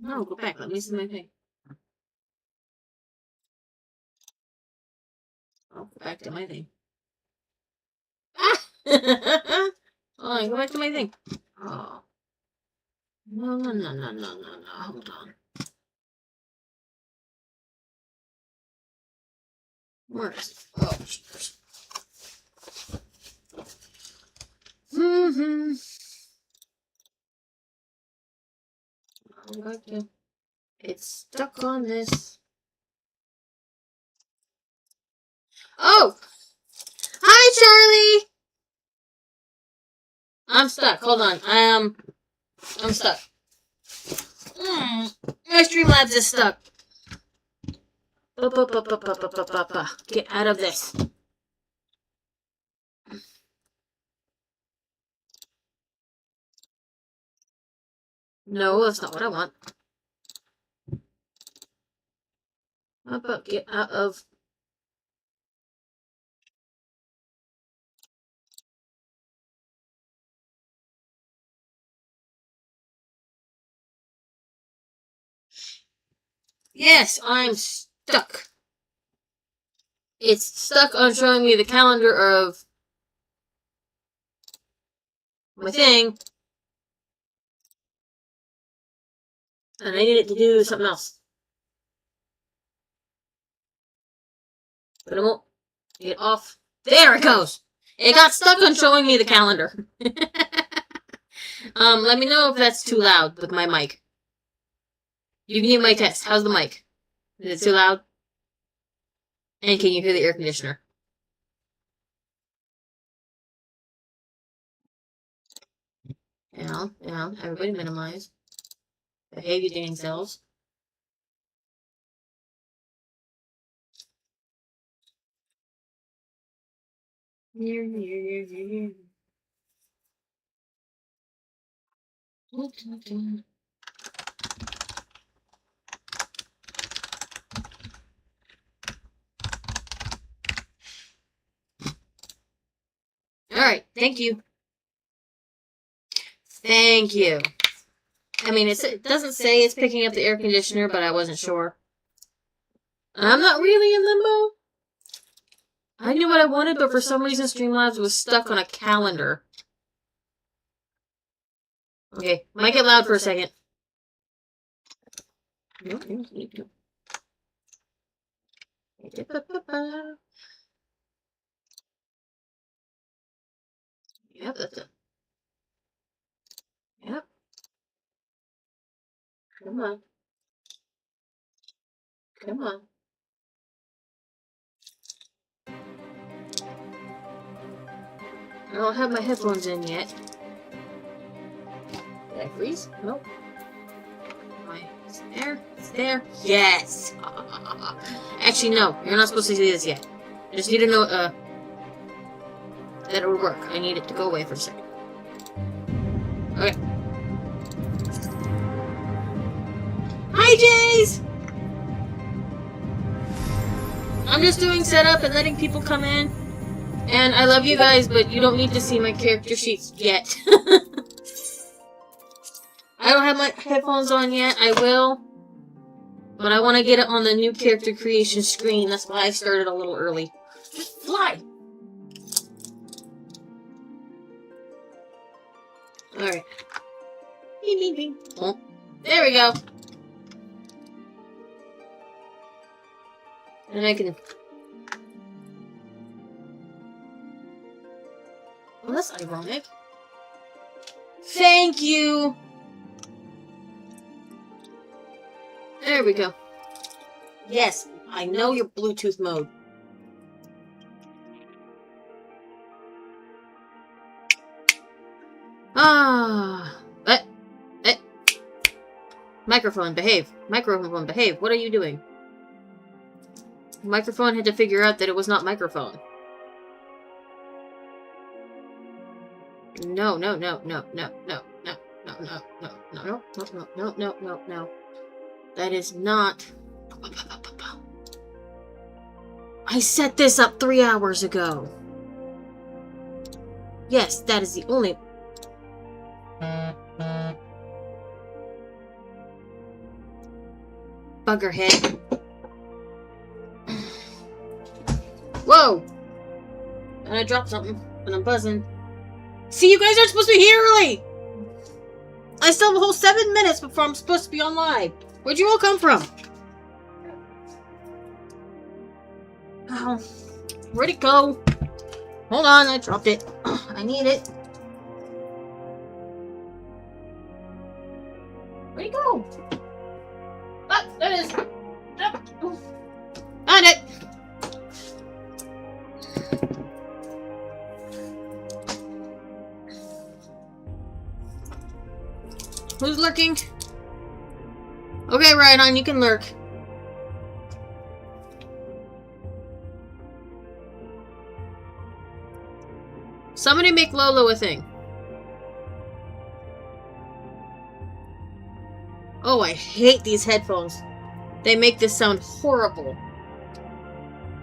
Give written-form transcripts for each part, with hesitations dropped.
No, go back. Let me see my thing. I'll go back to my thing. Ah! Hold on, go back to my thing. Oh. No. Hold on. Where is it? Oh, jeez. Okay. It's stuck on this. Oh! Hi, Charlie! I'm stuck. Hold on. I'm stuck. My Streamlabs is stuck. Get out of this. No, that's not what I want. How about get out of... Yes, I'm stuck. It's stuck on showing me the calendar of my thing. And I need it to do something else. But it won't get off. There it goes! It got stuck on showing me the calendar. Let me know if that's too loud with my mic. You need my test. How's the mic? Is it too loud? And can you hear the air conditioner? Yeah, everybody minimize. Behave your dang selves. Alright, thank you. Thank you. I mean, it doesn't say it's picking up the air conditioner, but I wasn't sure. I'm not really in limbo. I knew what I wanted, but for some reason Streamlabs was stuck on a calendar. Okay, mic it loud for a second. Yep, that's it. Yep. Come on. Come on. I don't have my headphones in yet. Did I freeze? Nope. It's there. It's there. Yes! Actually, no. You're not supposed to see this yet. I just need to know, that it would work. I need it to go away for a second. Okay. Hi, Jays! I'm just doing setup and letting people come in. And I love you guys, but you don't need to see my character sheets yet. I don't have my headphones on yet. I will. But I want to get it on the new character creation screen. That's why I started a little early. Just fly! Alright. Beep, beep, beep. Oh, there we go. And I can... Well, that's ironic. Thank you! There we go. Yes, I know your Bluetooth mode. Microphone, behave. Microphone, behave. What are you doing? Microphone had to figure out that it was not microphone. No. That is not... I set this up 3 hours ago. Yes, that is the only... buggerhead. Whoa! And I dropped something, and I'm buzzing. See, you guys aren't supposed to be here early! I still have a whole 7 minutes before I'm supposed to be on live. Where'd you all come from? Oh, where'd it go? Hold on, I dropped it. I need it. Where'd it go? Ah, there it is. Found it. Who's lurking? Okay, right on, you can lurk. Somebody make Lolo a thing. Oh, I hate these headphones. They make this sound horrible.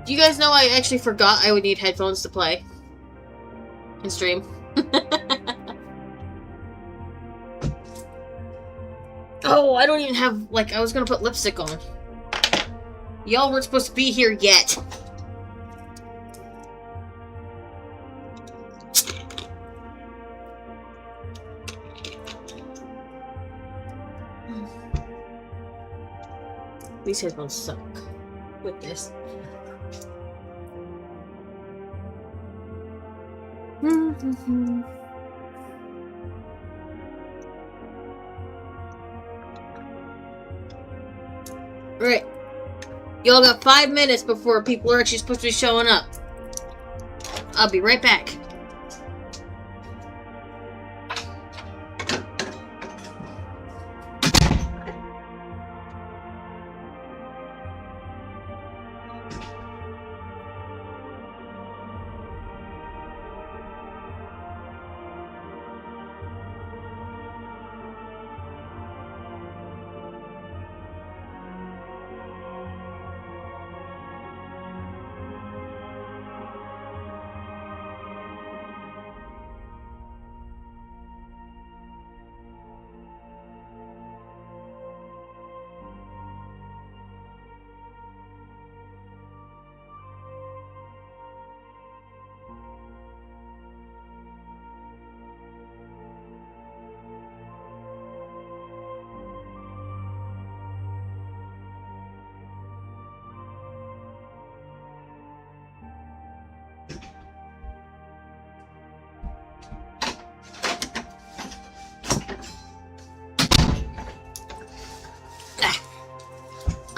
Do you guys know I actually forgot I would need headphones to play and stream? Oh, I don't even have, like, I was gonna put lipstick on. Y'all weren't supposed to be here yet. These headphones suck with this. Alright. Y'all got 5 minutes before people are actually supposed to be showing up. I'll be right back.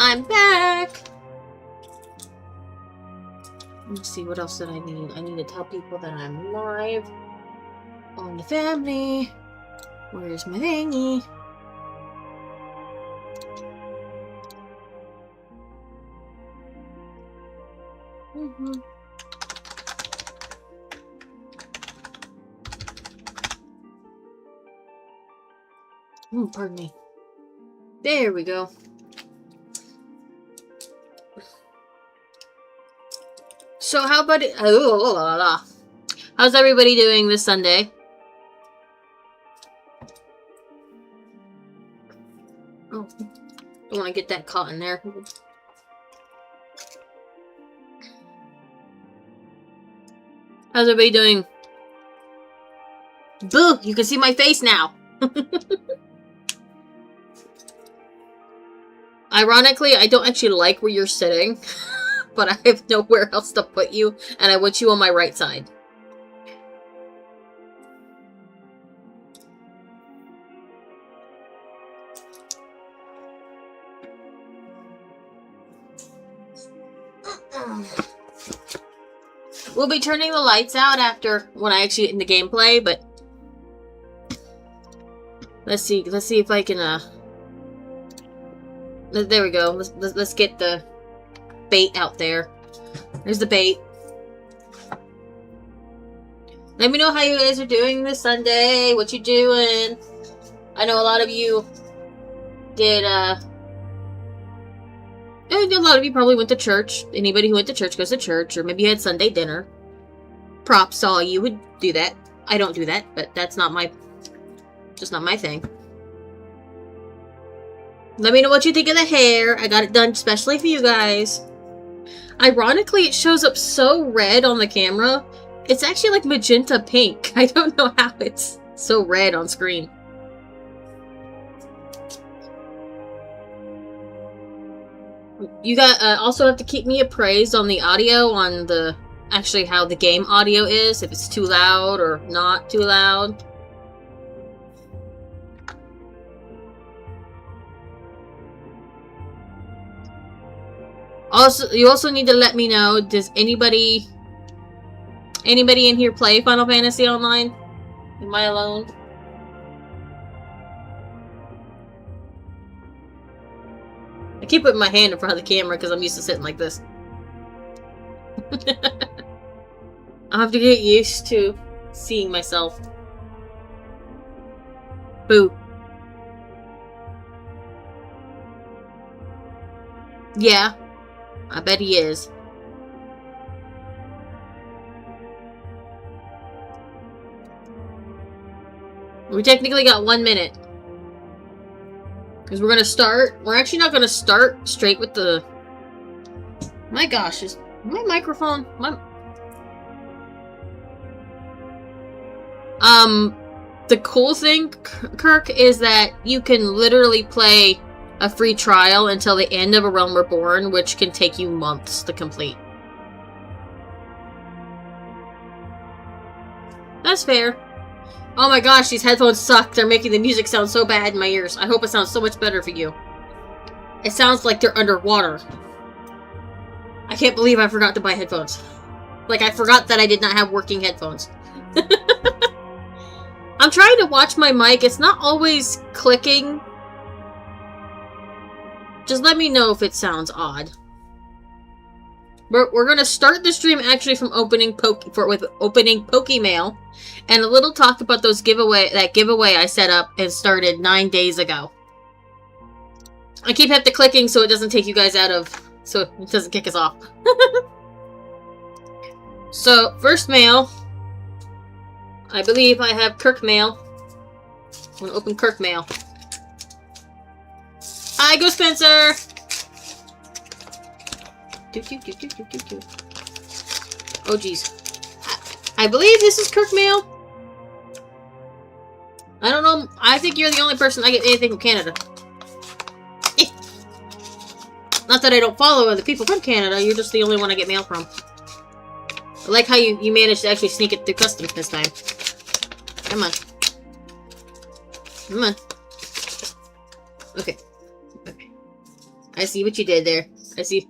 I'm back! Let's see, what else did I need? I need to tell people that I'm live on the family. Where's my thingy? Pardon me. There we go. So how about it? How's everybody doing this Sunday? Oh, don't want to get that caught in there. How's everybody doing? Boo! You can see my face now. Ironically, I don't actually like where you're sitting. But I have nowhere else to put you, and I want you on my right side. We'll be turning the lights out after when I actually get into gameplay, but let's see if I can there we go. Let's get the bait out there. There's the bait. Let me know how you guys are doing this Sunday. What you doing? I know a lot of you did, a lot of you probably went to church. Anybody who went to church goes to church, or maybe you had Sunday dinner. Props to all you would do that. I don't do that, but that's not my, just not my thing. Let me know what you think of the hair. I got it done especially for you guys. Ironically, it shows up so red on the camera. It's actually like magenta pink. I don't know how it's so red on screen. You got also have to keep me appraised on the audio, on the actually how the game audio is, if it's too loud or not too loud. Also, you also need to let me know, does anybody in here play Final Fantasy Online? Am I alone? I keep putting my hand in front of the camera because I'm used to sitting like this. I'll have to get used to seeing myself. Boo. Yeah. I bet he is. We technically got 1 minute. Because we're gonna start. We're actually not gonna start straight with the... My gosh, is my microphone... The cool thing, Kirk, is that you can literally play a free trial until the end of A Realm Reborn, which can take you months to complete. That's fair. Oh my gosh, these headphones suck. They're making the music sound so bad in my ears. I hope it sounds so much better for you. It sounds like they're underwater. I can't believe I forgot to buy headphones. Like, I forgot that I did not have working headphones. I'm trying to watch my mic. It's not always clicking. Just let me know if it sounds odd. We're gonna start the stream actually from opening Pokemail, and a little talk about that giveaway I set up and started 9 days ago. I keep having to clicking so it doesn't take you guys out of, so it doesn't kick us off. So first mail. I believe I have Kirk mail. I'm gonna open Kirk mail. Hi, go Spencer! Oh, jeez. I believe this is Kirk mail. I don't know. I think you're the only person I get anything from Canada. Not that I don't follow other people from Canada. You're just the only one I get mail from. I like how you managed to actually sneak it through customs this time. Come on. Come on. Okay. Okay. I see what you did there. I see.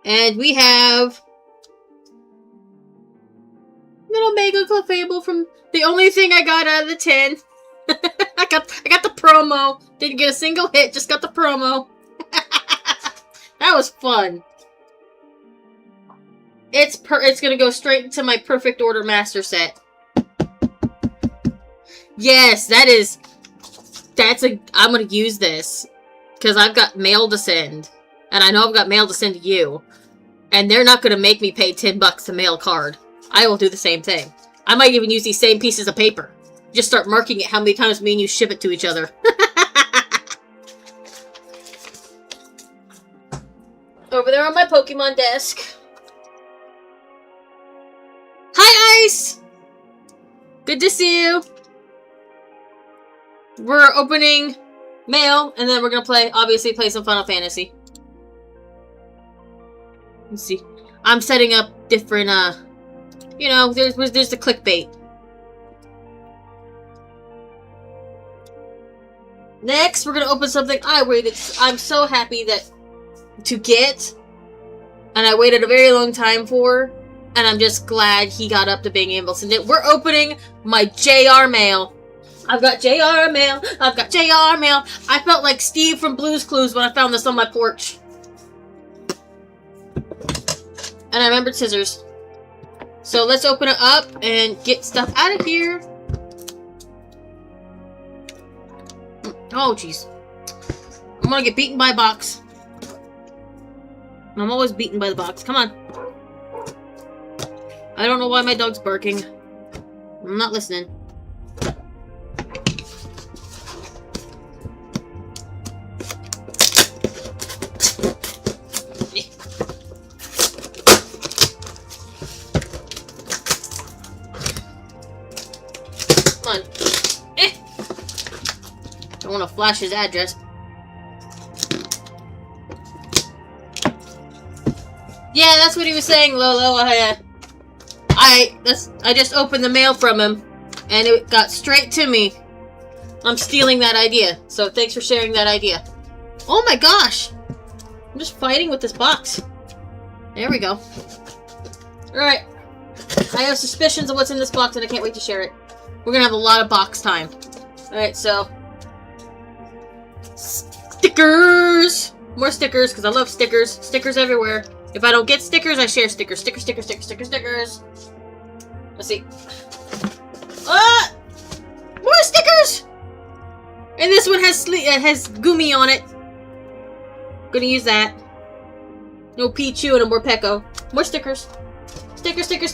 And we have... Little Mega Clefable from the only thing I got out of the tin. I got the promo. Didn't get a single hit, just got the promo. That was fun. It's gonna go straight into my perfect order master set. Yes, I'm gonna use this. Because I've got mail to send. And I know I've got mail to send to you. And they're not gonna make me pay $10 to mail a card. I will do the same thing. I might even use these same pieces of paper. Just start marking it how many times me and you ship it to each other. Over there on my Pokemon desk. Hi, Ice! Good to see you. We're opening mail, and then we're gonna obviously play some Final Fantasy. Let's see. I'm setting up different, you know, there's the clickbait. Next, we're gonna open something I'm so happy to get, and I waited a very long time for, and I'm just glad he got up to being able to send it. We're opening my JR mail. I've got JR mail. I've got JR mail. I felt like Steve from Blue's Clues when I found this on my porch. And I remembered scissors. So let's open it up and get stuff out of here. Oh, jeez. I'm gonna get beaten by a box. I'm always beaten by the box. Come on. I don't know why my dog's barking. I'm not listening. on. Don't want to flash his address. Yeah, that's what he was saying, Lolo. I just opened the mail from him, and it got straight to me. I'm stealing that idea, so thanks for sharing that idea. Oh my gosh! I'm just fighting with this box. There we go. Alright. I have suspicions of what's in this box, and I can't wait to share it. We're gonna have a lot of box time. Alright, so... stickers! More stickers, because I love stickers. Stickers everywhere. If I don't get stickers, I share stickers. Stickers. Let's see. More stickers! And this one has Gumi on it. Gonna use that. No Pichu and a more Pecco. More stickers. Stickers. Taking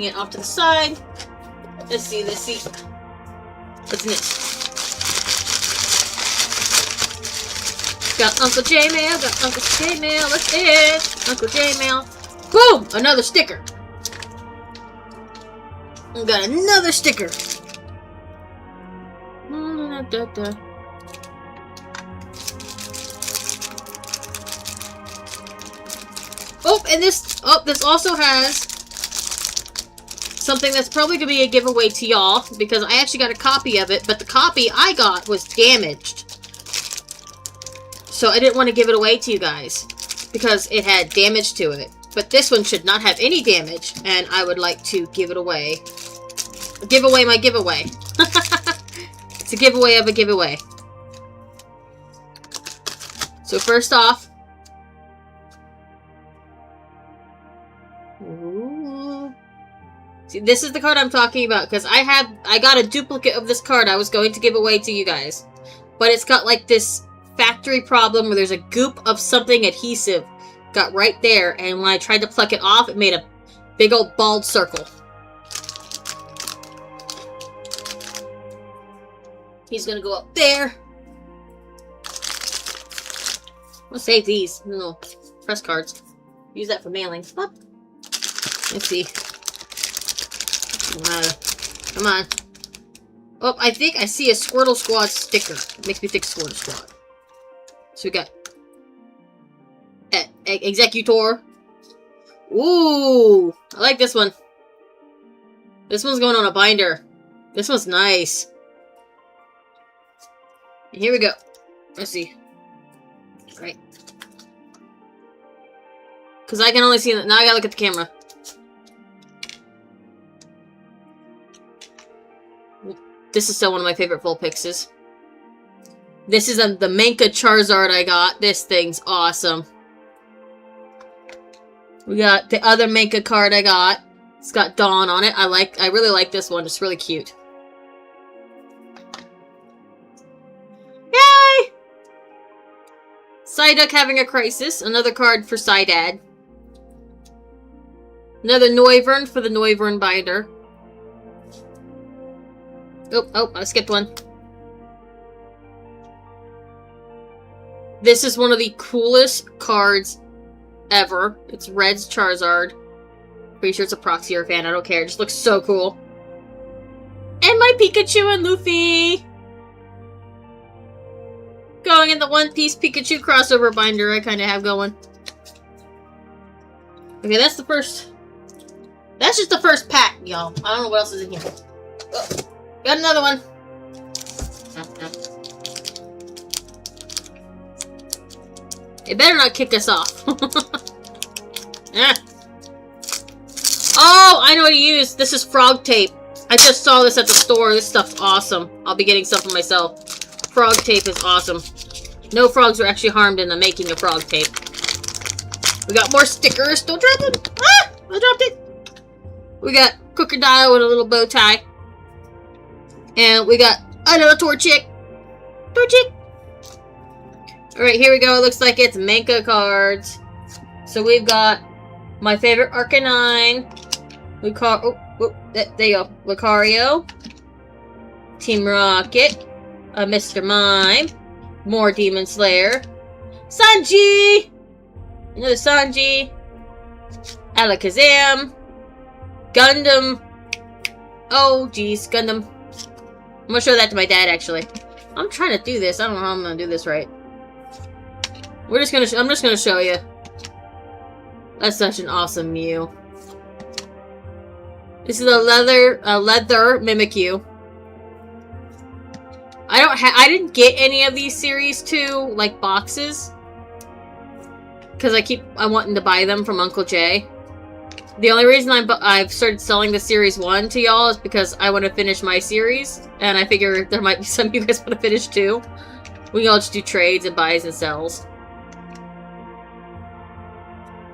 it off to the side. Let's see. What's in it? Got Uncle J mail. What's it? Uncle J mail. Boom! Another sticker. We got another sticker. Oh, and this also has something that's probably going to be a giveaway to y'all, because I actually got a copy of it, but the copy I got was damaged. So I didn't want to give it away to you guys, because it had damage to it. But this one should not have any damage, and I would like to give it away. Give away my giveaway. It's a giveaway of a giveaway. So first off... Ooh. See, this is the card I'm talking about, because I got a duplicate of this card I was going to give away to you guys. But it's got like this factory problem where there's a goop of something adhesive got right there, and when I tried to pluck it off, it made a big old bald circle. He's gonna go up there. I'll save these little press cards. Use that for mailing. Oh. Let's see. Come on. Oh, I think I see a Squirtle Squad sticker. It makes me think Squirtle Squad. So we got Executor. Ooh, I like this one. This one's going on a binder. This one's nice. Here we go. Let's see. Right. Because I can only see that. Now I gotta look at the camera. This is still one of my favorite Vulpixes. This is the Menka Charizard I got. This thing's awesome. We got the other Menka card I got. It's got Dawn on it. I really like this one. It's really cute. Yay! Psyduck having a crisis. Another card for Psydad. Another Noivern for the Noivern binder. Oh, I skipped one. This is one of the coolest cards ever. It's Red's Charizard. Pretty sure it's a proxy or a fan. I don't care. It just looks so cool. And my Pikachu and Luffy. Going in the One Piece Pikachu crossover binder I kind of have going. Okay, that's the first. That's just the first pack, y'all. I don't know what else is in here. Oh, got another one. It better not kick us off. Ah. Oh, I know what to use. This is frog tape. I just saw this at the store. This stuff's awesome. I'll be getting some for myself. Frog tape is awesome. No frogs were actually harmed in the making of frog tape. We got more stickers. Don't drop them. Ah! I dropped it. We got Crocodile with a little bow tie. And we got another Torchic. Torchic. Alright, here we go. It looks like it's Menka cards. So we've got my favorite Arcanine. There you go. Lucario. Team Rocket. Mr. Mime. More Demon Slayer. Sanji! Another Sanji. Alakazam. Gundam. Oh, geez, Gundam. I'm gonna show that to my dad, actually. I'm trying to do this. I don't know how I'm gonna do this right. I'm just gonna show you. That's such an awesome Mew. This is a leather Mimikyu. I didn't get any of these series 2, like, boxes. Because I wanting to buy them from Uncle Jay. The only reason I've started selling the series 1 to y'all is because I want to finish my series. And I figure there might be some of you guys want to finish too. We can all just do trades and buys and sells.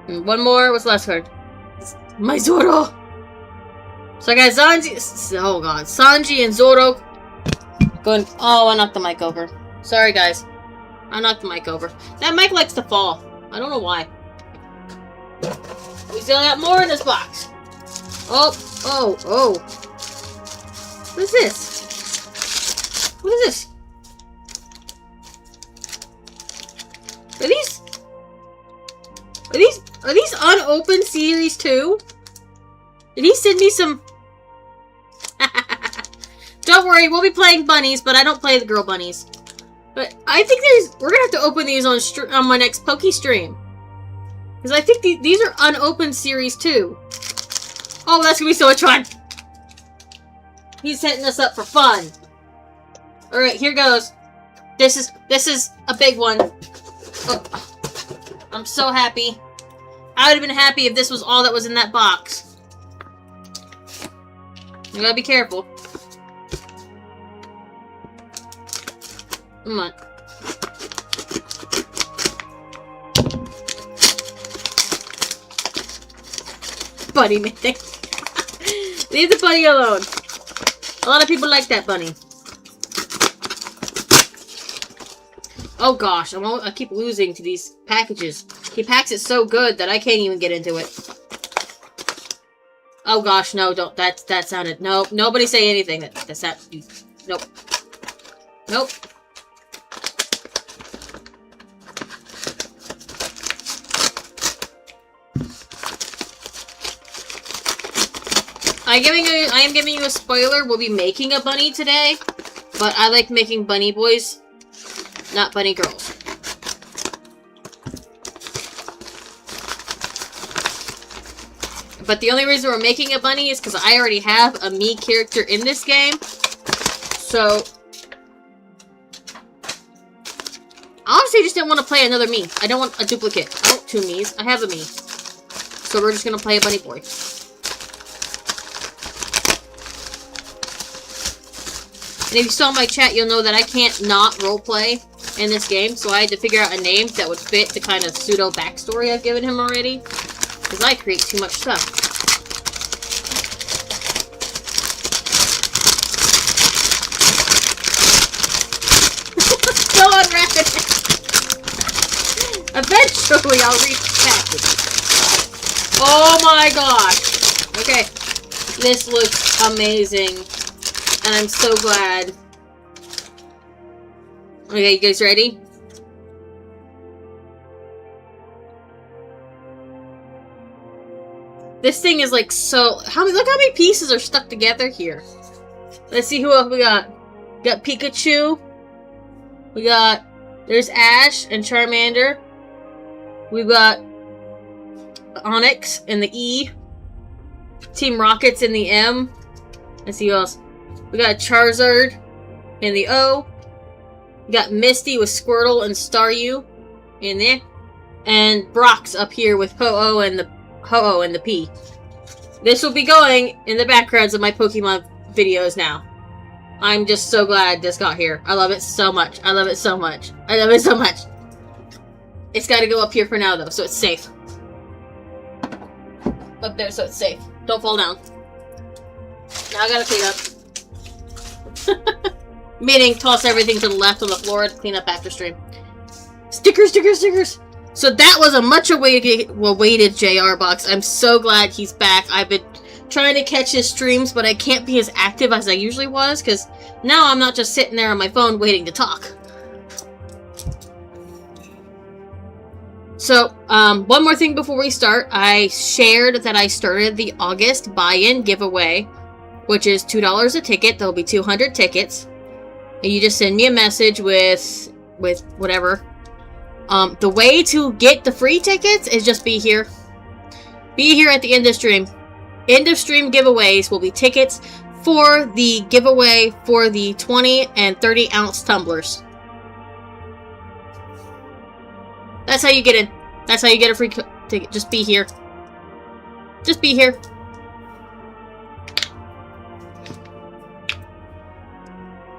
And one more. What's the last card? My Zoro! So I got Sanji. Oh god. Sanji and Zoro. Going. Oh, I knocked the mic over. Sorry, guys. I knocked the mic over. That mic likes to fall. I don't know why. We still got more in this box. Oh. What is this? What is this? Are these unopened series 2? Did he send me some? Don't worry, we'll be playing bunnies, but I don't play the girl bunnies. But I think we're gonna have to open these on my next Poke stream. Because I think these are unopened series 2. Oh, that's gonna be so much fun. He's setting us up for fun. Alright, here goes. This is a big one. Oh, I'm so happy. I would have been happy if this was all that was in that box. You gotta be careful. Come on. Bunny man. Leave the bunny alone. A lot of people like that bunny. Oh gosh, I keep losing to these packages. He packs it so good that I can't even get into it. Oh gosh, no, don't. That sounded. Nope. Nobody say anything. That's that. Nope. Nope. I am giving you a spoiler. We'll be making a bunny today, but I like making bunny boys, not bunny girls. But the only reason we're making a bunny is because I already have a me character in this game. So, I honestly just didn't want to play another me. I don't want a duplicate. I want 2 me's. I have a me. So we're just going to play a bunny boy. And if you saw my chat, you'll know that I can't not roleplay in this game. So I had to figure out a name that would fit the kind of pseudo backstory I've given him already. Because I create too much stuff. Still unwrapping it. Eventually I'll reach the package. Oh my gosh. Okay. This looks amazing. And I'm so glad. Okay, you guys ready? This thing is like so... look how many pieces are stuck together here. Let's see who else we got. We got Pikachu. There's Ash and Charmander. We've got Onyx in the E. Team Rocket's in the M. Let's see who else. We got Charizard in the O. We got Misty with Squirtle and Staryu in there. And Brock's up here with Ho-Oh and the P. This will be going in the backgrounds of my Pokemon videos now. I'm just so glad this got here. I love it so much. I love it so much. I love it so much. It's got to go up here for now, though, so it's safe. Up there, so it's safe. Don't fall down. Now I gotta clean up. Meaning, toss everything to the left on the floor to clean up after stream. Stickers, stickers, stickers! So that was a much awaited JR box. I'm so glad he's back. I've been trying to catch his streams, but I can't be as active as I usually was, because now I'm not just sitting there on my phone waiting to talk. So, one more thing before we start. I shared that I started the August buy-in giveaway, which is $2 a ticket. There'll be 200 tickets. And you just send me a message with whatever. The way to get the free tickets is just be here. Be here at the end of stream. End of stream giveaways will be tickets for the giveaway for the 20 and 30 ounce tumblers. That's how you get in. That's how you get a free ticket. Just be here. Just be here.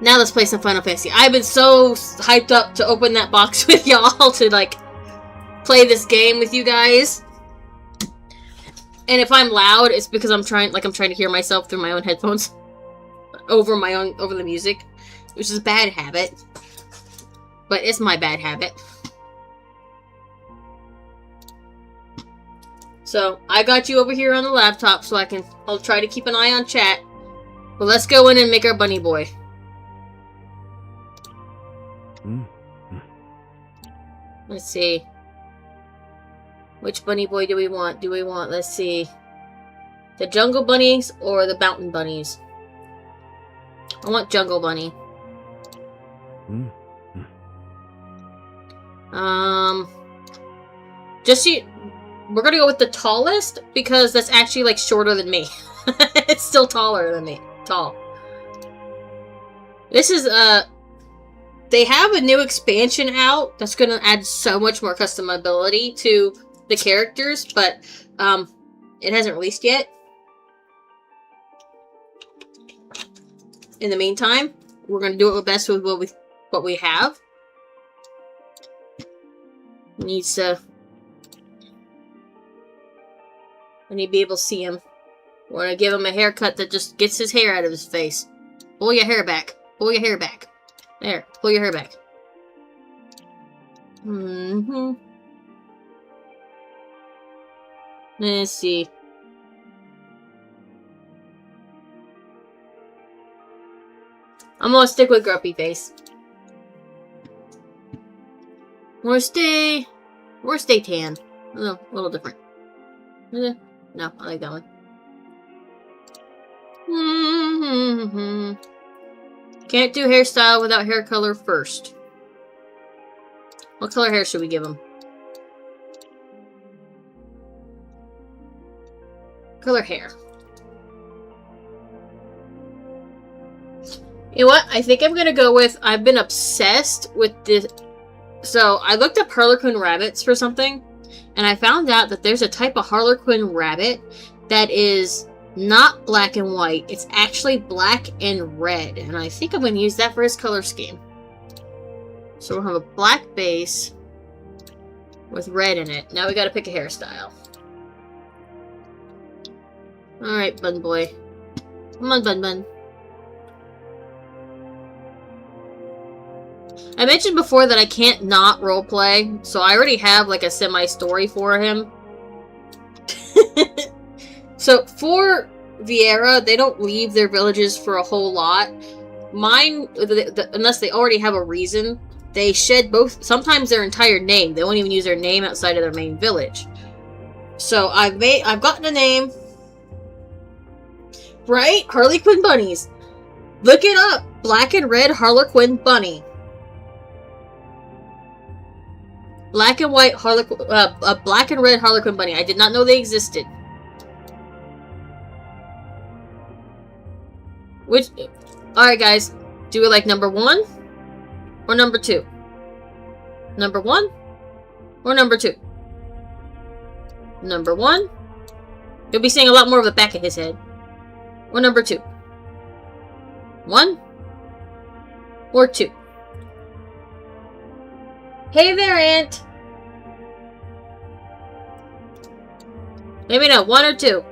Now let's play some Final Fantasy. I've been so hyped up to open that box with y'all to, like, play this game with you guys. And if I'm loud, it's because I'm trying to hear myself through my own headphones. Over the music. Which is a bad habit. But it's my bad habit. So, I got you over here on the laptop so I'll try to keep an eye on chat. But let's go in and make our bunny boy. Let's see. Which bunny boy do we want? Let's see. The jungle bunnies or the mountain bunnies? I want jungle bunny. We're gonna go with the tallest because that's actually like shorter than me. It's still taller than me. Tall. This is they have a new expansion out that's gonna add so much more customability to the characters, but it hasn't released yet. In the meantime, we're gonna do it best with what we have. Needs to. I need to be able to see him. We're gonna give him a haircut that just gets his hair out of his face. Pull your hair back. Pull your hair back. There. Pull your hair back. Let's see. I'm gonna stick with grumpy face. Or stay tan. A little different. No, I like that one. Can't do hairstyle without hair color first. What color hair should we give him? Color hair. You know what? I think I'm gonna go with, I've been obsessed with this. So, I looked up Harlequin rabbits for something, and I found out that there's a type of Harlequin rabbit that is not black and white. It's actually black and red, and I think I'm going to use that for his color scheme. So we'll have a black base with red in it. Now we got to pick a hairstyle. Alright, Bun Boy. Come on, Bun Bun. I mentioned before that I can't not roleplay, so I already have like a semi-story for him. So for Vieira, they don't leave their villages for a whole lot. Mine, unless they already have a reason, they shed sometimes their entire name. They won't even use their name outside of their main village. So I've gotten a name. Right? Harlequin bunnies. Look it up. Black and red Harlequin bunny. Black and white Harlequin, black and red Harlequin bunny. I did not know they existed. Alright guys, do we like number 1 or number 2? Number 1 or number 2? Number 1. You'll be seeing a lot more of the back of his head. Or number 2? 1 or 2? Hey there, Aunt! Maybe not 1 or 2.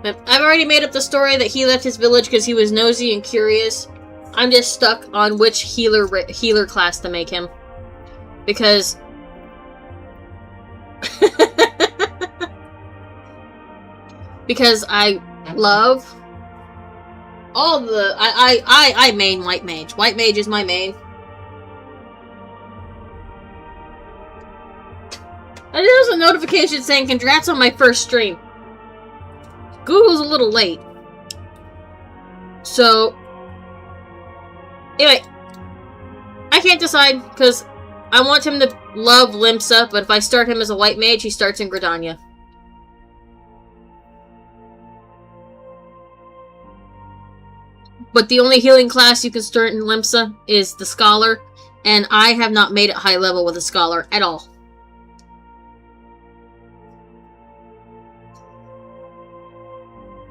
I've already made up the story that he left his village because he was nosy and curious. I'm just stuck on which healer class to make him. Because... because I love all the... I main White Mage. White Mage is my main. And there's a notification saying, congrats on my first stream. Google's a little late. So... Anyway. I can't decide, because I want him to love Limsa, but if I start him as a White Mage, he starts in Gridania. But the only healing class you can start in Limsa is the Scholar, and I have not made it high level with a Scholar at all.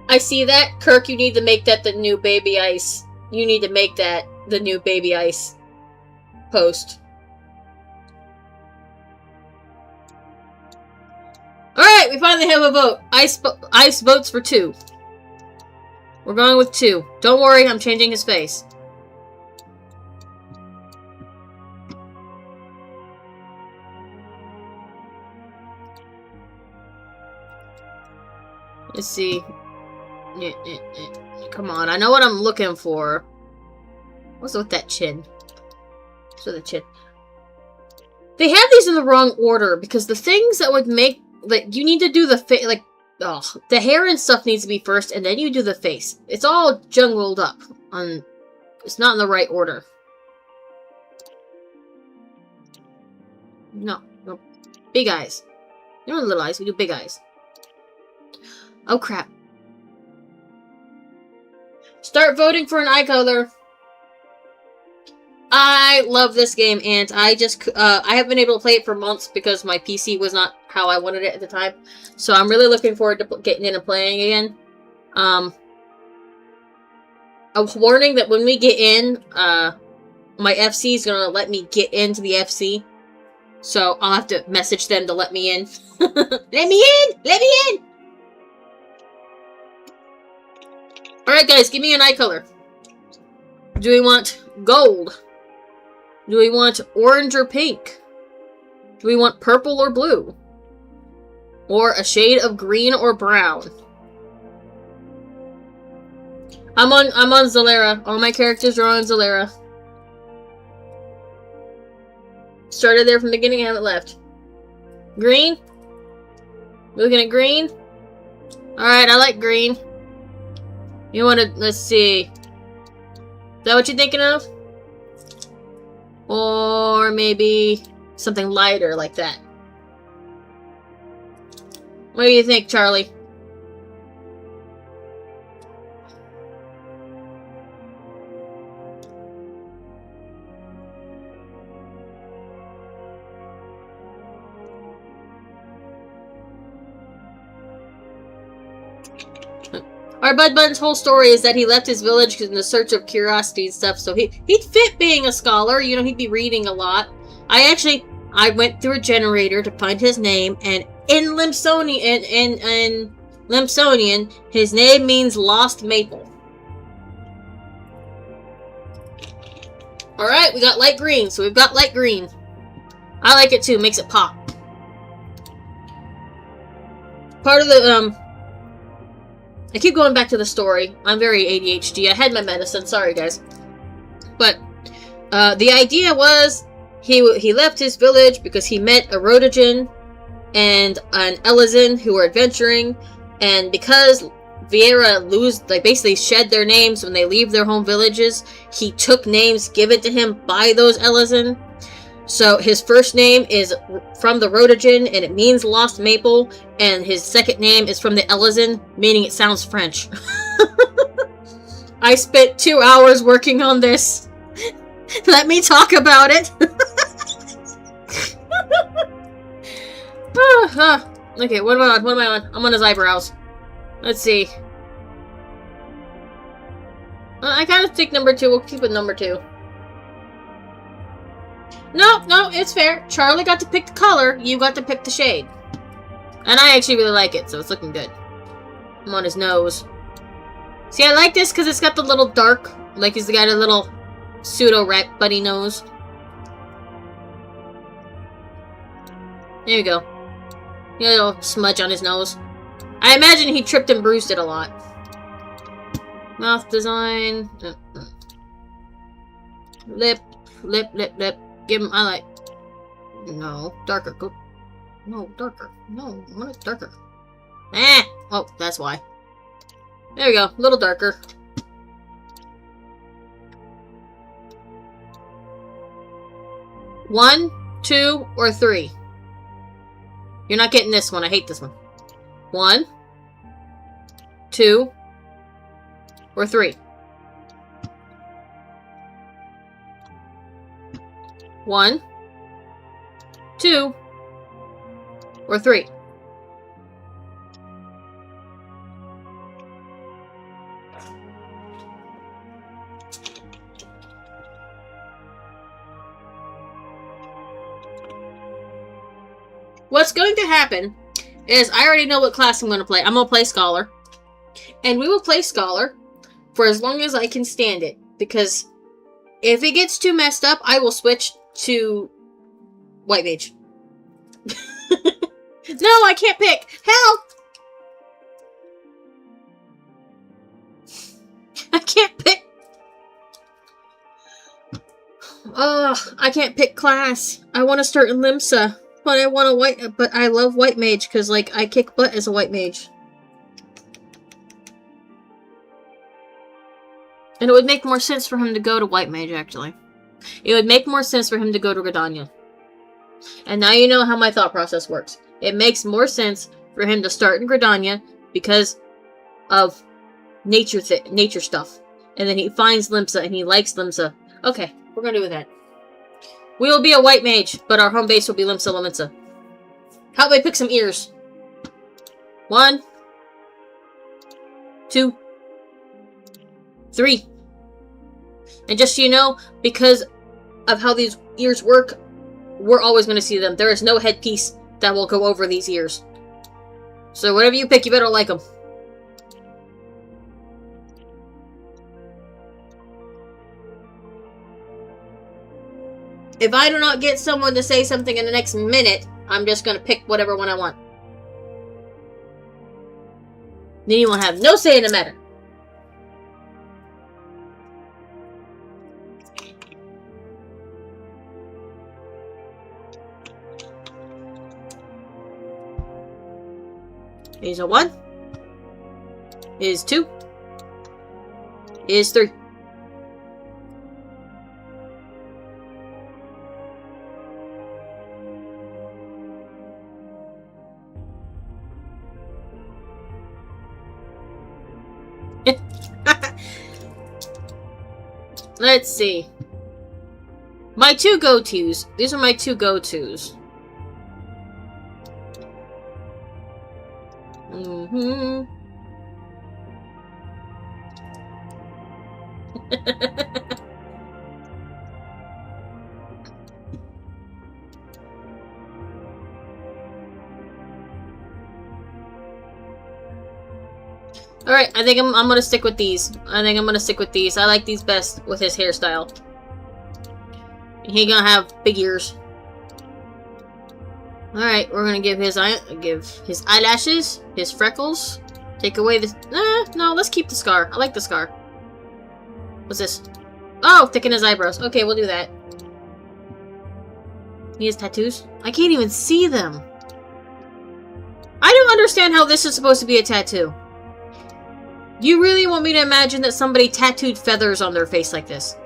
I see that. Kirk, you need to make that the new Baby Ice. You need to make that the new Baby Ice post. Alright, we finally have a vote. Ice votes for 2. We're going with 2. Don't worry, I'm changing his face. Let's see. Come on, I know what I'm looking for. What's with that chin? What's with the chin? They have these in the wrong order, because the things that would make... Like, you need to do the face... Like, oh, the hair and stuff needs to be first, and then you do the face. It's all jungled up. It's not in the right order. No. No. Big eyes. You don't little eyes, we do big eyes. Oh, crap. Start voting for an eye color. I love this game, and I haven't been able to play it for months because my PC was not how I wanted it at the time. So I'm really looking forward to getting in and playing again. A warning that when we get in, my FC is gonna let me get into the FC. So I'll have to message them to let me in. Let me in! Let me in! Alright guys, give me an eye color. Do we want gold? Do we want orange or pink? Do we want purple or blue? Or a shade of green or brown? I'm on Zalera. All my characters are on Zalera. Started there from the beginning, I haven't left. Green? We're looking at green? Alright, I like green. You wanna, let's see. Is that what you're thinking of? Or maybe something lighter like that. What do you think, Charlie? Our Bud Bun's whole story is that he left his village in the search of curiosity and stuff, so he'd fit being a scholar, you know, he'd be reading a lot. I went through a generator to find his name, and in Limsonian, his name means lost maple. Alright, we got light green, so we've got light green. I like it too, makes it pop. Part of the, I keep going back to the story. I'm very ADHD. I had my medicine. Sorry, guys. But, the idea was he left his village because he met a Rhodogen and an Elizin who were adventuring, and because Viera basically shed their names when they leave their home villages, he took names given to him by those Elizin. So his first name is from the Rhodogen, and it means lost maple, and his second name is from the Elizin, meaning it sounds French. I spent 2 hours working on this. Let me talk about it. Okay, what am I on? What am I on? I'm on his eyebrows. Let's see. I kind of think number 2. We'll keep it number 2. No, it's fair. Charlie got to pick the color, you got to pick the shade. And I actually really like it, so it's looking good. I'm on his nose. See, I like this because it's got the little dark, like he's got a little pseudo-rat buddy nose. There you go. A little smudge on his nose. I imagine he tripped and bruised it a lot. Mouth design. Lip. Give him highlight. No. Darker. Go. No, darker. No, I want it darker. Ah! Oh, that's why. There we go. A little darker. One, two, or three. You're not getting this one. I hate this one. 1, 2, or 3. 1, 2, or 3. What's going to happen is I already know what class I'm going to play. I'm going to play Scholar. And we will play Scholar for as long as I can stand it. Because if it gets too messed up, I will switch to White Mage. No, I can't pick. Help! I can't pick. Ugh, I can't pick class. I want to start in Limsa. But I want a white, but I love White Mage because, like, I kick butt as a White Mage. And it would make more sense for him to go to White Mage, actually. It would make more sense for him to go to Gridania. And now you know how my thought process works. It makes more sense for him to start in Gridania because of nature stuff. And then he finds Limsa and he likes Limsa. Okay, we're gonna do with that. We will be a White Mage, but our home base will be Limsa Lominsa. How about we pick some ears? 1, 2, 3. And just so you know, because of how these ears work, we're always going to see them. There is no headpiece that will go over these ears. So whatever you pick, you better like them. If I do not get someone to say something in the next minute, I'm just going to pick whatever one I want. Then you won't have no say in the matter. Here's a 1. Here's 2. Here's 3. Let's see. My 2 go-tos. These are my 2 go-tos. Alright, I think I'm gonna stick with these. I like these best with his hairstyle. He gonna have big ears. Alright, we're gonna give his eyelashes, his freckles. Take away this. No, let's keep the scar. I like the scar. What's this? Oh, thicken his eyebrows. Okay, we'll do that. He has tattoos? I can't even see them. I don't understand how this is supposed to be a tattoo. You really want me to imagine that somebody tattooed feathers on their face like this?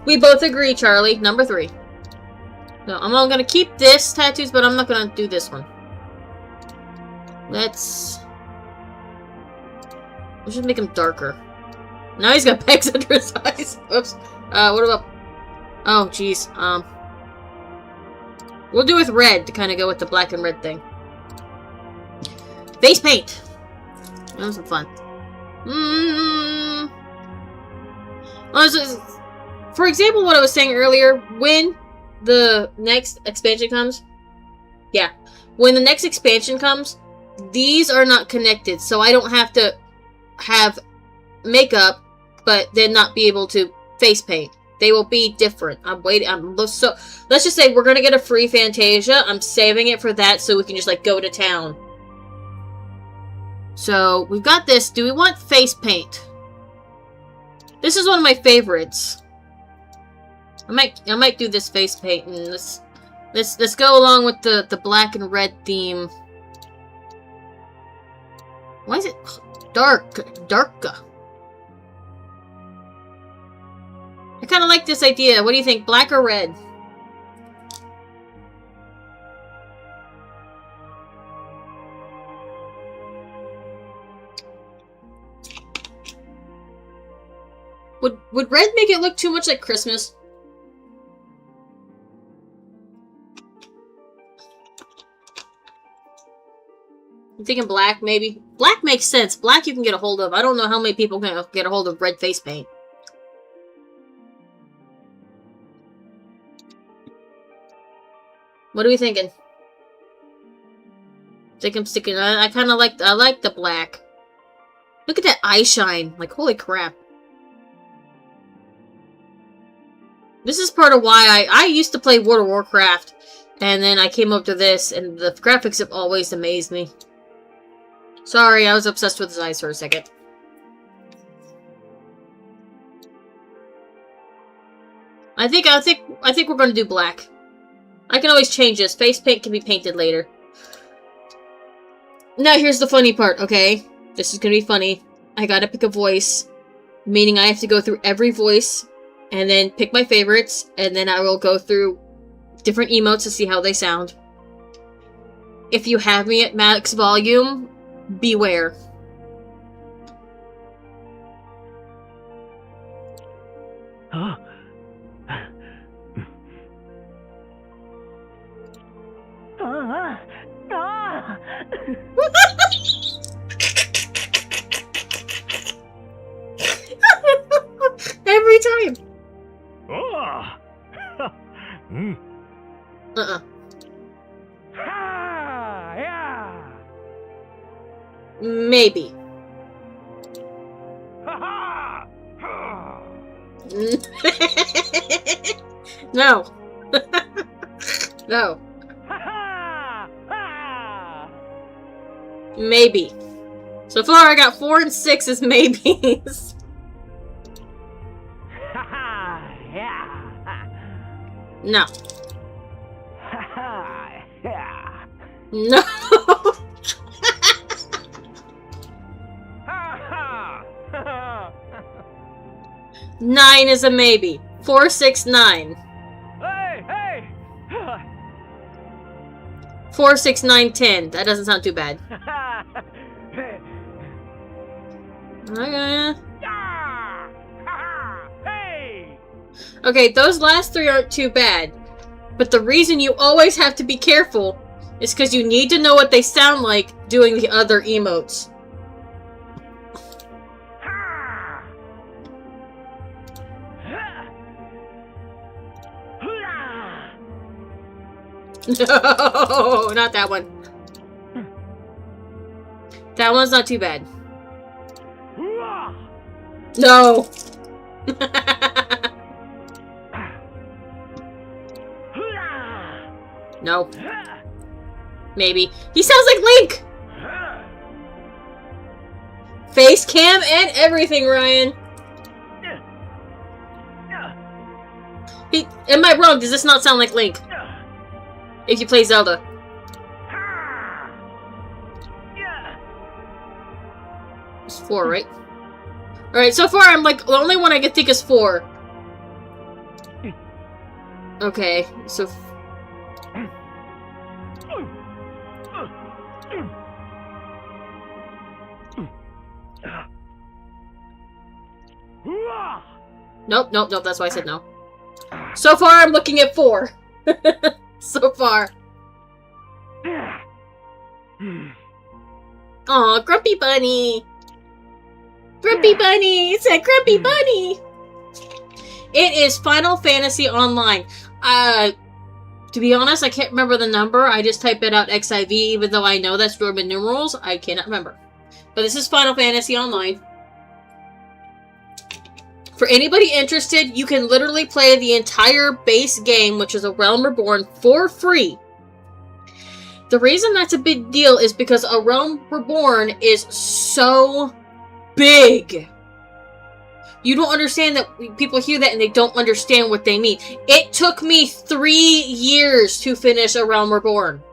We both agree, Charlie. Number 3. So I'm all gonna keep this tattoos, but I'm not gonna do this one. Let's just make him darker. Now he's got pegs under his eyes. Oops. What about... Oh, jeez. We'll do with red to kind of go with the black and red thing. Face paint! That was some fun. For example, what I was saying earlier, when the next expansion comes... Yeah. When the next expansion comes, these are not connected, so I don't have to have makeup, but then not be able to face paint. They will be different. I'm waiting. So let's just say we're gonna get a free Fantasia. I'm saving it for that so we can just like go to town. So, we've got this. Do we want face paint? This is one of my favorites. I might do this face paint, and let's go along with the black and red theme. Why is it darker? I kind of like this idea. What do you think, black or red? Would red make it look too much like Christmas? I'm thinking black, maybe. Black makes sense. Black you can get a hold of. I don't know how many people can get a hold of red face paint. What are we thinking? I think I'm sticking. I kind of like. I like the black. Look at that eye shine. Like, holy crap. This is part of why I used to play World of Warcraft, and then I came up to this, and the graphics have always amazed me. Sorry, I was obsessed with his eyes for a second. I think we're gonna do black. I can always change this. Face paint can be painted later. Now here's the funny part, okay? This is gonna be funny. I gotta pick a voice, meaning I have to go through every voice, and then pick my favorites, and then I will go through different emotes to see how they sound. If you have me at max volume, beware. Huh? Every time. Maybe. No. No. Maybe. So far I got 4 and 6 as maybes. No. No. 9 is a maybe. 4, 6, 9. Hey! 4, 6, 9, 10. That doesn't sound too bad. Okay. Okay, those last 3 aren't too bad. But the reason you always have to be careful is because you need to know what they sound like doing the other emotes. No, not that one. That one's not too bad. No. No. Maybe. He sounds like Link! Face cam and everything, Ryan. Am I wrong? Does this not sound like Link? If you play Zelda. It's 4, right? Alright, so far I'm like, the only one I can think is 4. Okay, so... Nope, that's why I said no. So far I'm looking at 4. So far. Aw, Grumpy Bunny! Grumpy Bunny! It's a Grumpy Bunny! It is Final Fantasy Online. To be honest, I can't remember the number. I just type it out XIV, even though I know that's Roman numerals. I cannot remember. But this is Final Fantasy Online. For anybody interested, you can literally play the entire base game, which is A Realm Reborn, for free. The reason that's a big deal is because A Realm Reborn is so big. You don't understand that. People hear that and they don't understand what they mean. It took me 3 years to finish A Realm Reborn.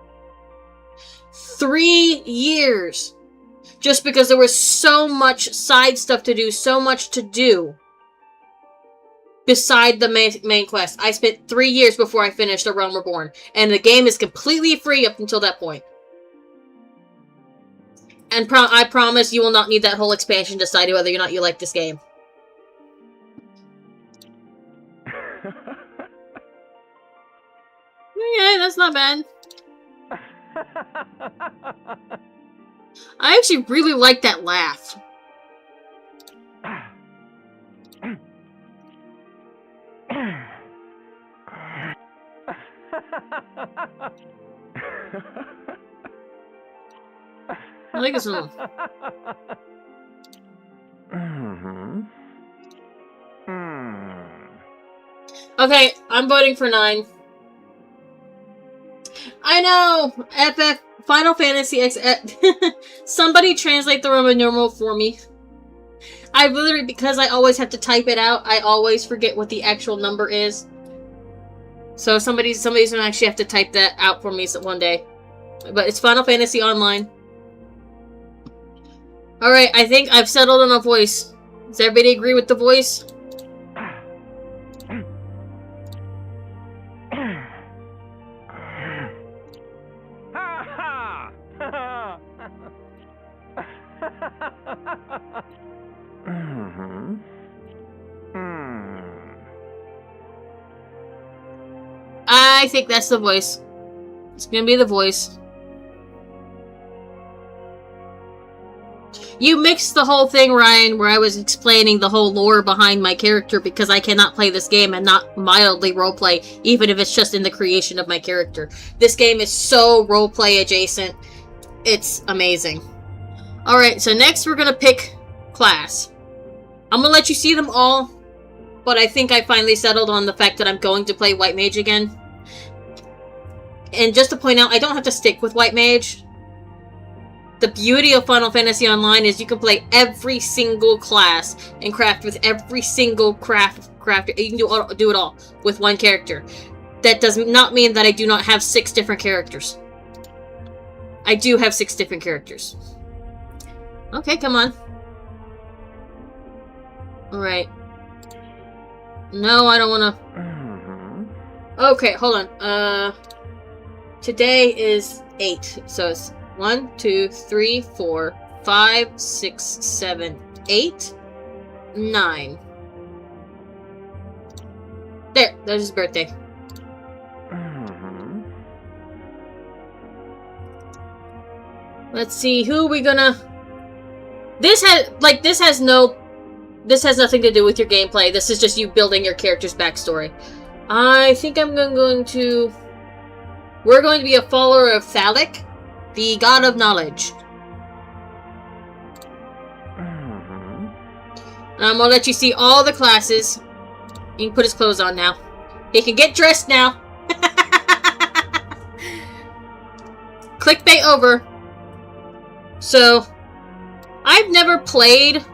3 years. Just because there was so much side stuff to do, so much to do. Beside the main quest. I spent 3 years before I finished A Realm Reborn. And the game is completely free up until that point. And I promise you will not need that whole expansion to decide whether or not you like this game. Okay, that's not bad. I actually really like that laugh. I like this one. Okay, I'm voting for 9. I know! FF Final Fantasy X. Somebody translate the Roman numeral for me. I literally, because I always have to type it out, I always forget what the actual number is. So somebody's gonna actually have to type that out for me one day. But it's Final Fantasy Online. Alright, I think I've settled on a voice. Does everybody agree with the voice? I think that's the voice. It's gonna be the voice. You mixed the whole thing, Ryan, where I was explaining the whole lore behind my character because I cannot play this game and not mildly roleplay, even if it's just in the creation of my character. This game is so roleplay adjacent. It's amazing. Alright, so next we're gonna pick class. I'm gonna let you see them all, but I think I finally settled on the fact that I'm going to play White Mage again. And just to point out, I don't have to stick with White Mage. The beauty of Final Fantasy Online is you can play every single class and craft with every single craft. You can do it all with one character. That does not mean that I do not have 6 different characters. I do have 6 different characters. Okay, come on. Alright. No, I don't want to... Okay, hold on. Today is 8, so it's 1, 2, 3, 4, 5, 6, 7, 8, 9. There's his birthday. Let's see, who are we gonna... This has nothing to do with your gameplay. This is just you building your character's backstory. I think I'm going to... We're going to be a follower of Thalic, the god of knowledge. And I'm gonna let you see all the classes. He can put his clothes on now. He can get dressed now. Clickbait over. So, I've never played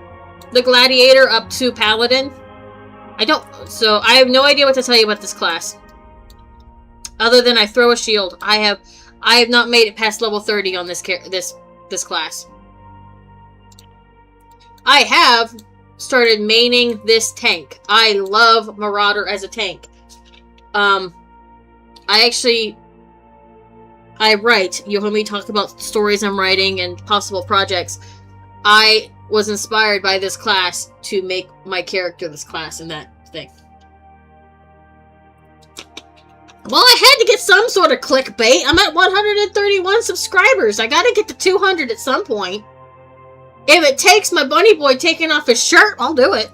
the Gladiator up to Paladin. So I have no idea what to tell you about this class. Other than I throw a shield. I have not made it past level 30 on this class. I have started maining this tank. I love Marauder as a tank. I write. You heard me talk about stories I'm writing and possible projects. I was inspired by this class to make my character this class and that thing. Well, I had to get some sort of clickbait. I'm at 131 subscribers. I gotta get to 200 at some point. If it takes my bunny boy taking off his shirt, I'll do it.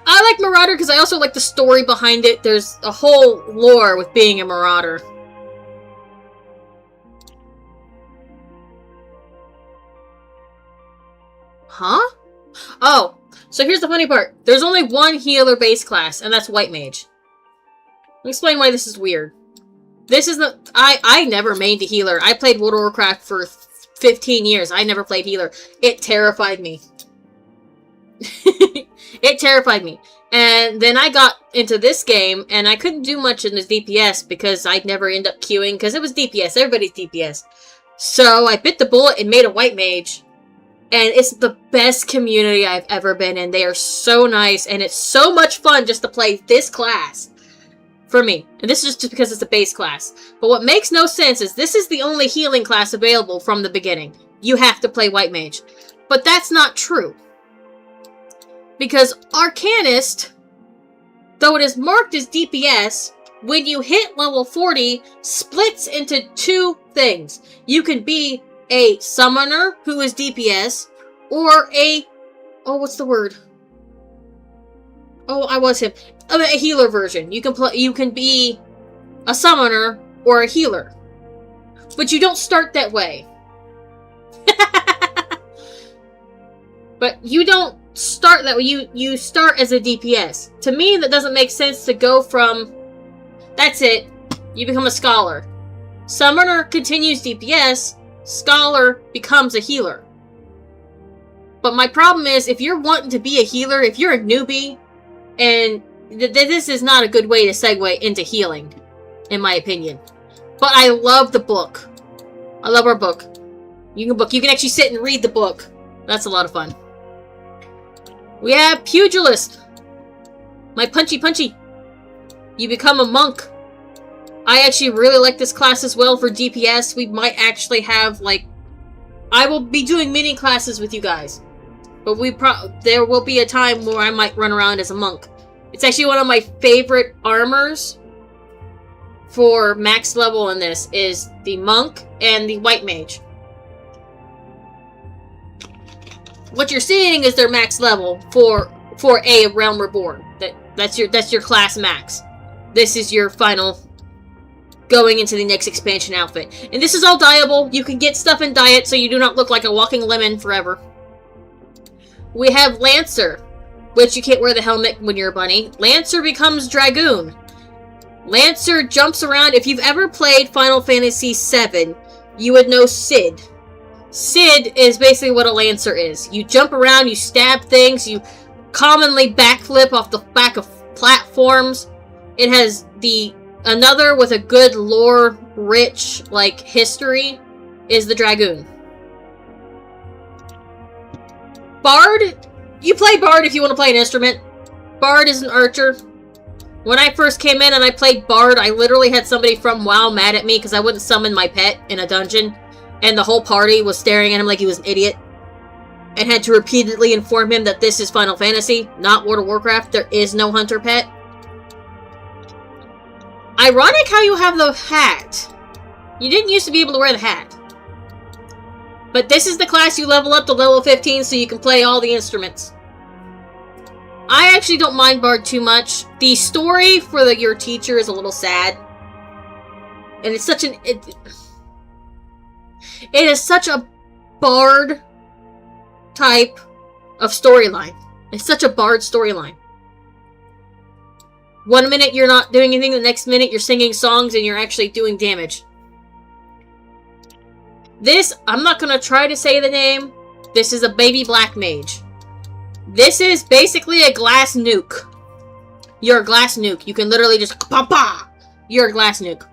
I like Marauder because I also like the story behind it. There's a whole lore with being a Marauder. Huh? Oh. So here's the funny part. There's only one healer base class, and that's White Mage. Let me explain why this is weird. This is the... I never made the healer. I played World of Warcraft for 15 years. I never played healer. It terrified me. It terrified me. And then I got into this game, and I couldn't do much in the DPS because I'd never end up queuing, because it was DPS. Everybody's DPS. So I bit the bullet and made a white mage. And it's the best community I've ever been in. They are so nice, and it's so much fun just to play this class. For me. And this is just because it's a base class. But what makes no sense is this is the only healing class available from the beginning. You have to play white mage. But that's not true. Because Arcanist, though it is marked as DPS, when you hit level 40, splits into two things. You can be a summoner who is DPS, or a... oh, what's the word? Oh, I was him. A healer version. You can be a summoner or a healer. But you don't start that way. But you don't start that way. You start as a DPS. To me, that doesn't make sense to go from... that's it. You become a scholar. Summoner continues DPS. Scholar becomes a healer. But my problem is, if you're wanting to be a healer, if you're a newbie, and this is not a good way to segue into healing, in my opinion. But I love the book. I love our book. You can actually sit and read the book. That's a lot of fun. We have Pugilist. My punchy. You become a monk. I actually really like this class as well for DPS. We might actually have, like... I will be doing mini classes with you guys. But there will be a time where I might run around as a monk. It's actually one of my favorite armors for max level in this is the monk and the white mage. What you're seeing is their max level for a Realm Reborn. That's your class max. This is your final going into the next expansion outfit. And this is all dyeable. You can get stuff and dye it so you do not look like a walking lemon forever. We have Lancer, which you can't wear the helmet when you're a bunny. Lancer becomes Dragoon. Lancer jumps around. If you've ever played Final Fantasy VII, you would know Cid. Cid is basically what a Lancer is. You jump around, you stab things, you commonly backflip off the back of platforms. It has another with a good lore, rich, like, history, is the Dragoon. Bard, you play Bard if you want to play an instrument. Bard is an archer. When I first came in and I played Bard, I literally had somebody from WoW mad at me because I wouldn't summon my pet in a dungeon. And the whole party was staring at him like he was an idiot. And had to repeatedly inform him that this is Final Fantasy, not World of Warcraft. There is no hunter pet. Ironic how you have the hat. You didn't used to be able to wear the hat. But this is the class you level up to level 15 so you can play all the instruments. I actually don't mind Bard too much. The story for your teacher is a little sad. And it's such it is such a Bard type of storyline. It's such a Bard storyline. One minute you're not doing anything, the next minute you're singing songs and you're actually doing damage. This, I'm not going to try to say the name. This is a baby black mage. This is basically a glass nuke. You're a glass nuke. You can literally just pa-pa! You're a glass nuke.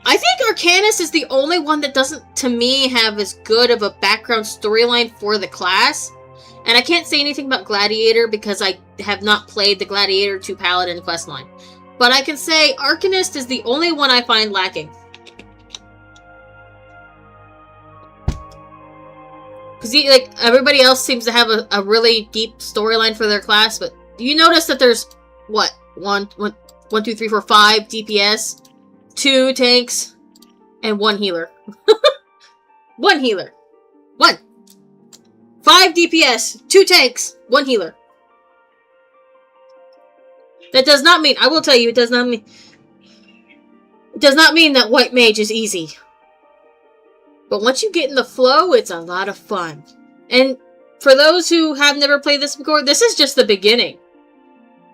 I think Arcanist is the only one that doesn't, to me, have as good of a background storyline for the class. And I can't say anything about Gladiator because I have not played the Gladiator 2 Paladin questline. But I can say Arcanist is the only one I find lacking. Because like everybody else seems to have a really deep storyline for their class, but do you notice that there's, what, 1, 2, 3, 4, 5 DPS, 2 tanks, and 1 healer? 1 healer. 1. 5 DPS, 2 tanks, 1 healer. That does not mean, I will tell you, it does not mean that white mage is easy. But once you get in the flow, it's a lot of fun. And for those who have never played this before, this is just the beginning.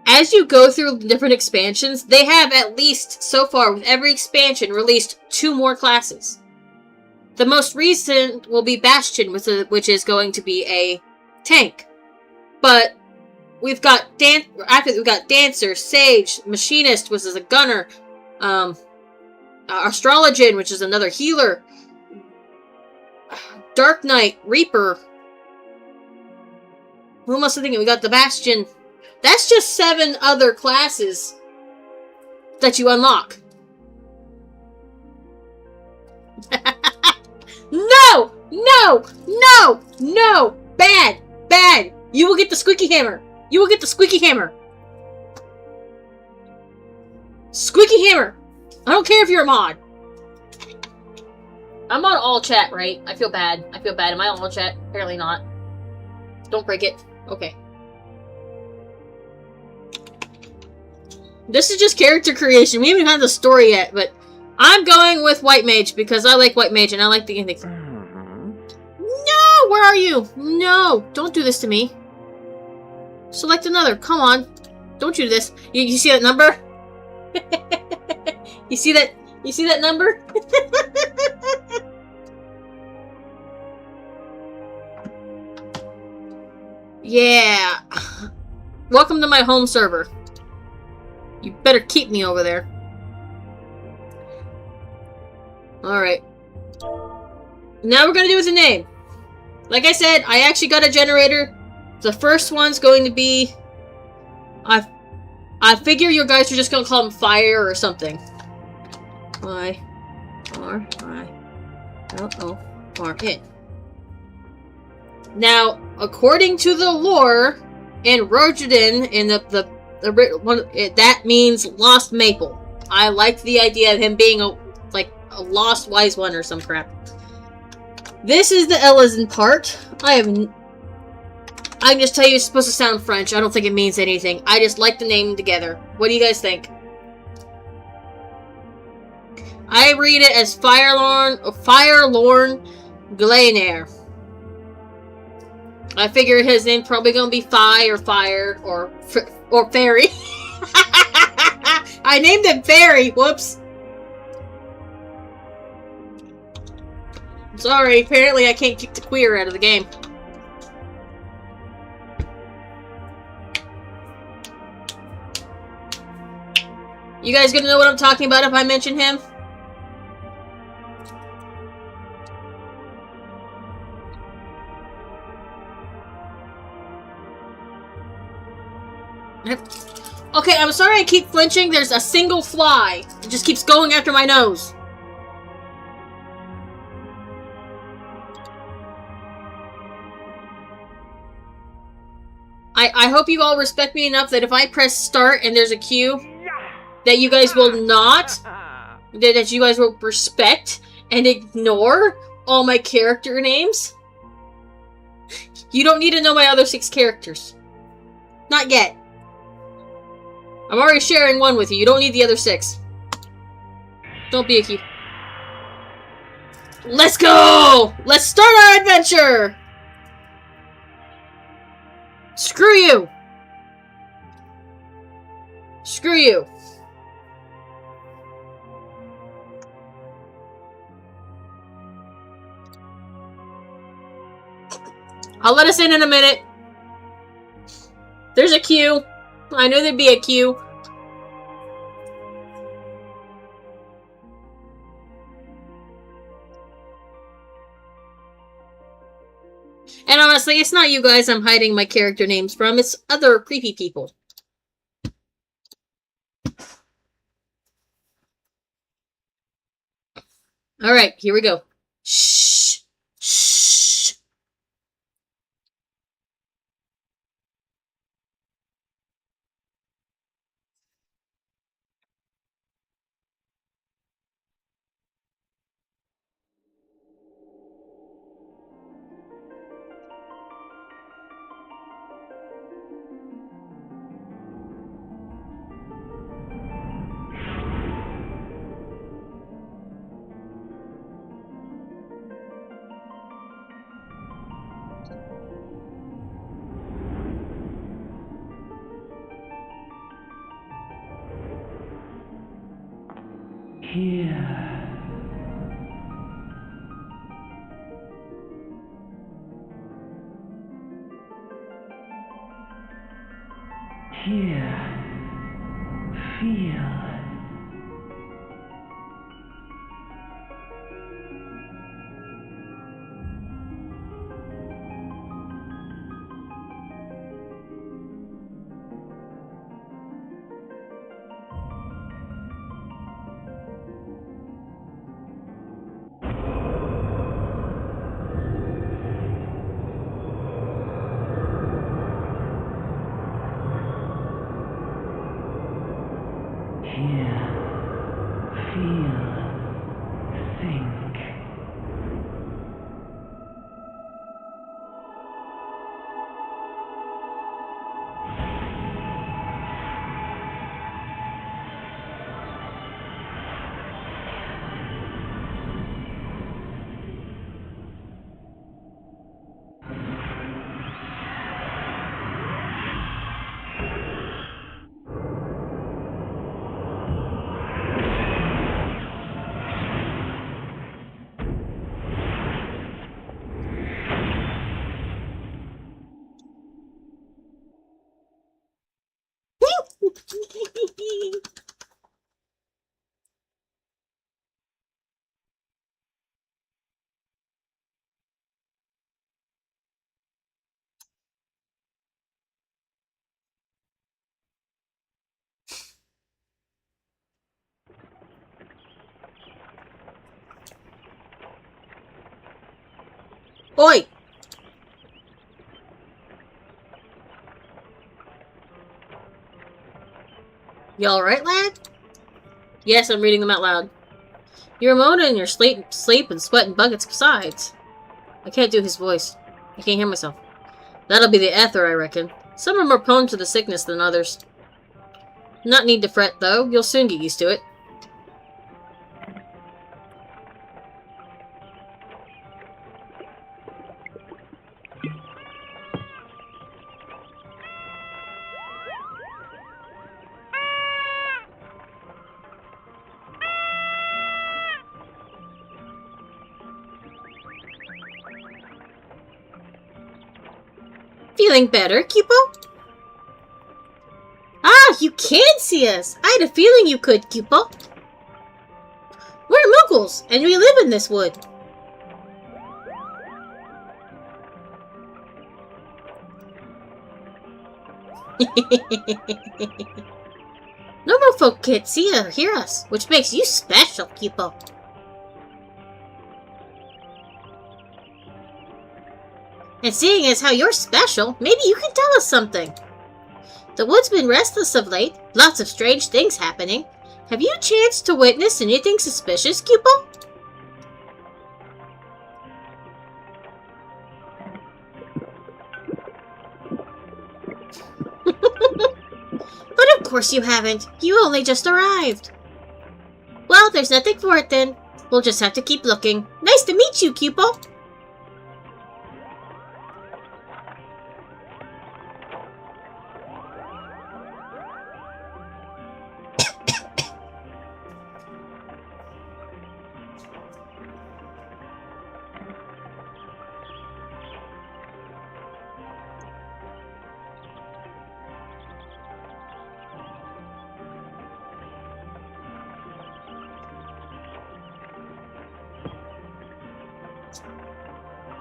as you go through different expansions, they have at least, so far, with every expansion, released 2 more classes. The most recent will be Bastion, which is going to be a tank. But we've got Dancer, Sage, Machinist, which is a gunner, Astrologian, which is another healer, Dark Knight, Reaper. Who am I thinking? We got the Bastion. That's just 7 other classes that you unlock. No! No! No! No! Bad! Bad! You will get the squeaky hammer! You will get the squeaky hammer! Squeaky hammer! I don't care if you're a mod. I'm on all chat, right? I feel bad. I feel bad. Am I on all chat? Apparently not. Don't break it. Okay. This is just character creation. We haven't had the story yet, but I'm going with White Mage because I like White Mage and I like the things. No! Where are you? No! Don't do this to me. Select another. Come on. Don't do this. You see that number? You see that? You see that number? Yeah. Welcome to my home server. You better keep me over there. Alright. Now we're gonna do with the name. Like I said, I actually got a generator. The first one's going to be... I figure you guys are just gonna call him Fire or something. I-R-I-L-O-R-N. Now, according to the lore in Rogerden, in that means lost maple. I like the idea of him being a lost wise one or some crap. This is the Ellison part. I can just tell you it's supposed to sound French. I don't think it means anything. I just like the name together. What do you guys think? I read it as Firelorn Glainair. I figure his name's probably gonna be Fire or Fairy. I named him Fairy. Whoops. Sorry, apparently I can't kick the queer out of the game. You guys gonna know what I'm talking about if I mention him? Okay, I'm sorry I keep flinching. There's a single fly. It just keeps going after my nose. I hope you all respect me enough that if I press start and there's a queue, that you guys will not, that you guys will respect and ignore all my character names. You don't need to know my other 6 characters. Not yet. I'm already sharing one with you. You don't need the other 6. Don't be a cute. Let's go! Let's start our adventure! Screw you! Screw you. I'll let us in a minute. There's a queue. I knew there'd be a queue. And honestly, it's not you guys I'm hiding my character names from. It's other creepy people. Alright, here we go. Shh. Shh. Here. Here. Feel. Oi! You alright, lad? Yes, I'm reading them out loud. You're moaning in your sleep and sweating buckets besides. I can't do his voice. I can't hear myself. That'll be the ether, I reckon. Some are more prone to the sickness than others. Not need to fret, though. You'll soon get used to it. Feeling better, Cupo? Ah, you can see us! I had a feeling you could, Cupo. We're Muggles, and we live in this wood. Normal folk can't see or hear us, which makes you special, Cupo. And seeing as how you're special, maybe you can tell us something. The wood's been restless of late, lots of strange things happening. Have you chanced to witness anything suspicious, Cupo? But of course you haven't. You only just arrived. Well, there's nothing for it then. We'll just have to keep looking. Nice to meet you, Cupo.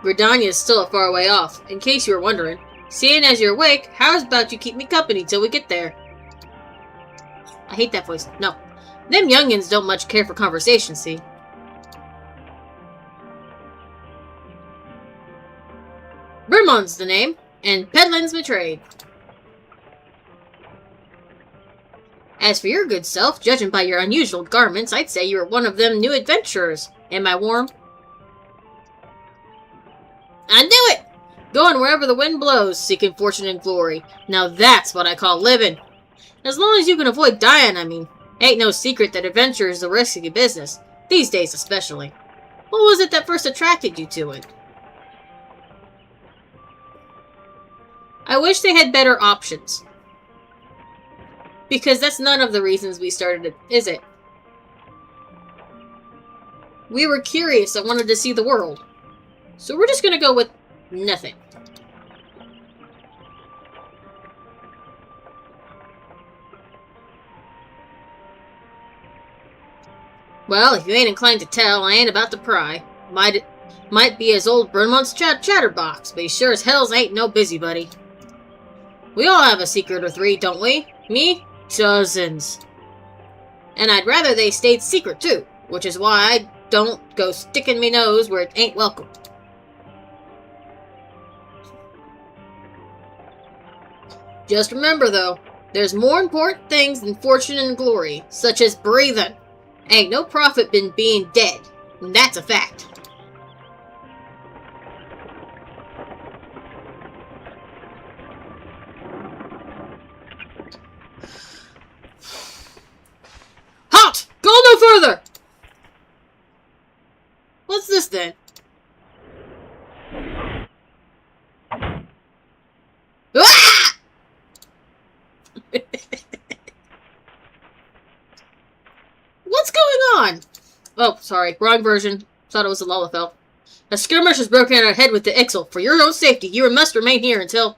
Gridania is still a far way off, in case you were wondering. Seeing as you're awake, how's about you keep me company till we get there? I hate that voice. No. Them youngins don't much care for conversation, see? Brimon's the name, and peddling's my trade. As for your good self, judging by your unusual garments, I'd say you're one of them new adventurers. Am I warm? I knew it! Going wherever the wind blows, seeking fortune and glory. Now that's what I call living. As long as you can avoid dying, I mean. Ain't no secret that adventure is a risky business. These days especially. What was it that first attracted you to it? I wish they had better options. Because that's none of the reasons we started it, is it? We were curious and wanted to see the world. So we're just gonna go with nothing. Well, if you ain't inclined to tell, I ain't about to pry. Might be as old Burnmont's chatterbox, but he sure as hell ain't no busybody. We all have a secret or three, don't we? Me? Dozens. And I'd rather they stayed secret, too, which is why I don't go sticking me nose where it ain't welcome. Just remember, though, there's more important things than fortune and glory, such as breathing. Ain't no profit in being dead, and that's a fact. Halt! Go no further! What's this then? Ah! What's going on? Oh, sorry. Wrong version. Thought it was a Lullafell. A skirmish has broken out ahead with the Ixal. For your own safety, you must remain here until...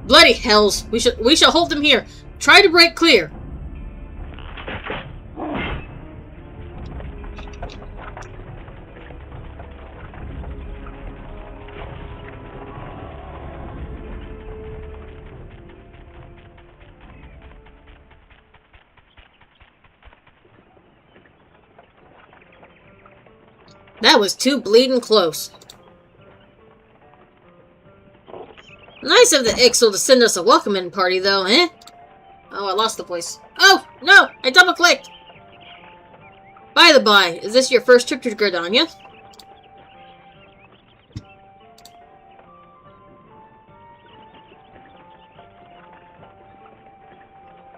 Bloody hells! We shall hold them here. Try to break clear. That was too bleeding close. Nice of the Ixal to send us a welcoming party, though, eh? Oh, I lost the voice. Oh, no! I double-clicked! By the by, is this your first trip to Gridania?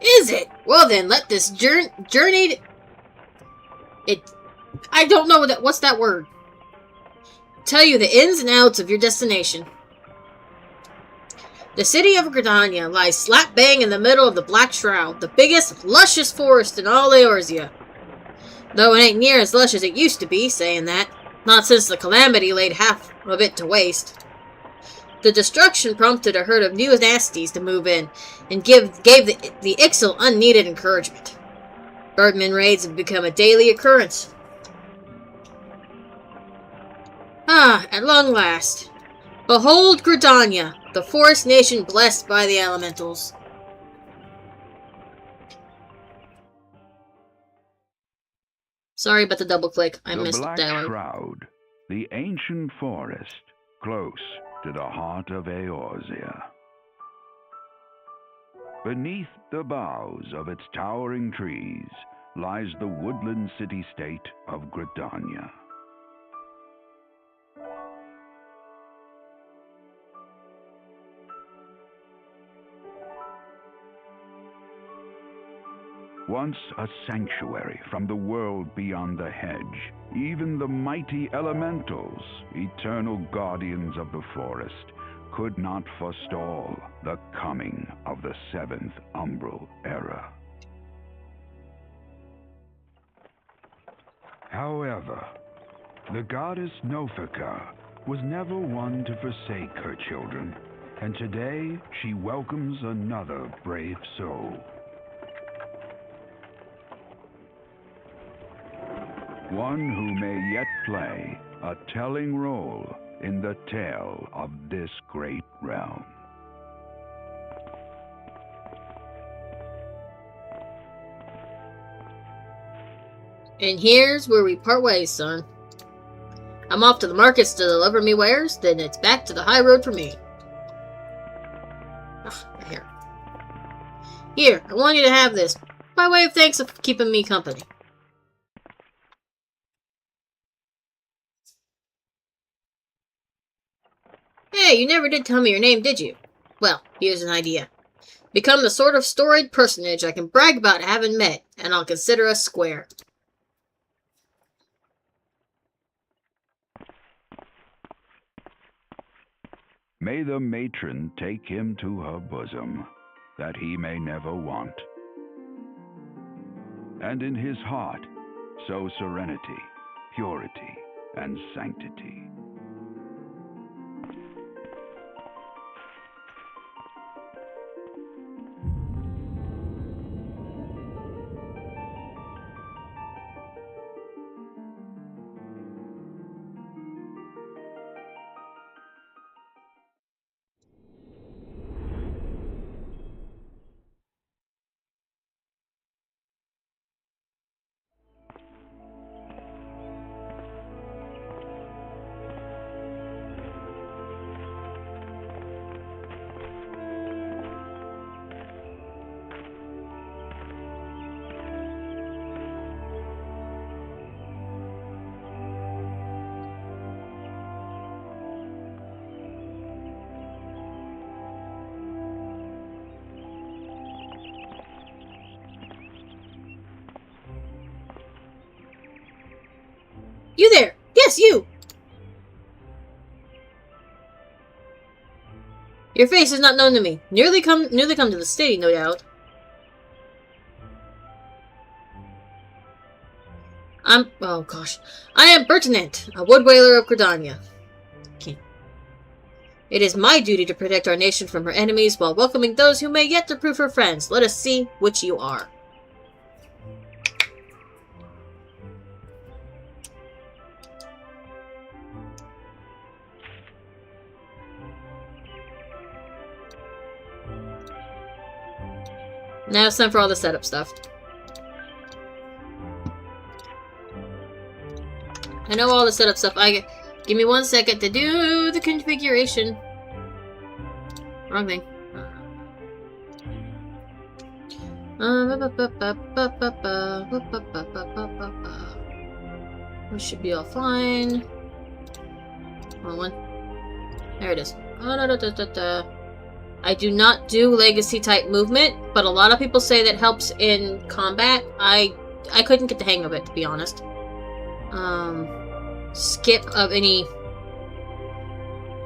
Is it? Well then, let this journey... I don't know what's that word. Tell you the ins and outs of your destination. The city of Gridania lies slap bang in the middle of the Black Shroud, the biggest, luscious forest in all Eorzea. Though it ain't near as lush as it used to be, saying that. Not since the Calamity laid half of it to waste. The destruction prompted a herd of new nasties to move in, and gave the Ixal unneeded encouragement. Birdman raids have become a daily occurrence. Ah, at long last. Behold Gridania, the forest nation blessed by the elementals. Sorry about the double click. I missed the dialogue. The Black Shroud, the ancient forest, close to the heart of Eorzea. Beneath the boughs of its towering trees lies the woodland city-state of Gridania. Once a sanctuary from the world beyond the hedge, even the mighty elementals, eternal guardians of the forest, could not forestall the coming of the seventh umbral era. However, the goddess Nofika was never one to forsake her children, and today she welcomes another brave soul. One who may yet play a telling role in the tale of this great realm. And here's where we part ways, son. I'm off to the markets to deliver me wares, then it's back to the high road for me. Ugh, right here. Here, I want you to have this, by way of thanks for keeping me company. Hey, you never did tell me your name, did you? Well, here's an idea. Become the sort of storied personage I can brag about having met, and I'll consider us square. May the matron take him to her bosom, that he may never want. And in his heart sow serenity, purity, and sanctity. You there! Yes, you! Your face is not known to me. Nearly come to the city, no doubt. Oh gosh. I am Bertinant, a wood whaler of Gridania. It is my duty to protect our nation from her enemies while welcoming those who may yet to prove her friends. Let us see which you are. Now it's time for all the setup stuff. I know all the setup stuff. Give me 1 second to do the configuration. Wrong thing. We should be all fine. Wrong one. There it is. I do not do legacy type movement, but a lot of people say that helps in combat. I couldn't get the hang of it, to be honest. Skip of any...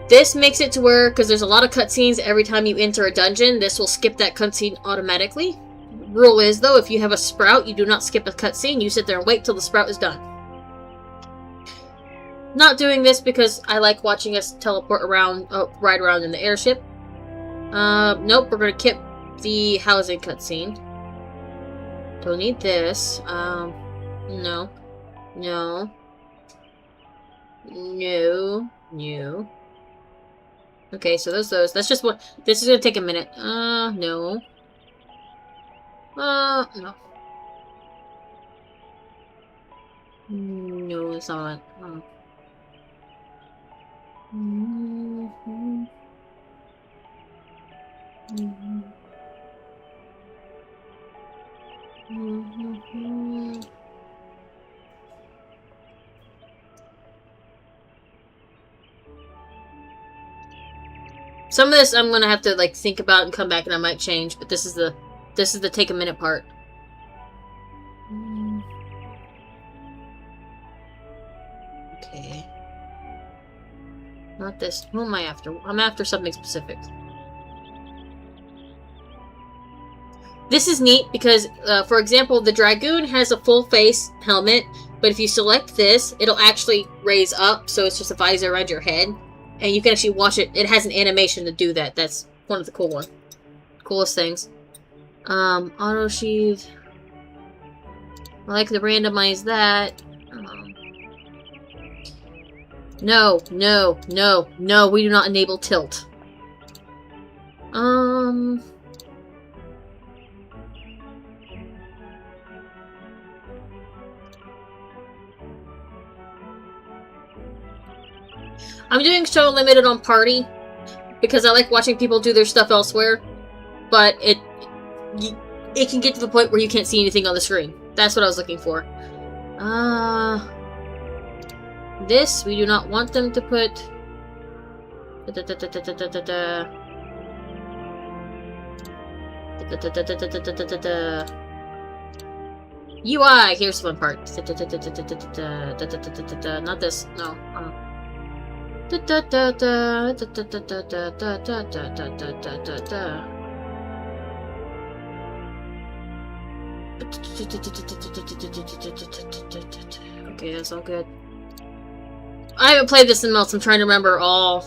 This makes it to where, because there's a lot of cutscenes every time you enter a dungeon, this will skip that cutscene automatically. Rule is, though, if you have a sprout, you do not skip a cutscene. You sit there and wait till the sprout is done. Not doing this because I like watching us teleport around, ride around in the airship. Nope, we're gonna keep the housing cutscene. Don't need this. No. No. No. No. Okay, so those. That's just what. This is gonna take a minute. No. No. No, it's not. Some of this I'm gonna have to like think about and come back, and I might change. But this is the take a minute part. Okay. Not this. Who am I after? I'm after something specific. This is neat because, for example, the Dragoon has a full face helmet, but if you select this, it'll actually raise up, so it's just a visor around your head. And you can actually watch it. It has an animation to do that. That's one of the coolest things. Auto sheath. I like to randomize that. No, no, no, no, we do not enable tilt. I'm doing show limited on party because I like watching people do their stuff elsewhere, but it can get to the point where you can't see anything on the screen. That's what I was looking for. This we do not want them to put. UI. Here's the fun part. Not this. No. Da da da da da da da da da da da da da da da. Okay, that's all good. I haven't played this in months. I'm trying to remember all.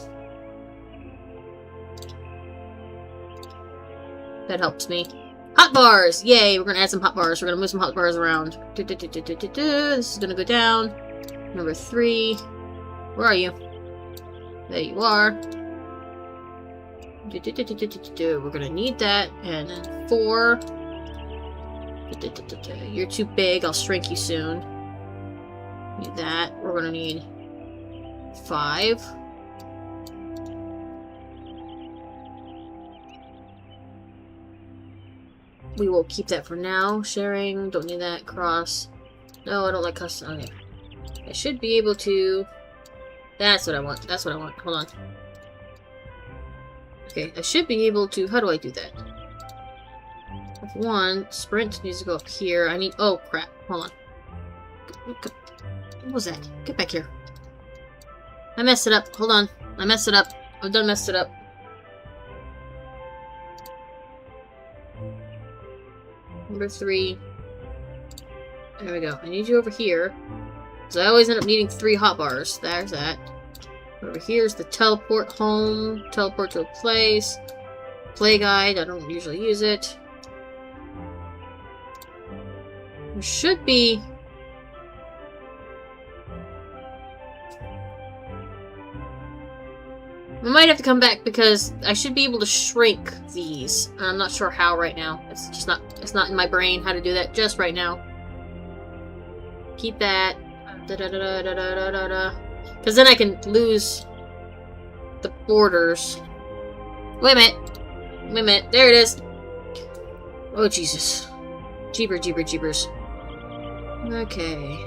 That helps me. Hot bars! Yay, we're gonna add some hot bars. We're gonna move some hot bars around. This is gonna go down. Number 3. Where are you? There you are. We're gonna need that. And then 4. You're too big. I'll shrink you soon. Need that. We're gonna need 5. We will keep that for now. Sharing. Don't need that. Cross. No, I don't like custom. Okay. I should be able to... That's what I want. That's what I want. Hold on. Okay, I should be able to... How do I do that? F1. Sprint needs to go up here. I need... Oh, crap. Hold on. What was that? Get back here. I messed it up. Hold on. I messed it up. I've done messed it up. Number 3. There we go. I need you over here. So I always end up needing 3 hot bars. There's that. Over here's the teleport home. Teleport to a place. Play guide. I don't usually use it. There should be... I might have to come back because I should be able to shrink these. And I'm not sure how right now. It's just not, it's not in my brain how to do that just right now. Keep that. Because then I can lose the borders. Wait a minute. Wait a minute. There it is. Oh, Jesus. Jeepers. Okay.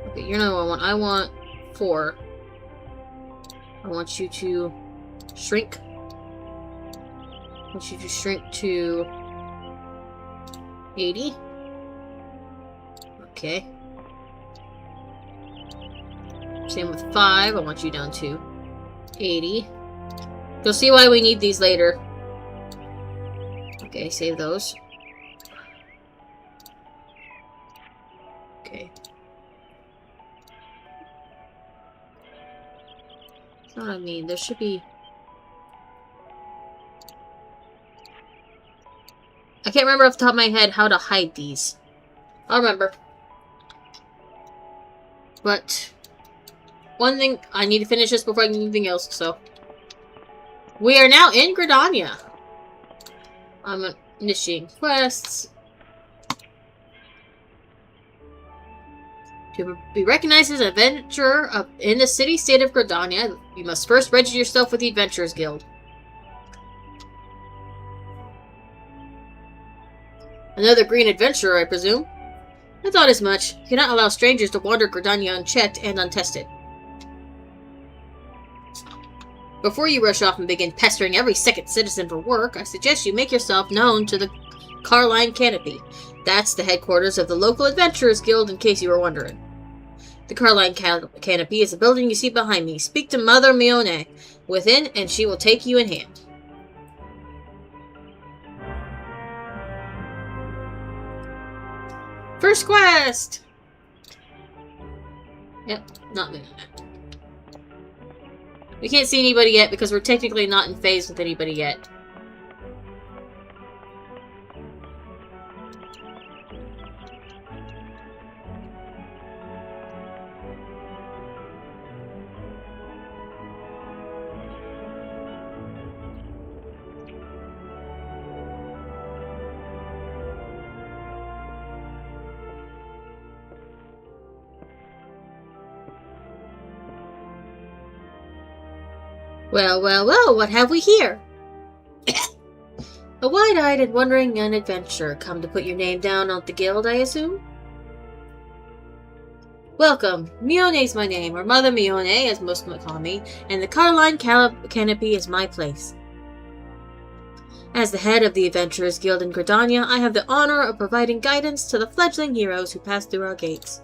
Okay, you know what I want. I want 4. I want you to shrink. I want you to shrink to 80. Okay. Same with 5. I want you down to 80. You'll see why we need these later. Okay, save those. Okay. That's not what I mean. There should be... I can't remember off the top of my head how to hide these. I'll remember. But... one thing... I need to finish this before I can do anything else, so... We are now in Gridania. I'm initiating quests. To be recognized as an adventurer in the city-state of Gridania, you must first register yourself with the Adventurers Guild. Another green adventurer, I presume? I thought as much. You cannot allow strangers to wander Gridania unchecked and untested. Before you rush off and begin pestering every second citizen for work, I suggest you make yourself known to the Carline Canopy. That's the headquarters of the local Adventurers Guild, in case you were wondering. The Carline Canopy is the building you see behind me. Speak to Mother Mione within, and she will take you in hand. First quest! Yep, not doing that. We can't see anybody yet because we're technically not in phase with anybody yet. Well, what have we here? A wide-eyed and wondering young adventurer, come to put your name down on the guild, I assume? Welcome. Mione's my name, or Mother Mione, as most might call me, and the Carline Canopy is my place. As the head of the Adventurers Guild in Gridania, I have the honor of providing guidance to the fledgling heroes who pass through our gates.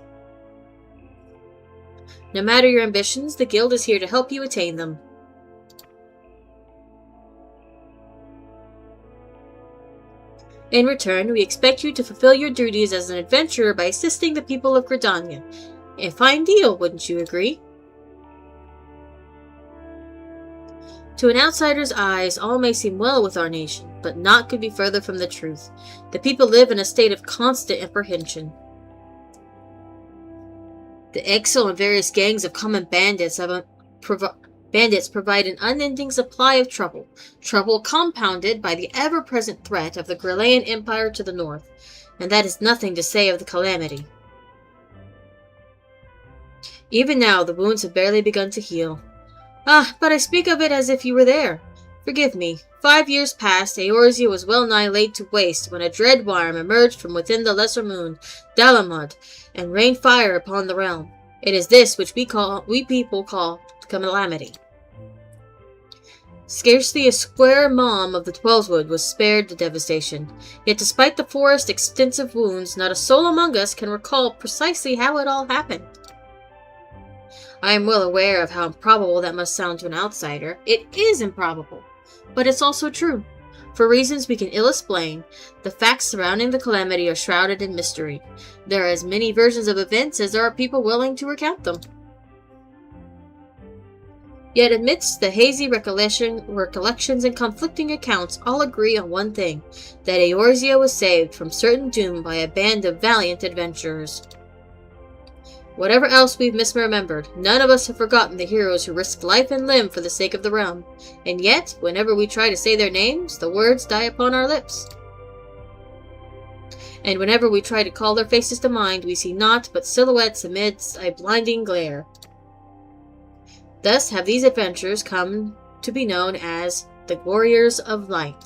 No matter your ambitions, the guild is here to help you attain them. In return, we expect you to fulfill your duties as an adventurer by assisting the people of Gridania. A fine deal, wouldn't you agree? To an outsider's eyes, all may seem well with our nation, but naught could be further from the truth. The people live in a state of constant apprehension. The Exo and various gangs of common bandits provide an unending supply of trouble. Trouble compounded by the ever-present threat of the Grillian Empire to the north. And that is nothing to say of the calamity. Even now, the wounds have barely begun to heal. Ah, but I speak of it as if you were there. Forgive me. 5 years past, Eorzea was well nigh laid to waste when a dread worm emerged from within the lesser moon, Dalamud, and rained fire upon the realm. It is this which we people call calamity. Scarcely a square mom of the Twelvewood was spared the devastation. Yet despite the forest's extensive wounds, not a soul among us can recall precisely how it all happened. I am well aware of how improbable that must sound to an outsider. It is improbable, but it's also true. For reasons we can ill explain, the facts surrounding the calamity are shrouded in mystery. There are as many versions of events as there are people willing to recount them. Yet amidst the hazy recollections and conflicting accounts, all agree on one thing, that Eorzea was saved from certain doom by a band of valiant adventurers. Whatever else we've misremembered, none of us have forgotten the heroes who risked life and limb for the sake of the realm, and yet, whenever we try to say their names, the words die upon our lips. And whenever we try to call their faces to mind, we see naught but silhouettes amidst a blinding glare. Thus have these adventures come to be known as the Warriors of Light.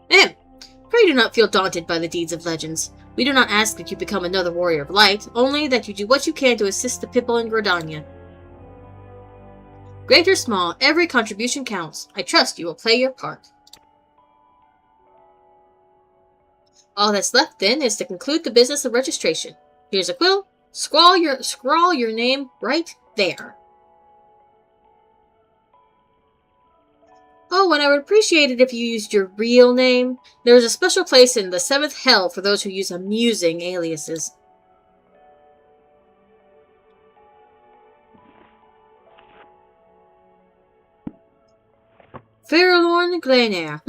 Pray do not feel daunted by the deeds of legends. We do not ask that you become another Warrior of Light, only that you do what you can to assist the people in Gridania. Great or small, every contribution counts. I trust you will play your part. All that's left, then, is to conclude the business of registration. Here's a quill. Scrawl your name right there. Oh, and I would appreciate it if you used your real name. There is a special place in the 7th Hell for those who use amusing aliases. Fairlorn Glenair.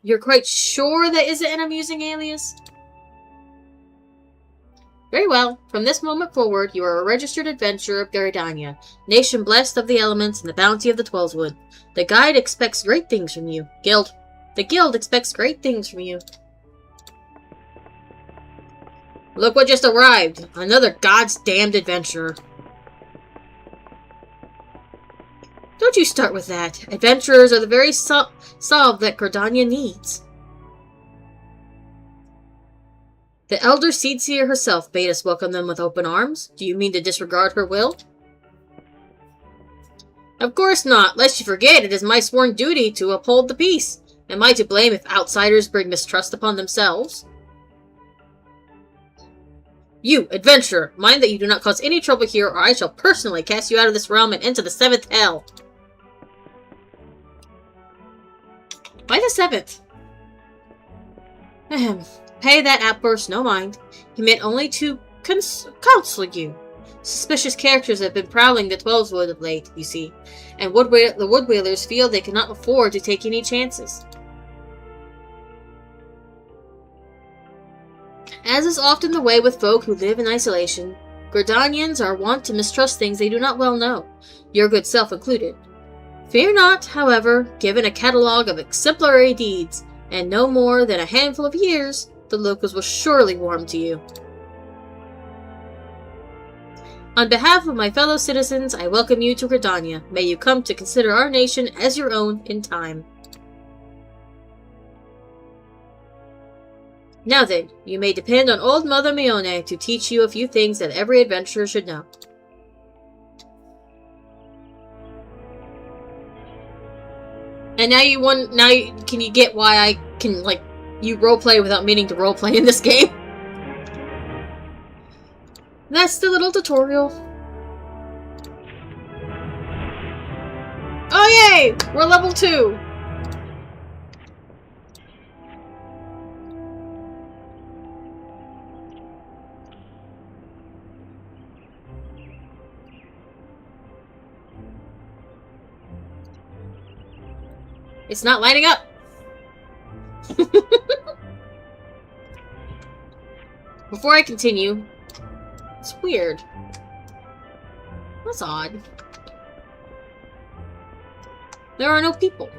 You're quite sure that isn't an amusing alias? Very well. From this moment forward, you are a registered adventurer of Gridania, nation blessed of the elements and the bounty of the Twelvewood. The guide expects great things from you. The guild expects great things from you. Look what just arrived. Another God's damned adventurer. Don't you start with that. Adventurers are the very salve that Gridania needs. The elder Seedseer herself bade us welcome them with open arms. Do you mean to disregard her will? Of course not. Lest you forget, it is my sworn duty to uphold the peace. Am I to blame if outsiders bring mistrust upon themselves? You, adventurer, mind that you do not cause any trouble here, or I shall personally cast you out of this realm and into the 7th Hell. Why the 7th? Pay that outburst no mind. He meant only to counsel you. Suspicious characters have been prowling the Twelvewood of late, you see, and the Woodwheelers feel they cannot afford to take any chances. As is often the way with folk who live in isolation, Gridanians are wont to mistrust things they do not well know, your good self included. Fear not, however, given a catalogue of exemplary deeds, and no more than a handful of years, the locals will surely warm to you. On behalf of my fellow citizens, I welcome you to Gridania. May you come to consider our nation as your own in time. Now then, you may depend on old Mother Mione to teach you a few things that every adventurer should know. And can you get why I can, you roleplay without meaning to roleplay in this game? That's the little tutorial. Oh yay! We're level 2! It's not lighting up! Before I continue, it's weird. That's odd. There are no people.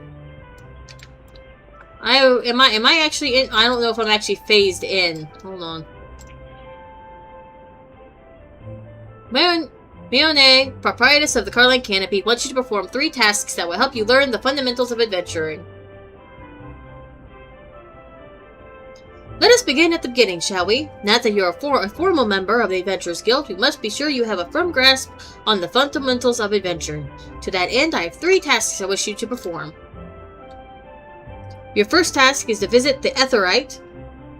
Am I actually in? I don't know if I'm actually phased in. Hold on. Mione, proprietress of the Carline Canopy, wants you to perform 3 tasks that will help you learn the fundamentals of adventuring. Let us begin at the beginning, shall we? Now that you are a formal member of the Adventurers Guild, you must be sure you have a firm grasp on the fundamentals of adventuring. To that end, I have 3 tasks I wish you to perform. Your first task is to visit the Aetheryte.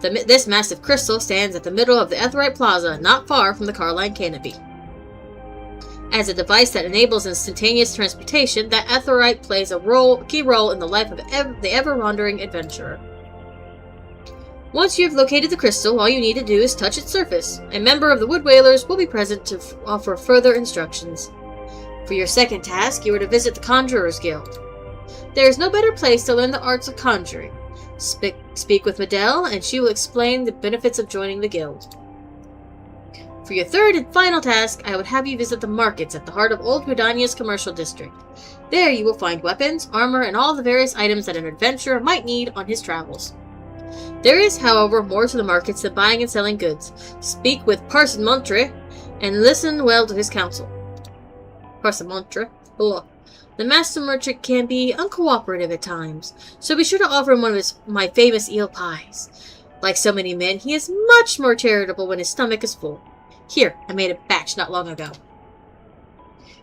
This massive crystal stands at the middle of the Aetheryte Plaza, not far from the Carline Canopy. As a device that enables instantaneous transportation, that Aetheryte plays a key role in the life of the ever-wandering adventurer. Once you have located the crystal, all you need to do is touch its surface. A member of the Wood Whalers will be present to offer further instructions. For your second task, you are to visit the Conjurers Guild. There is no better place to learn the arts of conjuring. Speak with Medell, and she will explain the benefits of joining the guild. For your third and final task, I would have you visit the markets at the heart of Old Gridania's commercial district. There you will find weapons, armor, and all the various items that an adventurer might need on his travels. There is, however, more to the markets than buying and selling goods. Speak with Parson Montre, and listen well to his counsel. Parson Montre. Ugh. The master merchant can be uncooperative at times, so be sure to offer him one of my famous eel pies. Like so many men, he is much more charitable when his stomach is full. Here, I made a batch not long ago.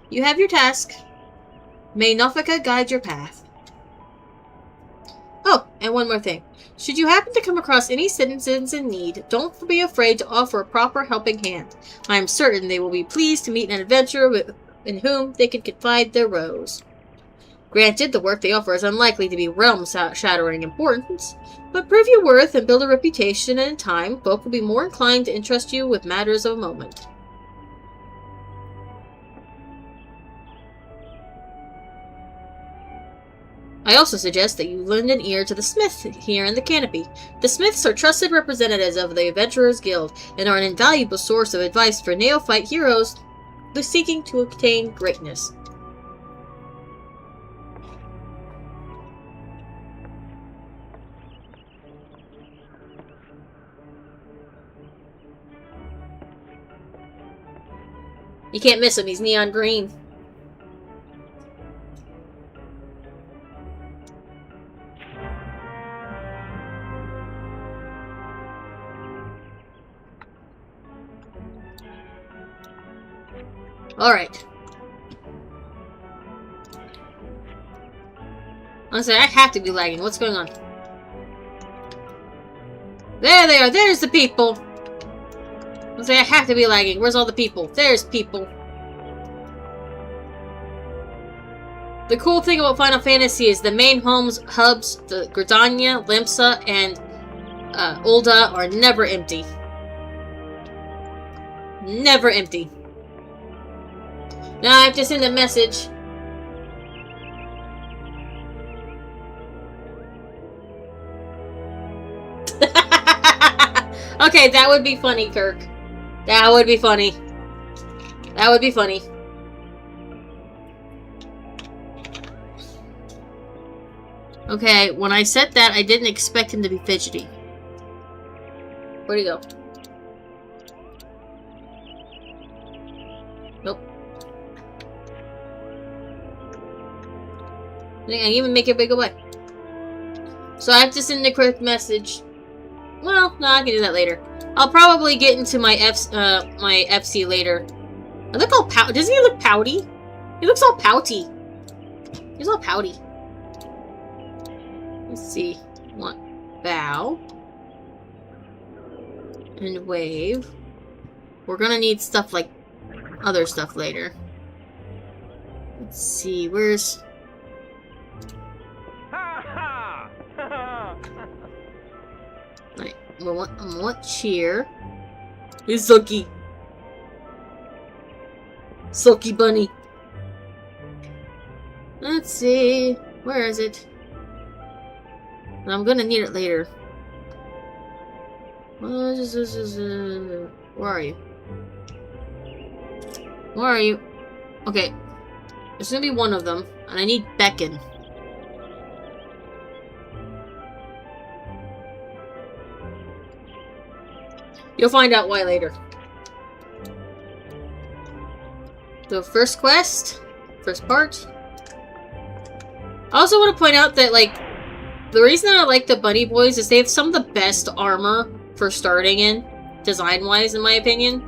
You have your task. May Nofika guide your path. Oh, and one more thing. Should you happen to come across any citizens in need, don't be afraid to offer a proper helping hand. I am certain they will be pleased to meet an adventurer in whom they can confide their woes. Granted, the work they offer is unlikely to be realm-shattering importance, but prove your worth and build a reputation, and in time, folk will be more inclined to entrust you with matters of moment. I also suggest that you lend an ear to the smith here in the Canopy. The smiths are trusted representatives of the Adventurers Guild and are an invaluable source of advice for neophyte heroes seeking to attain greatness. You can't miss him, he's neon green. Alright. Honestly, I have to be lagging. What's going on? There they are! There's the people! Honestly, I have to be lagging. Where's all the people? There's people. The cool thing about Final Fantasy is the main hubs, the Gridania, Limsa, and Ul'dah are never empty. Never empty. Now I have to send a message. Okay, that would be funny, Kirk. That would be funny. That would be funny. Okay, when I said that, I didn't expect him to be fidgety. Where'd he go? Nope. I didn't even make it big away. So I have to send a quick message. Well, no, I can do that later. I'll probably get into my FC later. I look all pout. Doesn't he look pouty? He looks all pouty. He's all pouty. Let's see. Bow. And wave. we're gonna need stuff like other stuff later. Let's see, where's... Right, I want cheer. It's Sucky. Sucky bunny. Let's see, where is it? I'm gonna need it later. Where are you? Where are you? Okay. There's gonna be one of them, and I need Beckon. You'll find out why later. So first quest, first part. I also want to point out that, like, the reason I like the Bunny Boys is they have some of the best armor for starting in, design-wise, in my opinion.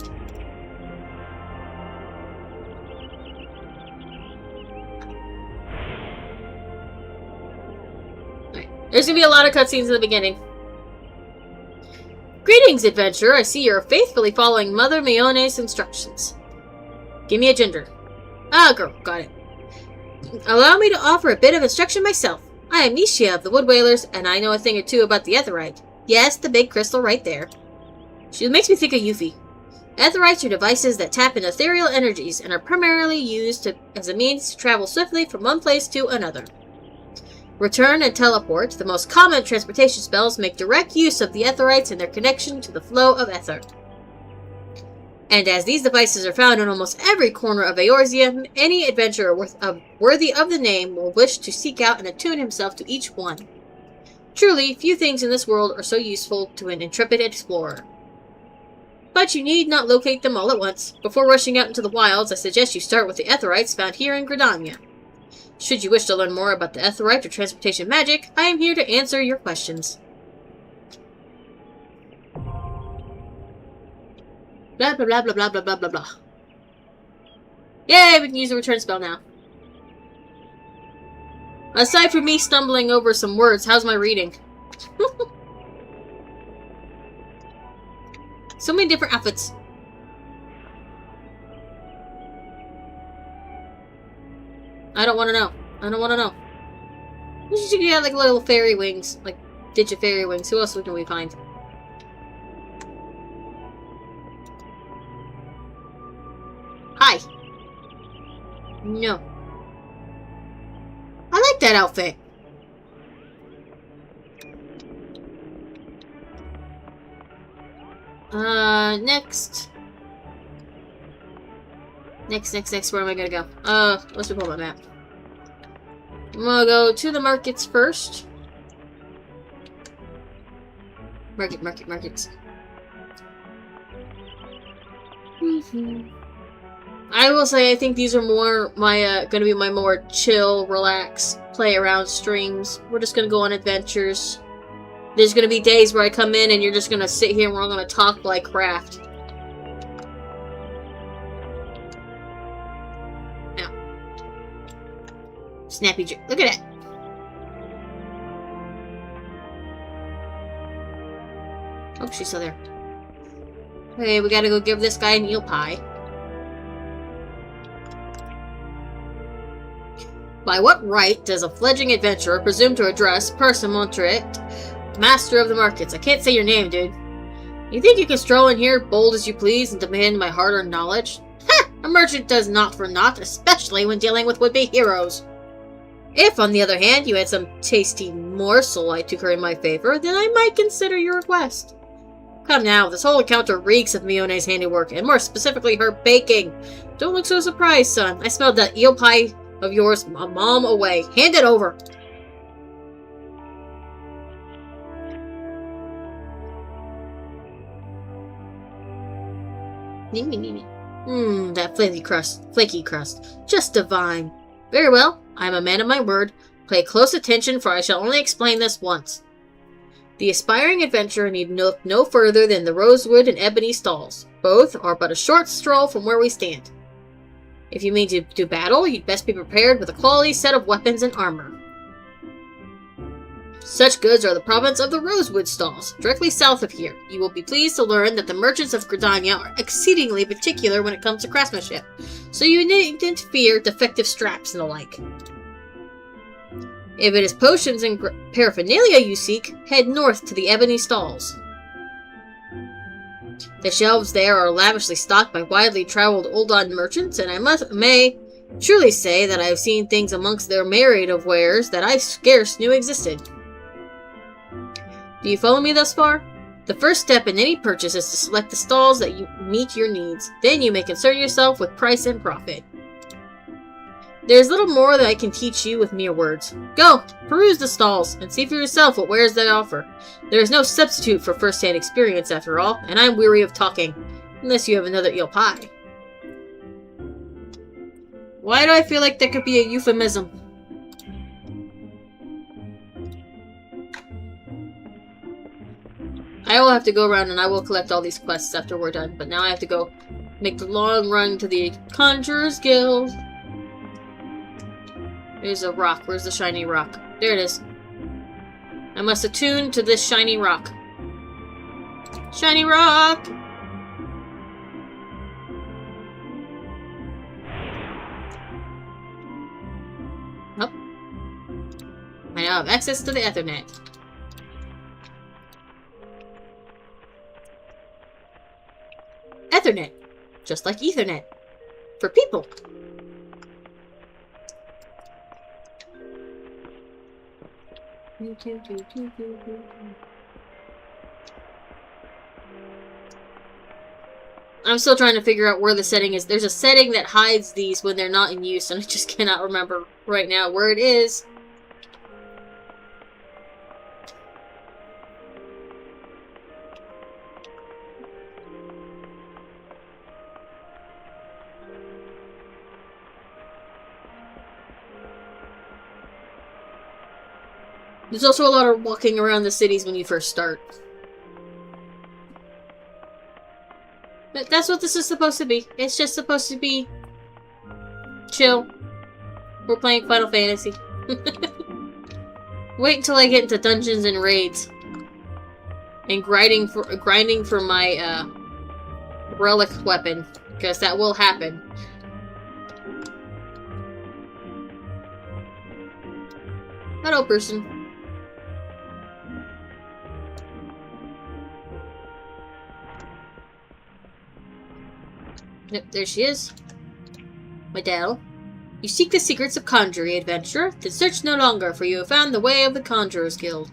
Right. There's gonna be a lot of cutscenes in the beginning. Greetings, adventurer. I see you're faithfully following Mother Mione's instructions. Give me a gender. Ah, girl. Got it. Allow me to offer a bit of instruction myself. I am Nisha of the Wood Whalers, and I know a thing or two about the Aetheryte. Yes, the big crystal right there. She makes me think of Yuffie. Aetherites are devices that tap into ethereal energies and are primarily used as a means to travel swiftly from one place to another. Return and teleport, the most common transportation spells, make direct use of the Aetherites and their connection to the flow of ether. And as these devices are found in almost every corner of Eorzea, any adventurer worthy of the name will wish to seek out and attune himself to each one. Truly, few things in this world are so useful to an intrepid explorer. But you need not locate them all at once. Before rushing out into the wilds, I suggest you start with the Aetherites found here in Gridania. Should you wish to learn more about the Aetherite or transportation magic, I am here to answer your questions. Blah, blah, blah, blah, blah, blah, blah, blah, blah. Yay, we can use the return spell now. Aside from me stumbling over some words, how's my reading? So many different outfits. I don't want to know. I don't want to know. We should get like little fairy wings. Like, digit fairy wings. Who else can we find? Hi. No. I like that outfit. Next. Next, where am I gonna go? Let's pull my map. I'm gonna go to the markets first. Markets. I will say I think these are more my gonna be my more chill, relax, play around streams. We're just gonna go on adventures. There's gonna be days where I come in and you're just gonna sit here and we're gonna talk like craft. Now. Snappy look at that. Oh, she's still there. Okay, we gotta go give this guy an eel pie. By what right does a fledgling adventurer presume to address Persimontrate, master of the markets? I can't say your name, dude. You think you can stroll in here, bold as you please, and demand my hard-earned knowledge? Ha! A merchant does not for naught, especially when dealing with would-be heroes. If, on the other hand, you had some tasty morsel I to curry in my favor, then I might consider your request. Come now, this whole encounter reeks of Mione's handiwork, and more specifically her baking. Don't look so surprised, son. I smelled that eel pie of yours a mom away. Hand it over. That flaky crust. Just divine. Very well, I am a man of my word. Pay close attention, for I shall only explain this once. The aspiring adventurer need look no further than the rosewood and ebony stalls. Both are but a short stroll from where we stand. If you mean to do battle, you'd best be prepared with a quality set of weapons and armor. Such goods are the province of the Rosewood Stalls, directly south of here. You will be pleased to learn that the merchants of Gridania are exceedingly particular when it comes to craftsmanship, so you needn't fear defective straps and the like. If it is potions and paraphernalia you seek, head north to the Ebony Stalls. The shelves there are lavishly stocked by widely traveled Oldon merchants, and I may truly say that I have seen things amongst their myriad of wares that I scarce knew existed. Do you follow me thus far? The first step in any purchase is to select the stalls that meet your needs. Then you may concern yourself with price and profit. There is little more that I can teach you with mere words. Go, peruse the stalls, and see for yourself what wares they offer. There is no substitute for first-hand experience, after all, and I'm weary of talking, unless you have another eel pie. Why do I feel like there could be a euphemism? I will have to go around and I will collect all these quests after we're done, but now I have to go make the long run to the Conjurer's Guild. There's a rock. Where's the shiny rock? There it is. I must attune to this shiny rock. Shiny rock! Oh. I now have access to the Ethernet. Ethernet. Just like Ethernet. For people. I'm still trying to figure out where the setting is. There's a setting that hides these when they're not in use, and I just cannot remember right now where it is. There's also a lot of walking around the cities when you first start. But that's what this is supposed to be. It's just supposed to be chill. We're playing Final Fantasy. Wait until I get into dungeons and raids. And grinding for my relic weapon. Because that will happen. Hello, person. Yep, there she is. Medell. You seek the secrets of conjuring, adventurer? Then search no longer, for you have found the way of the Conjurer's Guild.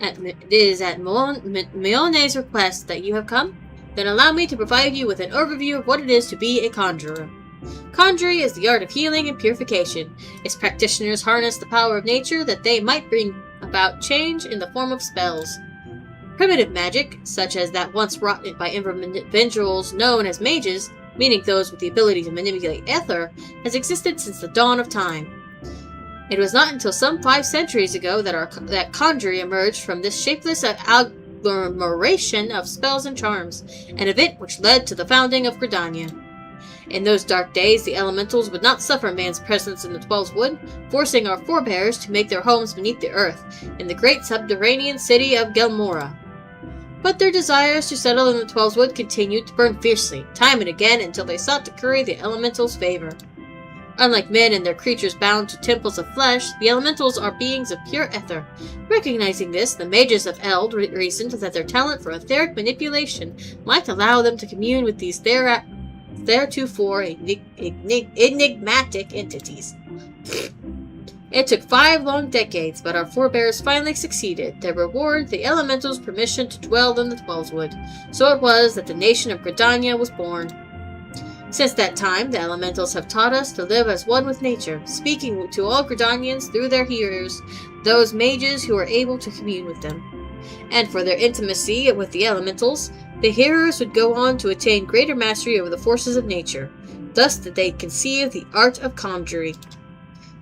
It is at Meone's request that you have come? Then allow me to provide you with an overview of what it is to be a conjurer. Conjuring is the art of healing and purification. Its practitioners harness the power of nature that they might bring about change in the form of spells. Primitive magic, such as that once wrought by individuals known as mages, meaning those with the ability to manipulate ether, has existed since the dawn of time. It was not until some 5 centuries ago that conjuring emerged from this shapeless agglomeration of spells and charms, an event which led to the founding of Gridania. In those dark days, the elementals would not suffer man's presence in the Twelve Wood, forcing our forebears to make their homes beneath the earth, in the great subterranean city of Gelmora. But their desires to settle in the Twelve Wood continued to burn fiercely, time and again, until they sought to curry the elementals' favor. Unlike men and their creatures bound to temples of flesh, the elementals are beings of pure ether. Recognizing this, the mages of Eld reasoned that their talent for etheric manipulation might allow them to commune with these theretofore enigmatic entities. It took 5 long decades, but our forebears finally succeeded. Their reward, the elementals' permission to dwell in the Twelvewood. So it was that the nation of Gridania was born. Since that time, the elementals have taught us to live as one with nature, speaking to all Gridanians through their hearers, those mages who are able to commune with them. And for their intimacy with the elementals, the hearers would go on to attain greater mastery over the forces of nature, thus that they conceive the art of conjuring.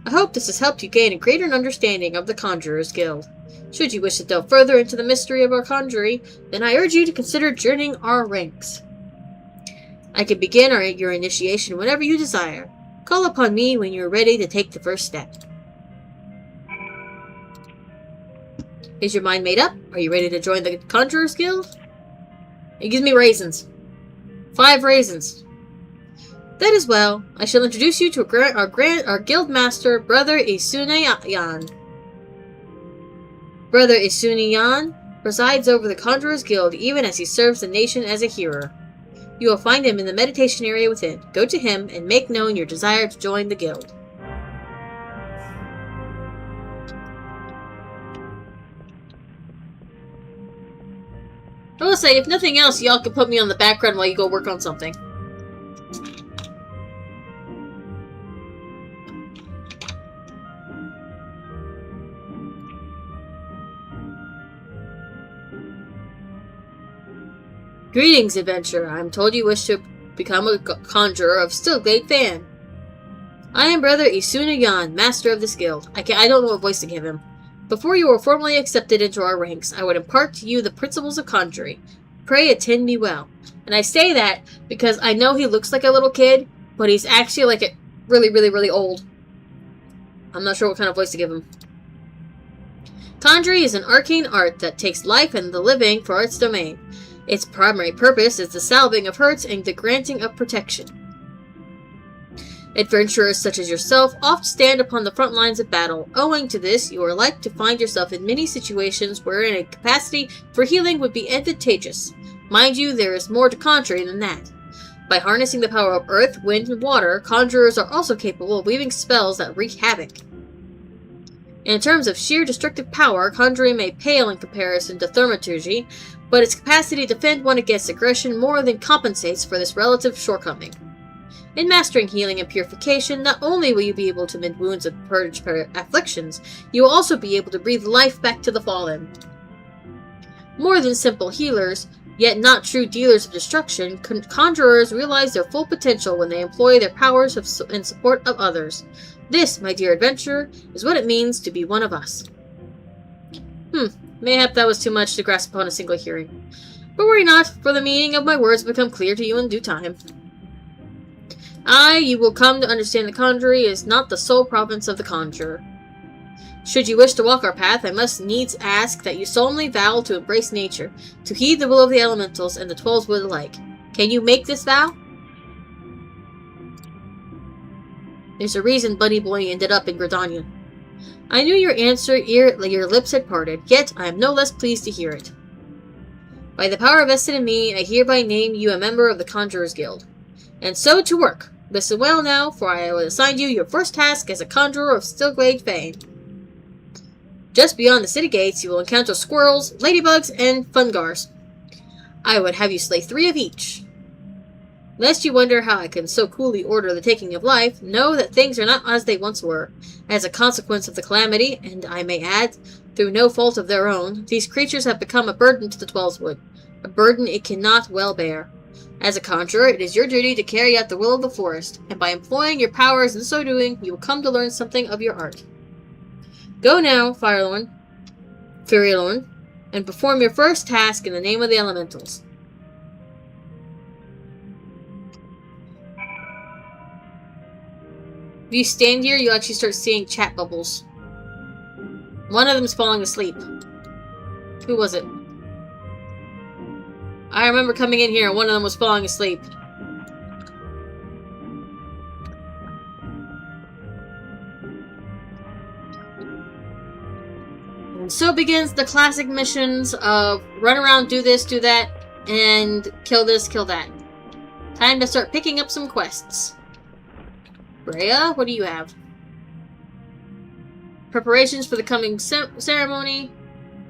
I hope this has helped you gain a greater understanding of the Conjurer's Guild. Should you wish to delve further into the mystery of our conjuring, then I urge you to consider joining our ranks. I can begin your initiation whenever you desire. Call upon me when you are ready to take the first step. Is your mind made up? Are you ready to join the Conjurer's Guild? It gives me raisins. 5 raisins. That is well. I shall introduce you to our guild master, Brother Isunayan. Brother Isunayan presides over the Conjurer's Guild even as he serves the nation as a healer. You will find him in the meditation area within. Go to him and make known your desire to join the guild. I will say, if nothing else, y'all can put me on the background while you go work on something. Greetings, adventurer. I am told you wish to become a conjurer of Stilglade Fan. I am Brother Isunayan, master of this guild. I don't know what voice to give him. Before you are formally accepted into our ranks, I would impart to you the principles of conjuring. Pray attend me well. And I say that because I know he looks like a little kid, but he's actually like a really old. I'm not sure what kind of voice to give him. Conjuring is an arcane art that takes life and the living for its domain. Its primary purpose is the salving of hurts and the granting of protection. Adventurers such as yourself oft stand upon the front lines of battle. Owing to this, you are like to find yourself in many situations wherein a capacity for healing would be advantageous. Mind you, there is more to conjuring than that. By harnessing the power of earth, wind, and water, conjurers are also capable of weaving spells that wreak havoc. In terms of sheer destructive power, conjuring may pale in comparison to thaumaturgy, but its capacity to defend one against aggression more than compensates for this relative shortcoming. In mastering healing and purification, not only will you be able to mend wounds and purge afflictions, you will also be able to breathe life back to the fallen. More than simple healers, yet not true dealers of destruction, conjurers realize their full potential when they employ their powers in support of others. This, my dear adventurer, is what it means to be one of us. Mayhap that was too much to grasp upon a single hearing. But worry not, for the meaning of my words will become clear to you in due time. You will come to understand that conjuring is not the sole province of the conjurer. Should you wish to walk our path, I must needs ask that you solemnly vow to embrace nature, to heed the will of the elementals and the 12 wood alike. Can you make this vow? There's a reason Bunny Boy ended up in Gridania. I knew your answer ere your lips had parted, yet I am no less pleased to hear it. By the power vested in me, I hereby name you a member of the Conjurer's Guild. And so to work. Listen well now, for I will assign you your first task as a conjurer of Stilglade fame. Just beyond the city gates, you will encounter squirrels, ladybugs, and fungars. I would have you slay 3 of each. Lest you wonder how I can so coolly order the taking of life, know that things are not as they once were. As a consequence of the calamity, and I may add, through no fault of their own, these creatures have become a burden to the 12's wood, a burden it cannot well bear. As a conjurer, it is your duty to carry out the will of the forest, and by employing your powers in so doing, you will come to learn something of your art. Go now, Fairy Lord, and perform your first task in the name of the elementals. If you stand here, you'll actually start seeing chat bubbles. One of them's falling asleep. Who was it? I remember coming in here and one of them was falling asleep. And so begins the classic missions of run around, do this, do that, and kill this, kill that. Time to start picking up some quests. Rhea, what do you have? Preparations for the coming ceremony.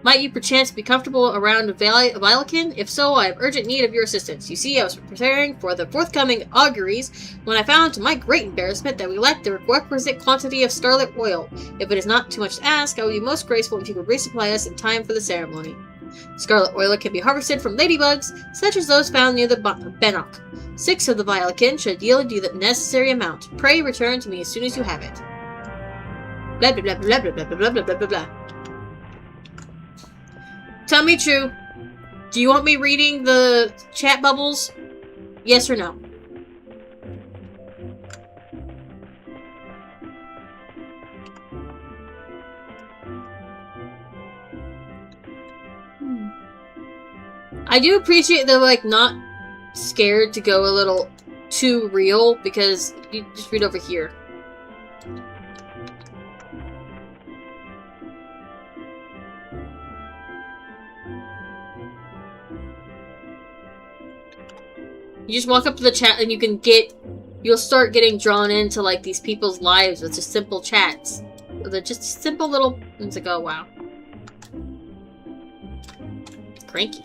Might you perchance be comfortable around Vilekin? If so, I have urgent need of your assistance. You see, I was preparing for the forthcoming auguries when I found, to my great embarrassment, that we lacked the requisite quantity of scarlet oil. If it is not too much to ask, I would be most grateful if you could resupply us in time for the ceremony. Scarlet oil can be harvested from ladybugs, such as those found near the Bennock. 6 of the Vilekin should yield you the necessary amount. Pray return to me as soon as you have it. Blah blah blah blah blah blah blah blah blah blah blah. Tell me true. Do you want me reading the chat bubbles? Yes or no? I do appreciate they're like not scared to go a little too real, because you just read over here. You just walk up to the chat and you'll start getting drawn into like these people's lives with just simple chats. They're just simple little, it's like, oh wow. Cranky.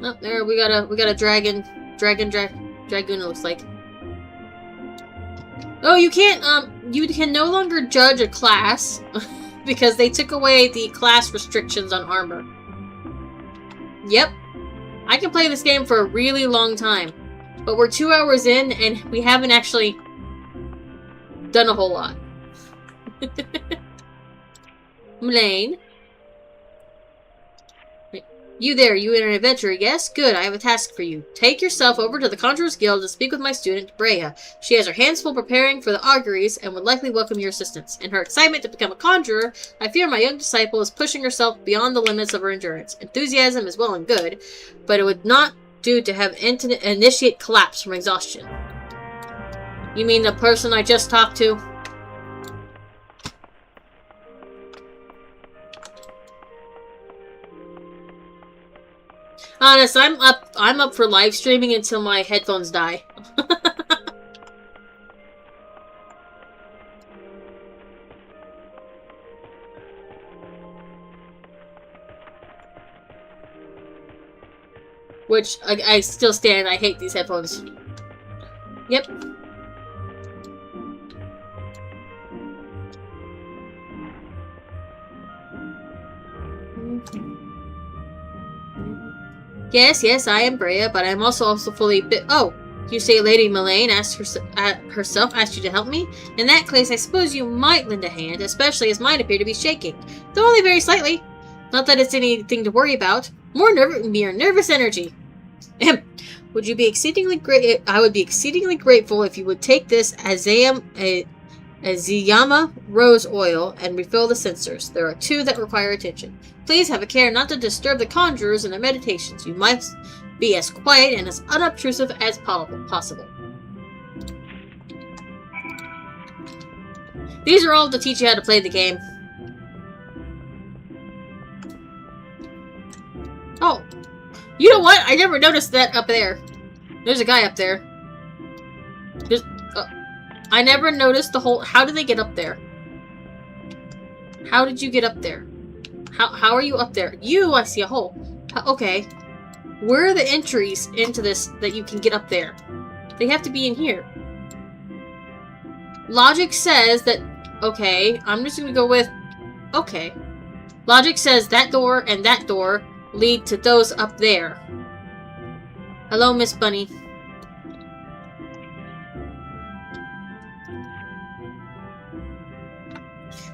Oh, there, we got a dragoon, it looks like. Oh, you can't, you can no longer judge a class because they took away the class restrictions on armor. Yep. I can play this game for a really long time, but we're 2 hours in and we haven't actually done a whole lot. Mlaine. You there, you an adventurer, yes? Good, I have a task for you. Take yourself over to the Conjurer's Guild to speak with my student, Brea. She has her hands full preparing for the auguries and would likely welcome your assistance. In her excitement to become a conjurer, I fear my young disciple is pushing herself beyond the limits of her endurance. Enthusiasm is well and good, but it would not do to have initiate collapse from exhaustion. You mean the person I just talked to? Honest, I'm up for live streaming until my headphones die. Which, I still stand, I hate these headphones. Yep. Yes, I am Brea, but I'm also fully oh, you say Lady Mlaine herself asked you to help me? In that case, I suppose you might lend a hand, especially as mine appear to be shaking. Though only very slightly. Not that it's anything to worry about. Mere nervous energy. Would you be exceedingly great? I would be exceedingly grateful if you would take this Azeyama rose oil and refill the censers. There are 2 that require attention. Please have a care not to disturb the conjurers in their meditations. You must be as quiet and as unobtrusive as possible. These are all to teach you how to play the game. Oh, you know what? I never noticed that up there. There's a guy up there. I never noticed the whole... How did they get up there? How did you get up there? How are you up there? I see a hole. Okay. Where are the entries into this that you can get up there? They have to be in here. Logic says that... Okay, I'm just gonna go with... Okay. Logic says that door and that door lead to those up there. Hello, Miss Bunny.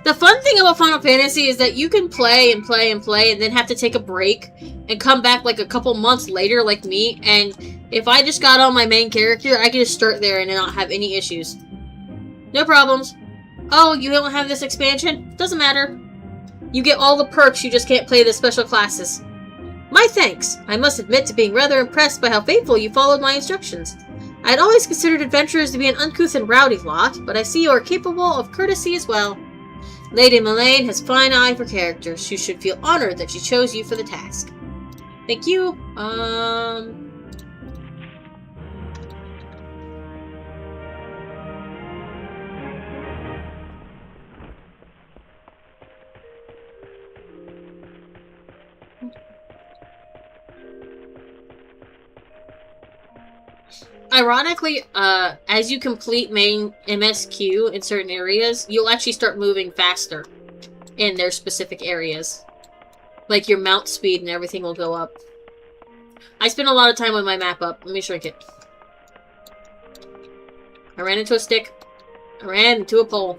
The fun thing about Final Fantasy is that you can play and play and play and then have to take a break and come back like a couple months later like me, and if I just got on my main character, I could just start there and not have any issues. No problems. Oh, you don't have this expansion? Doesn't matter. You get all the perks, you just can't play the special classes. My thanks. I must admit to being rather impressed by how faithful you followed my instructions. I had always considered adventurers to be an uncouth and rowdy lot, but I see you are capable of courtesy as well. Lady Mlaine has fine eye for character. She should feel honored that she chose you for the task. Thank you. Ironically, as you complete main MSQ in certain areas, you'll actually start moving faster in their specific areas. Like your mount speed and everything will go up. I spend a lot of time with my map up. Let me shrink it. I ran into a stick. I ran into a pole.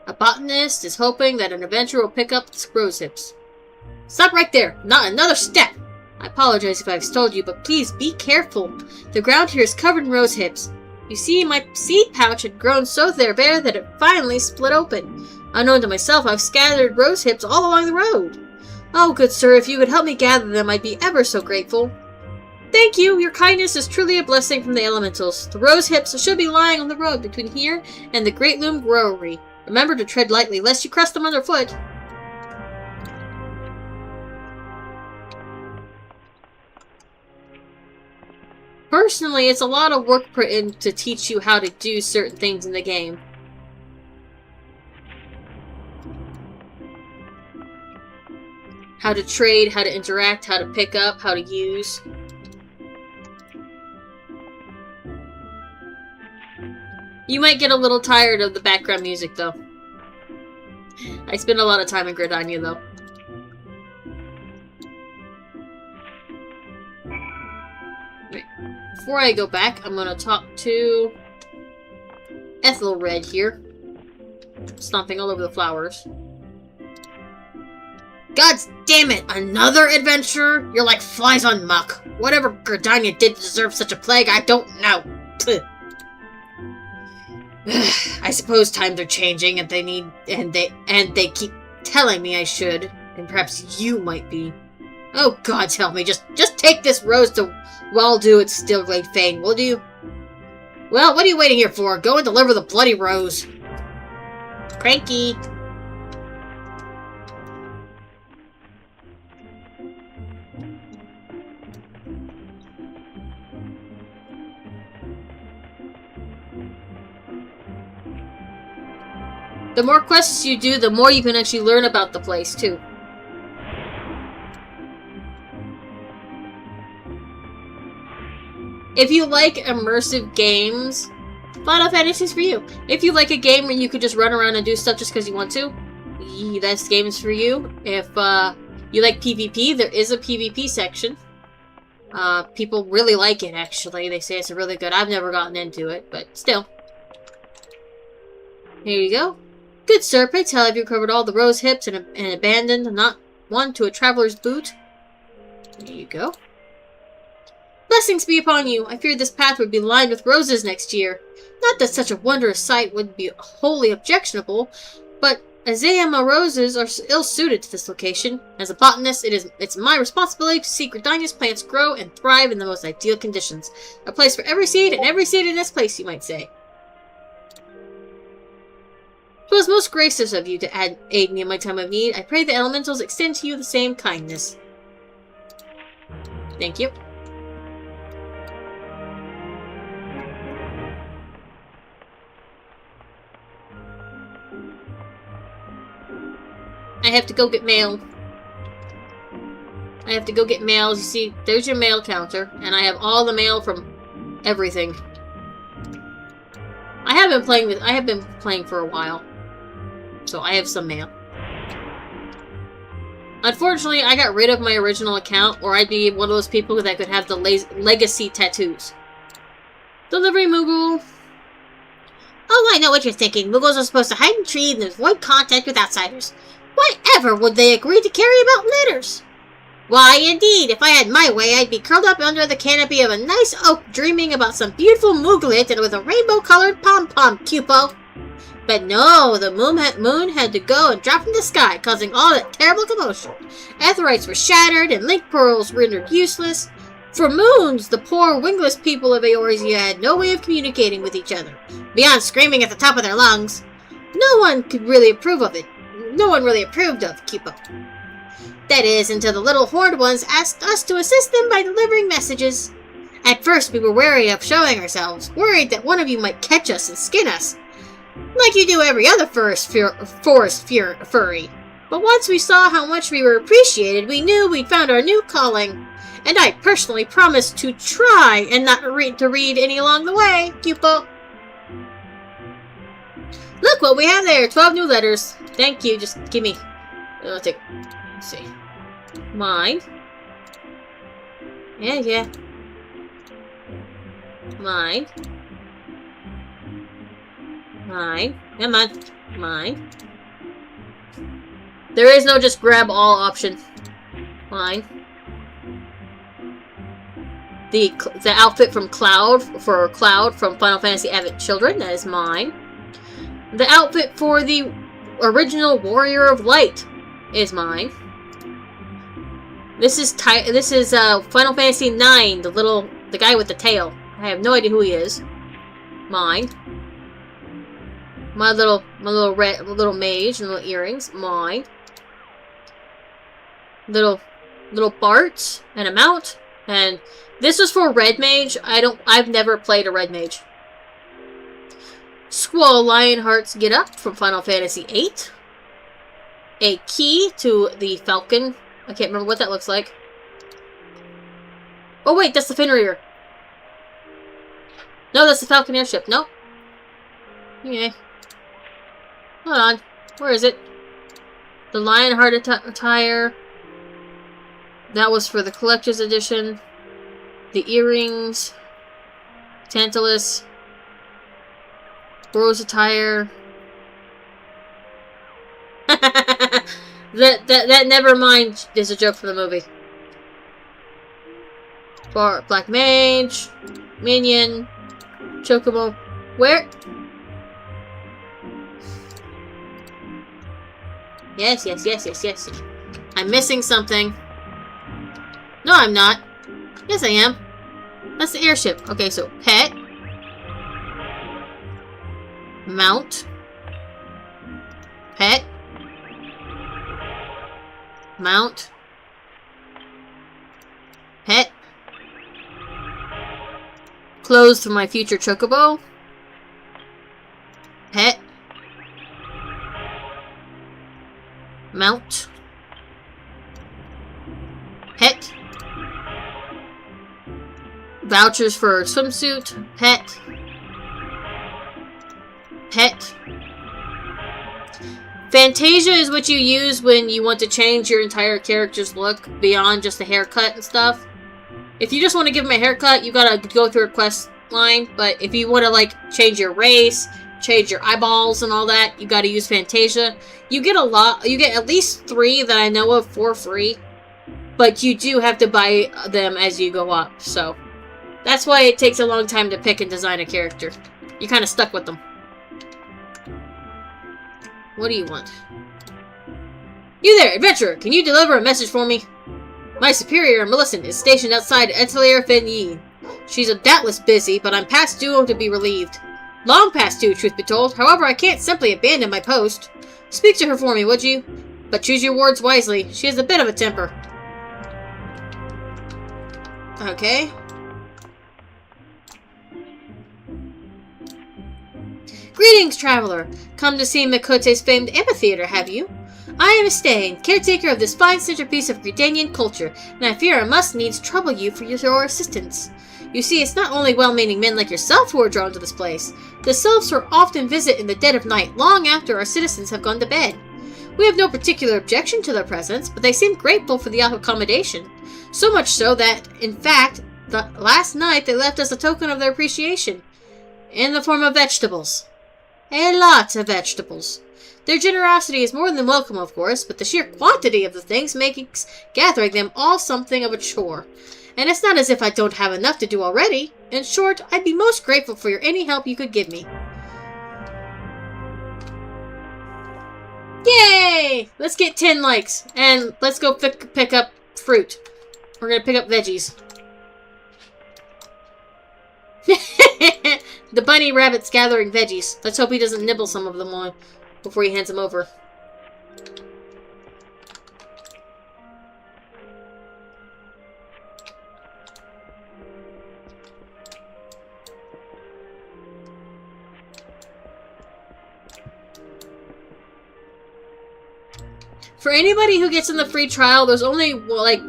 A botanist is hoping that an adventurer will pick up the rose hips. Stop right there! Not another step! I apologize if I've stalled you, but please be careful. The ground here is covered in rose hips. You see, my seed pouch had grown so bare that it finally split open. Unknown to myself, I've scattered rose hips all along the road. Oh, good sir, if you could help me gather them, I'd be ever so grateful. Thank you. Your kindness is truly a blessing from the elementals. The rose hips should be lying on the road between here and the Great Loom Growery. Remember to tread lightly, lest you crush them underfoot. Personally, it's a lot of work put in to teach you how to do certain things in the game. How to trade, how to interact, how to pick up, how to use. You might get a little tired of the background music, though. I spend a lot of time in Gridania, though. Right. Before I go back, I'm gonna talk to Ethelred here. Stomping all over the flowers. God damn it! Another adventurer? You're like flies on muck. Whatever Gridania did to deserve such a plague, I don't know. I suppose times are changing, and they keep telling me I should, and perhaps you might be. Oh God, help me! Just take this rose to Waldo at Stillglade Fane, will you? Well, what are you waiting here for? Go and deliver the bloody rose. Cranky. The more quests you do, the more you can actually learn about the place, too. If you like immersive games, Final Fantasy is for you. If you like a game where you could just run around and do stuff just because you want to, this game is for you. If you like PvP, there is a PvP section. People really like it, actually. They say it's really good. I've never gotten into it, but still. Here you go. Good sir, pray tell, have you covered all the rose hips and abandoned not one to a traveler's boot? There you go. Blessings be upon you. I feared this path would be lined with roses next year. Not that such a wondrous sight would be wholly objectionable, but Eorzea roses are ill-suited to this location. As a botanist, it's my responsibility to see Gridania's plants grow and thrive in the most ideal conditions. A place for every seed, and every seed in this place, you might say. It was most gracious of you to aid me in my time of need. I pray the elementals extend to you the same kindness. Thank you. I have to go get mail. I have to go get mail. You see, there's your mail counter, and I have all the mail from everything. I have been playing for a while. So I have some mail. Unfortunately, I got rid of my original account, or I'd be one of those people that could have the legacy tattoos. Delivery, Moogle. Oh, I know what you're thinking. Moogles are supposed to hide in trees and avoid contact with outsiders. Why ever would they agree to carry about letters? Why, indeed, if I had my way, I'd be curled up under the canopy of a nice oak dreaming about some beautiful mooglet and with a rainbow-colored pom-pom, Cupo. But no, the moon had to go and drop from the sky, causing all that terrible commotion. Aetherites were shattered, and link pearls rendered useless. For moons, the poor wingless people of Eorzea had no way of communicating with each other, beyond screaming at the top of their lungs. No one really approved of Cupo. That is, until the little horned ones asked us to assist them by delivering messages. At first, we were wary of showing ourselves, worried that one of you might catch us and skin us, like you do every other forest furry. But once we saw how much we were appreciated, we knew we'd found our new calling. And I personally promised to try and not to read any along the way, Cupo. Look what we have there, 12 new letters. Thank you, just give me... let's see. Mine. Yeah. Mine. Come on. Mine. There is no just grab all option. Mine. The outfit from Cloud from Final Fantasy Advent Children, that is mine. The outfit for the original Warrior of Light is mine. This is Final Fantasy IX, the guy with the tail. I have no idea who he is. Mine. My little mage and little earrings. Mine. Little Bart and a mount. And this was for Red Mage. I've never played a Red Mage. Squall Lionheart's Get Up from Final Fantasy VIII. A key to the Falcon. I can't remember what that looks like. Oh wait, that's the Fenrir. No, that's the Falcon airship. Nope. Okay. Hold on. Where is it? The Lionheart attire. That was for the Collector's Edition. The earrings. Tantalus. Rose attire. that never mind is a joke for the movie. For Black Mage. Minion. Chocobo. Where? Yes. I'm missing something. No, I'm not. Yes, I am. That's the airship. Okay, so pet. Mount. Pet. Mount. Pet. Clothes for my future chocobo. Pet. Mount. Pet. Vouchers for swimsuit. Pet. Pet. Fantasia is what you use when you want to change your entire character's look beyond just a haircut and stuff. If you just want to give him a haircut, you gotta go through a quest line. But if you want to, like, change your race, change your eyeballs and all that, you gotta use Fantasia. You get at least 3 that I know of for free. But you do have to buy them as you go up, so. That's why it takes a long time to pick and design a character. You're kind of stuck with them. What do you want? You there, adventurer! Can you deliver a message for me? My superior, Millicent, is stationed outside Atelier Fenyi. She's doubtless busy, but I'm past due to be relieved. Long past due, truth be told. However, I can't simply abandon my post. Speak to her for me, would you? But choose your words wisely. She has a bit of a temper. Okay. Greetings, traveler. Come to see Mikote's famed amphitheater, have you? I am Estain, caretaker of this fine centerpiece of Gridanian culture, and I fear I must needs trouble you for your assistance. You see, it's not only well-meaning men like yourself who are drawn to this place. The sylphs who often visit in the dead of night, long after our citizens have gone to bed. We have no particular objection to their presence, but they seem grateful for the accommodation. So much so that, in fact, last night they left us a token of their appreciation. In the form of vegetables. A lot of vegetables. Their generosity is more than welcome, of course, but the sheer quantity of the things makes gathering them all something of a chore. And it's not as if I don't have enough to do already. In short, I'd be most grateful for any help you could give me. Yay! Let's get 10 likes, and let's go pick up fruit. We're gonna pick up veggies. The bunny rabbit's gathering veggies. Let's hope he doesn't nibble some of them on before he hands them over. For anybody who gets in the free trial, there's only, well, like,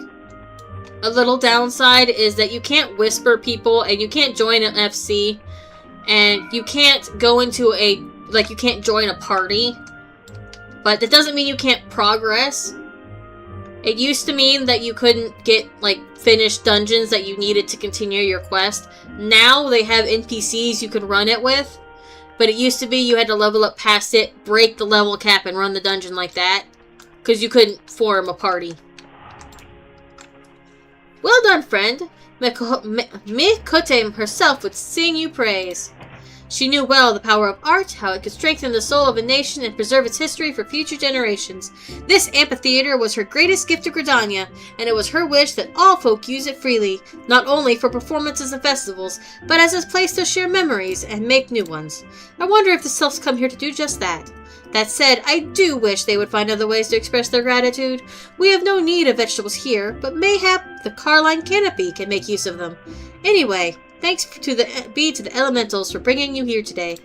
a little downside is that you can't whisper people, and you can't join an FC, and you can't go into a, like, you can't join a party. But that doesn't mean you can't progress. It used to mean that you couldn't get, like, finished dungeons that you needed to continue your quest. Now they have NPCs you can run it with. But it used to be you had to level up past it, break the level cap, and run the dungeon like that. Because you couldn't form a party. Well done, friend. Mikote herself would sing you praise. She knew well the power of art, how it could strengthen the soul of a nation and preserve its history for future generations. This amphitheater was her greatest gift to Gridania, and it was her wish that all folk use it freely, not only for performances and festivals, but as a place to share memories and make new ones. I wonder if the Sylphs come here to do just that. That said, I do wish they would find other ways to express their gratitude. We have no need of vegetables here, but mayhap the Carline Canopy can make use of them. Anyway, thanks to the elementals for bringing you here today.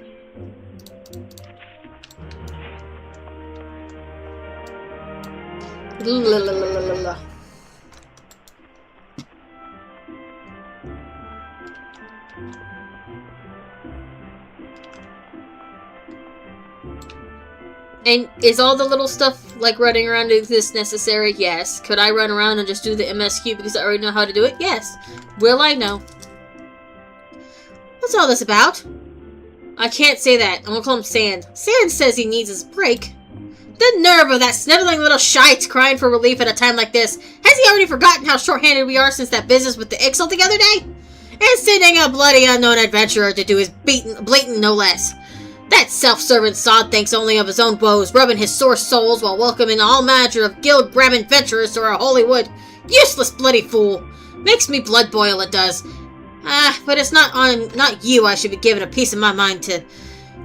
And is all the little stuff, like running around doing this, necessary? Yes. Could I run around and just do the MSQ because I already know how to do it? Yes. Will I? No. What's all this about? I can't say that. I'm gonna call him Sand. Sand says he needs his break. The nerve of that sniveling little shite crying for relief at a time like this. Has he already forgotten how short-handed we are since that business with the Ixal the other day? And sending a bloody unknown adventurer to do his blatant no less. That self-servant sod thinks only of his own woes, rubbing his sore soles while welcoming all manner of guild-grabbing adventurers to our holy wood. Useless bloody fool. Makes me blood boil, it does. But it's not you I should be giving a piece of my mind to.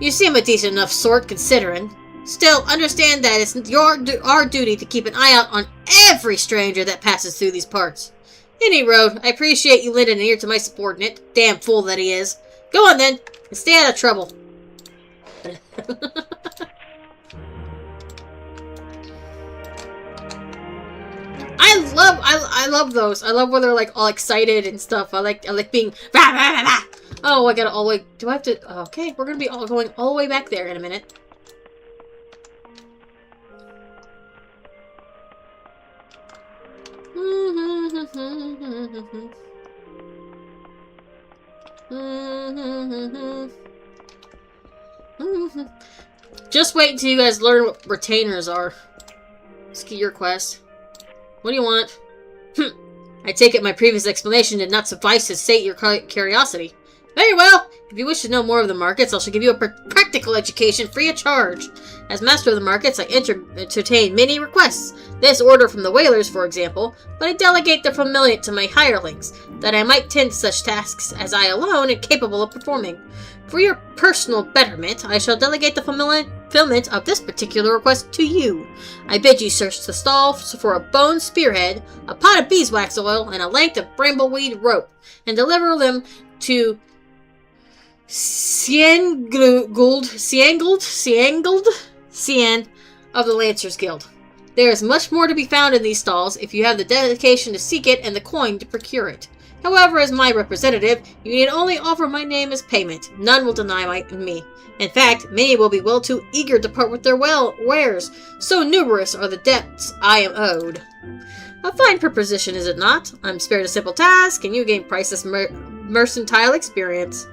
You seem a decent enough sort, considering. Still, understand that it's our duty to keep an eye out on every stranger that passes through these parts. Any road, I appreciate you lending an ear to my subordinate. Damn fool that he is. Go on then, and stay out of trouble. I love those. I love where they're like all excited and stuff. I like being rah, rah, rah, rah. Oh, I gotta all the way. Do I have to? Okay, we're gonna be going all the way back there in a minute. Just wait until you guys learn what retainers are. Let's get your quest. What do you want? I take it my previous explanation did not suffice to sate your curiosity. Very well. If you wish to know more of the markets, I shall give you a practical education free of charge. As master of the markets, I entertain many requests. This order from the whalers, for example, but I delegate the fulfillment to my hirelings, that I might tend to such tasks as I alone am capable of performing. For your personal betterment, I shall delegate the fulfillment of this particular request to you. I bid you search the stall for a bone spearhead, a pot of beeswax oil, and a length of brambleweed rope, and deliver them to Cian of the Lancers Guild. There is much more to be found in these stalls if you have the dedication to seek it and the coin to procure it. However, as my representative, you need only offer my name as payment. None will deny me. In fact, many will be well too eager to part with their wares. So numerous are the debts I am owed. A fine proposition, is it not? I'm spared a simple task, and you gain priceless mercantile experience.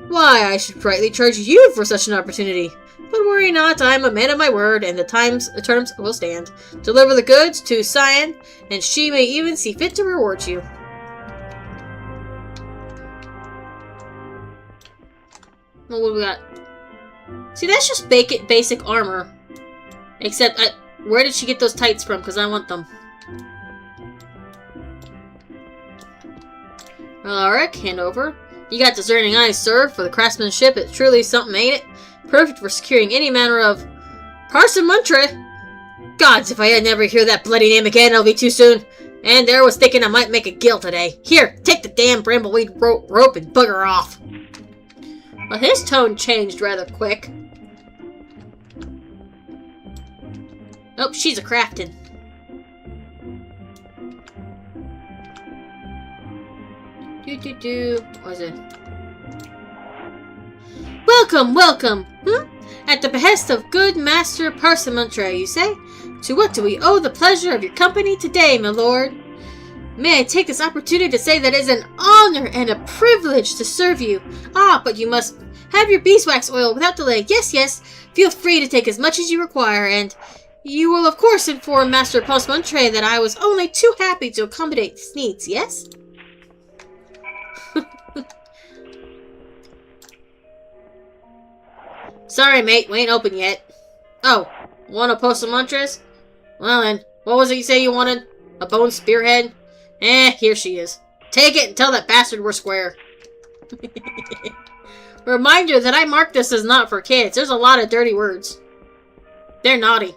Why, I should rightly charge you for such an opportunity. But worry not, I am a man of my word, and the terms will stand. Deliver the goods to Cyan, and she may even see fit to reward you. Well, what do we got? See, that's just basic armor. Except, where did she get those tights from? Because I want them. Alright, hand over. You got discerning eyes, sir. For the craftsmanship, it's truly something, ain't it? Perfect for securing any manner of parsimony. Gods, if I never hear that bloody name again, it'll be too soon. And there was thinking I might make a guild today. Here, take the damn brambleweed rope and bugger off. Well, his tone changed rather quick. Oh, she's a crafting. What is it? Welcome, welcome! At the behest of good Master Parsimony, you say? To what do we owe the pleasure of your company today, my lord? May I take this opportunity to say that it is an honor and a privilege to serve you. Ah, but you must have your beeswax oil without delay. Yes, yes. Feel free to take as much as you require, and you will of course inform Master Parsimony that I was only too happy to accommodate his needs, yes? Sorry, mate, we ain't open yet. Oh, want to post some mantras? Well then, what was it you say you wanted? A bone spearhead? Here she is. Take it and tell that bastard we're square. Reminder that I marked this as not for kids. There's a lot of dirty words. They're naughty.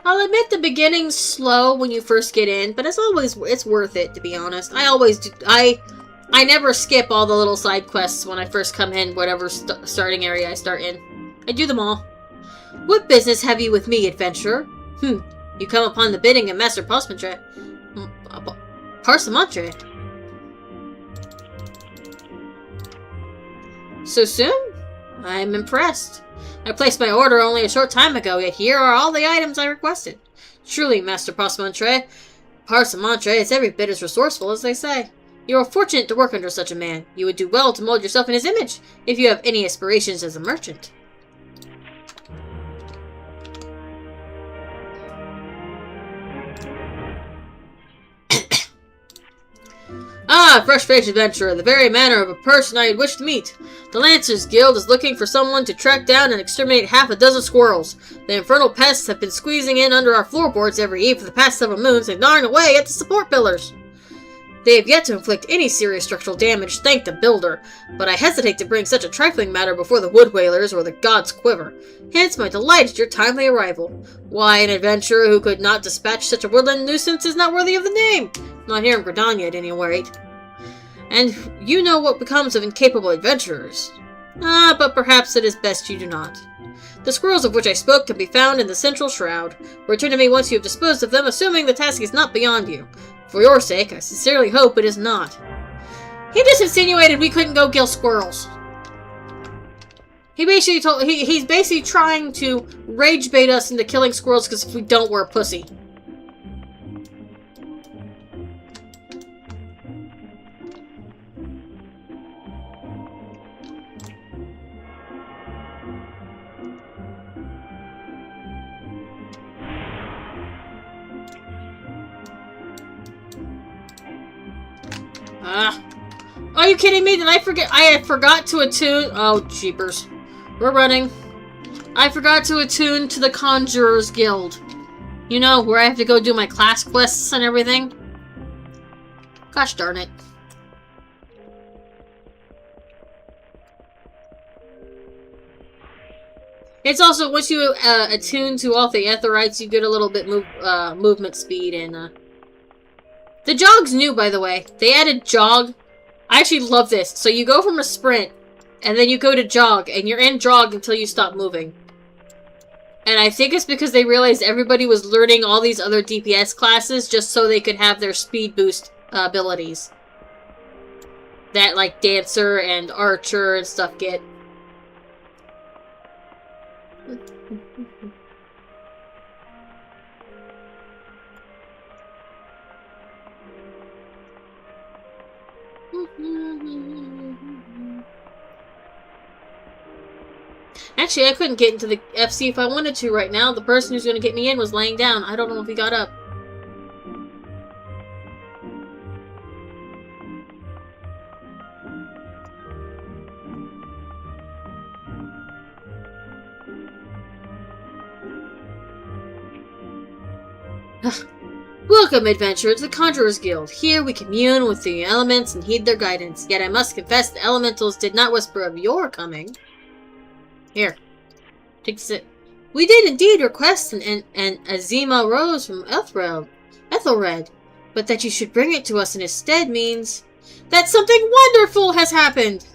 I'll admit the beginning's slow when you first get in, but it's worth it, to be honest. I always do. I never skip all the little side quests when I first come in, whatever starting area I start in. I do them all. What business have you with me, adventurer? You come upon the bidding of Master Parsamantray. Parsamantray? So soon? I'm impressed. I placed my order only a short time ago, yet here are all the items I requested. Truly, Master Parsamantray is every bit as resourceful as they say. You are fortunate to work under such a man. You would do well to mold yourself in his image, if you have any aspirations as a merchant. Ah, fresh-faced adventurer, the very manner of a person I had wished to meet. The Lancers Guild is looking for someone to track down and exterminate half a dozen squirrels. The infernal pests have been squeezing in under our floorboards every eve for the past several moons and gnawing away at the support pillars. They have yet to inflict any serious structural damage, thank the builder, but I hesitate to bring such a trifling matter before the wood whalers or the gods' quiver. Hence my delight at your timely arrival. Why, an adventurer who could not dispatch such a woodland nuisance is not worthy of the name. Not here in Gridania, at any rate. And you know what becomes of incapable adventurers. But perhaps it is best you do not. The squirrels of which I spoke can be found in the central shroud. Return to me once you have disposed of them, assuming the task is not beyond you. For your sake, I sincerely hope it is not. He just insinuated we couldn't go kill squirrels. He basically he's basically trying to rage bait us into killing squirrels because if we don't, we're a pussy. Are you kidding me? Did I forget? I forgot to attune. Oh, jeepers. We're running. I forgot to attune to the Conjurer's Guild. You know, where I have to go do my class quests and everything. Gosh darn it. It's also, once you attune to all the Aetherites, you get a little bit movement speed and, The jog's new, by the way. They added jog. I actually love this. So you go from a sprint, and then you go to jog, and you're in jog until you stop moving. And I think it's because they realized everybody was learning all these other DPS classes just so they could have their speed boost abilities. That, like, Dancer and Archer and stuff get. Actually, I couldn't get into the FC if I wanted to right now. The person who's going to get me in was laying down. I don't know if he got up. Welcome, adventurer, to the Conjurer's Guild. Here we commune with the elements and heed their guidance. Yet I must confess the elementals did not whisper of your coming. Here. Take a sip. We did indeed request an Azima rose from Ethelred, but that you should bring it to us in his stead means that something wonderful has happened!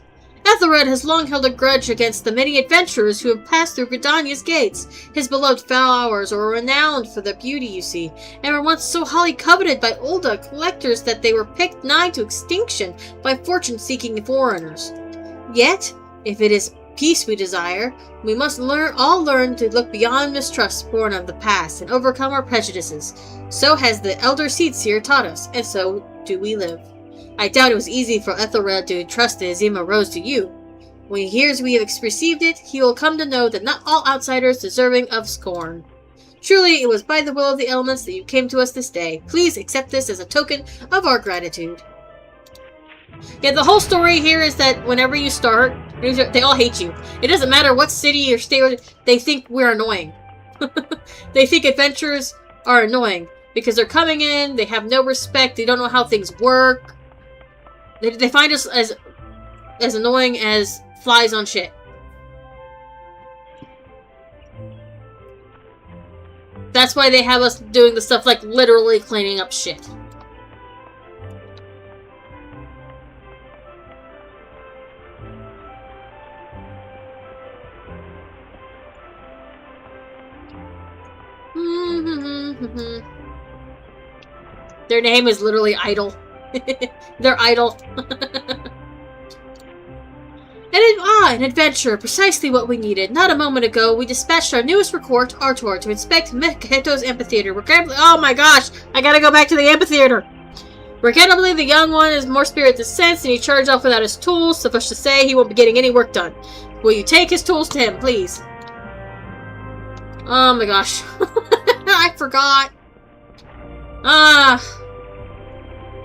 Ethelred has long held a grudge against the many adventurers who have passed through Gridania's gates. His beloved flowers are renowned for their beauty, you see, and were once so highly coveted by older collectors that they were picked nigh to extinction by fortune-seeking foreigners. Yet, if it is peace we desire, we must all learn to look beyond mistrust born of the past and overcome our prejudices. So has the elder seats here taught us, and so do we live. I doubt it was easy for Ethelred to trust the Azima Rose to you. When he hears we have received it, he will come to know that not all outsiders deserving of scorn. Truly, it was by the will of the elements that you came to us this day. Please accept this as a token of our gratitude. Yeah, the whole story here is that whenever you start, they all hate you. It doesn't matter what city or state, they think we're annoying. They think adventurers are annoying because they're coming in, they have no respect, they don't know how things work. They find us as annoying as flies on shit. That's why they have us doing the stuff like literally cleaning up shit. Their name is literally Idle. They're idle. An adventure. Precisely what we needed. Not a moment ago, we dispatched our newest recruit, Artor, to inspect Meketo's amphitheater. Oh my gosh! I gotta go back to the amphitheater! Regrettably, the young one is more spirit than sense, and he charged off without his tools. Suffice to say, he won't be getting any work done. Will you take his tools to him, please? Oh my gosh. I forgot.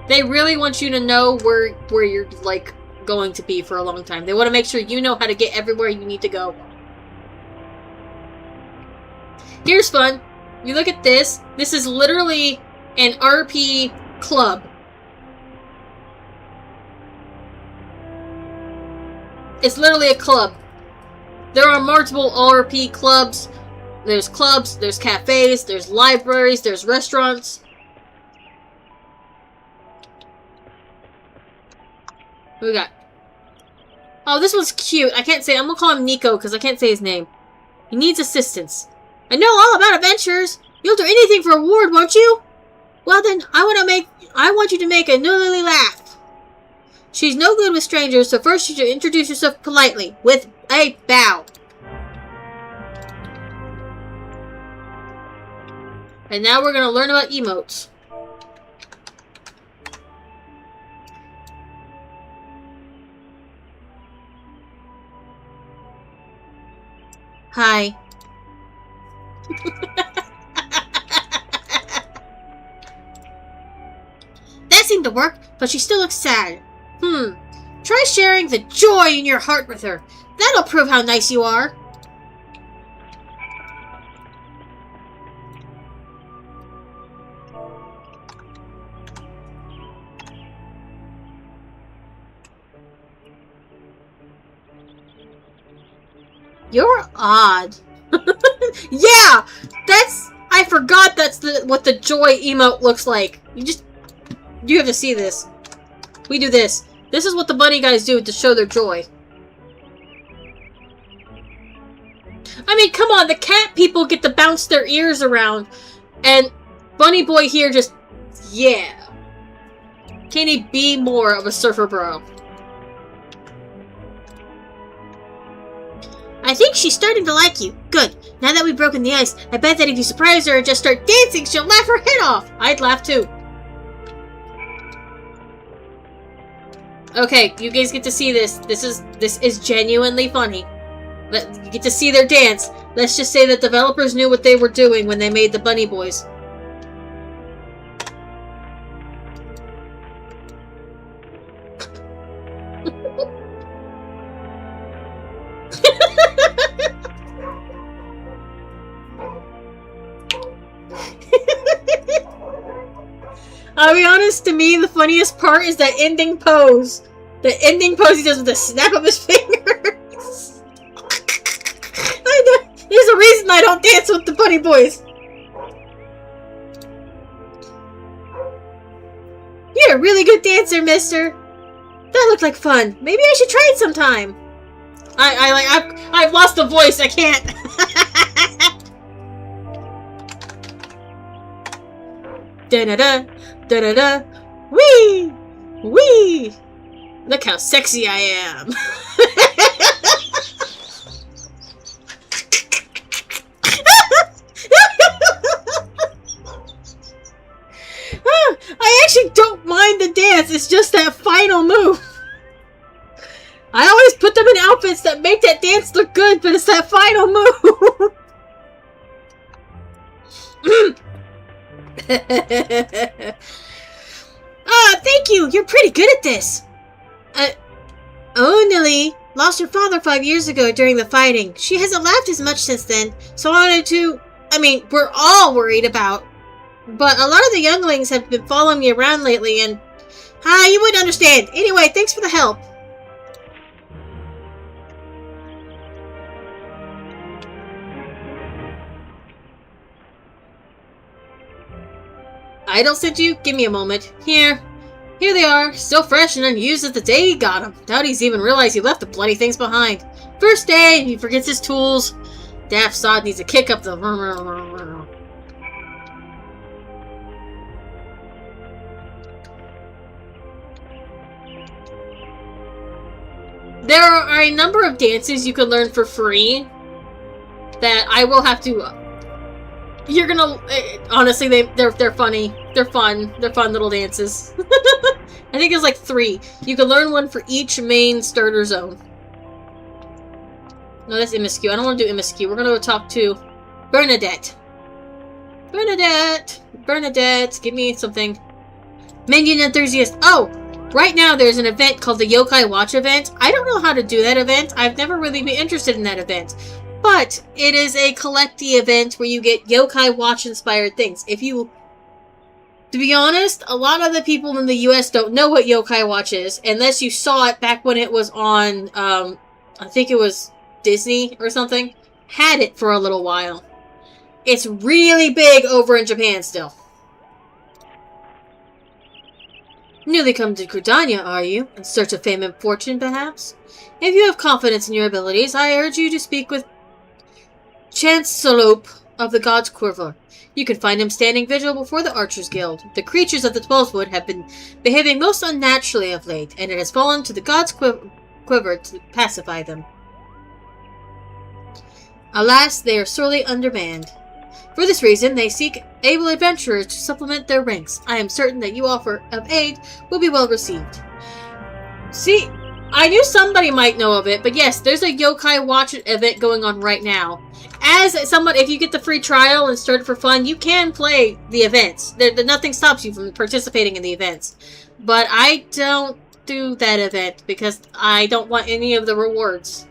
They really want you to know where you're, like, going to be for a long time. They want to make sure you know how to get everywhere you need to go. Here's fun. You look at this. This is literally an RP club. It's literally a club. There are multiple RP clubs. There's clubs, there's cafes, there's libraries, there's restaurants. What we got? Oh, this one's cute. I can't say. I'm gonna call him Nico because I can't say his name. He needs assistance. I know all about adventures. You'll do anything for a reward, won't you? Well then, I want you to make a new Lily laugh. She's no good with strangers, so first you should introduce yourself politely with a bow. And now we're gonna learn about emotes. Hi. That seemed to work, but she still looks sad. Try sharing the joy in your heart with her. That'll prove how nice you are. You're odd. Yeah! I forgot that's what the joy emote looks like. You have to see this. We do this. This is what the bunny guys do to show their joy. I mean, come on, the cat people get to bounce their ears around. And Bunny Boy here just, yeah. Can he be more of a surfer bro? I think she's starting to like you. Good. Now that we've broken the ice, I bet that if you surprise her and just start dancing, she'll laugh her head off. I'd laugh too. Okay, you guys get to see this. This is genuinely funny. You get to see their dance. Let's just say that developers knew what they were doing when they made the Bunny Boys. I'll be honest, to me, the funniest part is that ending pose. The ending pose he does with a snap of his fingers. There's a reason I don't dance with the Bunny Boys. You're a really good dancer, mister. That looked like fun. Maybe I should try it sometime. I've lost the voice. I can't. Da-da-da. Da-da-da. Whee! Whee! Look how sexy I am. I actually don't mind the dance. It's just that final move. I always put them in outfits that make that dance look good, but it's that final move! Thank you! You're pretty good at this! Nilly lost her father 5 years ago during the fighting. She hasn't laughed as much since then, so I wanted to... I mean, we're all worried about... But a lot of the younglings have been following me around lately, and... you wouldn't understand. Anyway, thanks for the help. Idol sent you? Give me a moment. Here they are, still fresh and unused as the day he got them. Doubt he's even realized he left the bloody things behind. First day, he forgets his tools. Daft Sod needs a kick up the... There are a number of dances you can learn for free that I will have to... You're gonna... honestly, they're funny. They're fun. They're fun little dances. I think there's like 3. You can learn one for each main starter zone. No, that's Imiscu. I don't want to do Imiscu. We're gonna go talk to Bernadette. Bernadette, give me something. Minion enthusiast. Oh! Right now, there's an event called the Yokai Watch event. I don't know how to do that event. I've never really been interested in that event. But it is a collecty event where you get Yokai Watch-inspired things. If you... To be honest, a lot of the people in the US don't know what Yokai Watch is, unless you saw it back when it was on, I think it was Disney or something. Had it for a little while. It's really big over in Japan still. Newly come to Credania, are you? In search of fame and fortune, perhaps? If you have confidence in your abilities, I urge you to speak with Chancellor of the God's Quiver. You can find him standing vigil before the Archers Guild. The creatures of the Twelvewood have been behaving most unnaturally of late, and it has fallen to the God's Quiver to pacify them. Alas, they are sorely undermanned. For this reason, they seek able adventurers to supplement their ranks. I am certain that your offer of aid will be well received. See, I knew somebody might know of it, but yes, there's a Yokai Watch event going on right now. As someone, if you get the free trial and start it for fun, you can play the events. Nothing stops you from participating in the events. But I don't do that event because I don't want any of the rewards.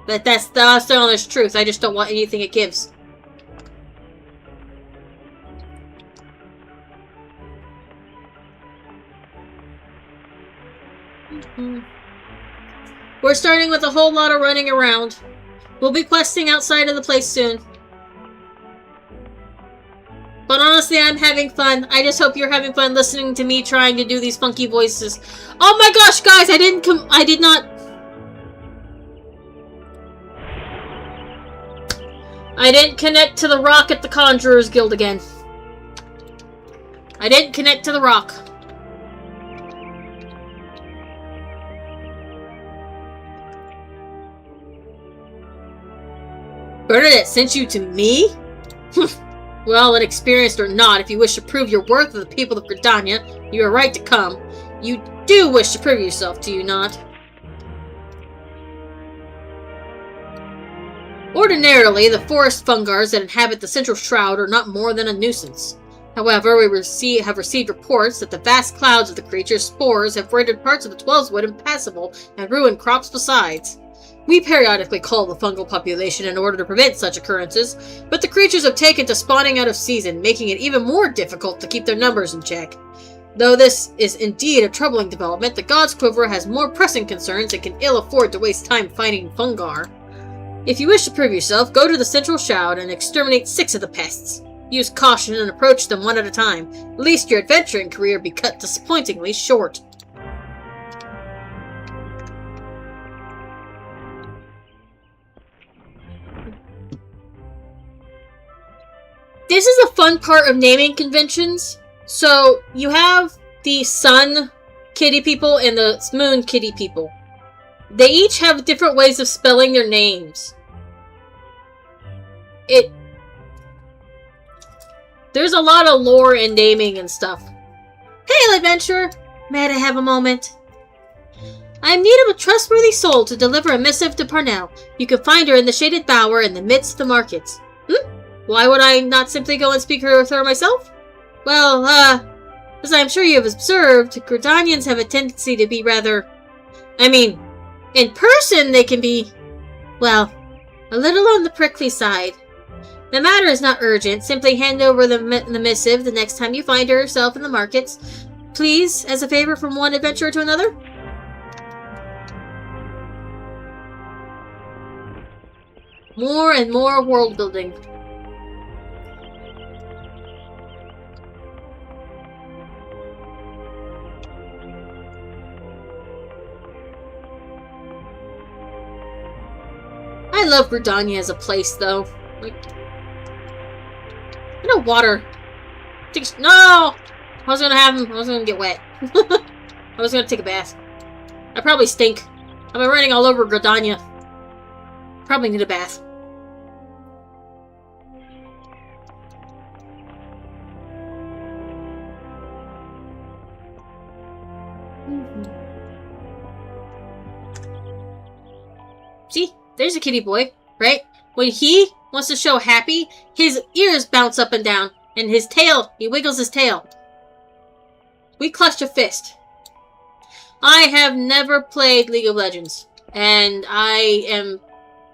That's the honest truth. I just don't want anything it gives. We're starting with a whole lot of running around. We'll be questing outside of the place soon. But honestly, I'm having fun. I just hope you're having fun listening to me trying to do these funky voices. Oh my gosh, guys! I did not... I didn't connect to the rock at the Conjurer's Guild again. I didn't connect to the rock. Bernadette sent you to me? Well, inexperienced or not, if you wish to prove your worth to the people of Gridania, you are right to come. You do wish to prove yourself, do you not? Ordinarily, the forest fungars that inhabit the Central Shroud are not more than a nuisance. However, we have received reports that the vast clouds of the creature's spores have rendered parts of the Twelvewood impassable and ruined crops besides. We periodically cull the fungal population in order to prevent such occurrences, but the creatures have taken to spawning out of season, making it even more difficult to keep their numbers in check. Though this is indeed a troubling development, the God's Quiver has more pressing concerns and can ill afford to waste time fighting fungar. If you wish to prove yourself, go to the Central Shroud and exterminate 6 of the pests. Use caution and approach them one at a time, lest your adventuring career be cut disappointingly short. This is a fun part of naming conventions. So, you have the Sun Kitty people and the Moon Kitty people. They each have different ways of spelling their names. There's a lot of lore in naming and stuff. Hail, adventurer! May I have a moment? I am in need of a trustworthy soul to deliver a missive to Parnell. You can find her in the shaded bower in the midst of the markets. Why would I not simply go and speak with her myself? Well, as I am sure you have observed, Gridanians have a tendency to be rather... I mean, in person they can be, well, a little on the prickly side. The matter is not urgent. Simply hand over the missive the next time you find herself in the markets. Please, as a favor from one adventurer to another. More and more world building. I love Gridania as a place, though. Like, no water. No! I was gonna have him. I was gonna get wet. I was gonna take a bath. I probably stink. I've been running all over Gridania. Probably need a bath. See? There's a kitty boy, right? When he wants to show happy, his ears bounce up and down, and his tail, he wiggles his tail. We clutched a fist. I have never played League of Legends, and I am,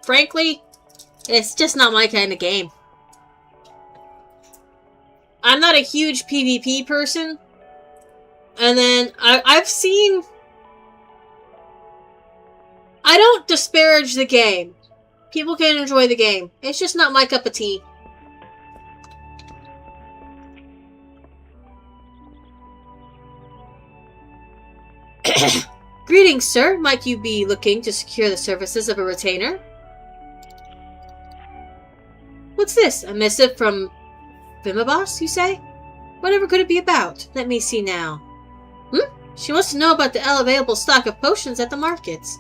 frankly, it's just not my kind of game. I'm not a huge PvP person, and then I've seen... I don't disparage the game. People can enjoy the game. It's just not my cup of tea. Greetings, sir. Might you be looking to secure the services of a retainer? What's this? A missive from Vimabos, you say? Whatever could it be about? Let me see now. She wants to know about the available stock of potions at the markets.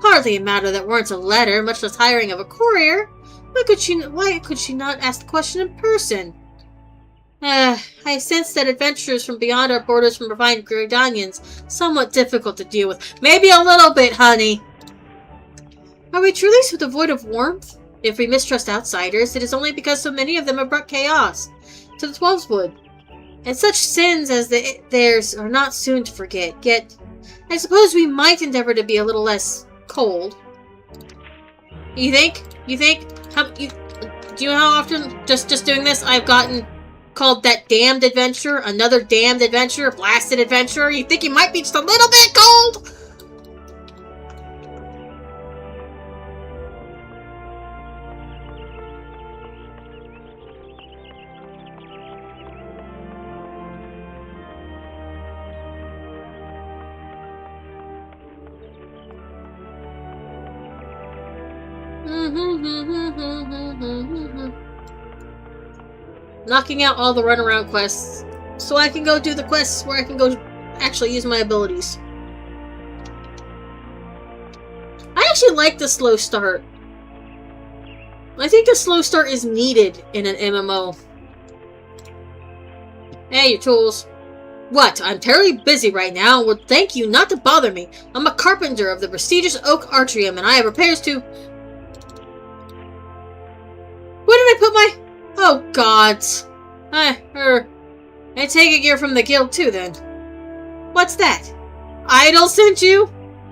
Hardly a matter that warrants a letter, much less hiring of a courier. Why could she not ask the question in person? I sense that adventurers from beyond our borders can provide Gridanians somewhat difficult to deal with. Maybe a little bit, honey. Are we truly so devoid of warmth? If we mistrust outsiders, it is only because so many of them have brought chaos to the Twelveswood. And such sins as theirs are not soon to forget. Yet, I suppose we might endeavor to be a little less cold. You think? Do you know how often, just doing this, I've gotten called that damned adventurer, another damned adventurer, blasted adventurer? You think you might be just a little bit cold? Knocking out all the runaround quests, so I can go do the quests where I can go actually use my abilities. I actually like the slow start. I think the slow start is needed in an MMO. Hey, your tools. What? I'm terribly busy right now. Well, thank you not to bother me. I'm a carpenter of the prestigious Oak Artrium, and I have repairs to... Where did I put my... Oh, gods. I take a gear from the guild, too, then. What's that? Idol sent you?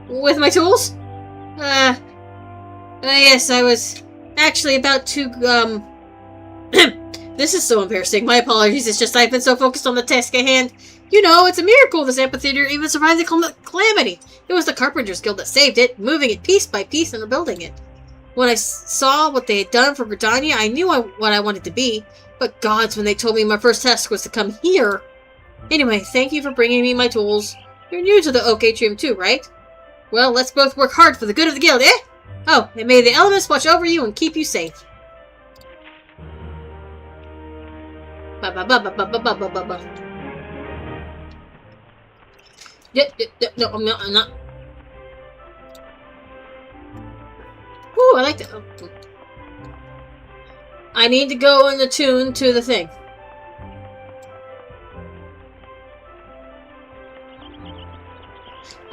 With my tools? Yes, I was actually about to, This is so embarrassing. My apologies. It's just I've been so focused on the task at hand. You know, it's a miracle this amphitheater even survived the calamity. It was the Carpenters Guild that saved it, moving it piece by piece and rebuilding it. When I saw what they had done for Gridania, I knew what I wanted to be. But gods, when they told me my first task was to come here. Anyway, thank you for bringing me my tools. You're new to the Oak Atrium too, right? Well, let's both work hard for the good of the guild, eh? Oh, and may the elements watch over you and keep you safe. No, I'm not. Ooh, I like that. Oh. I need to go and attune to the thing.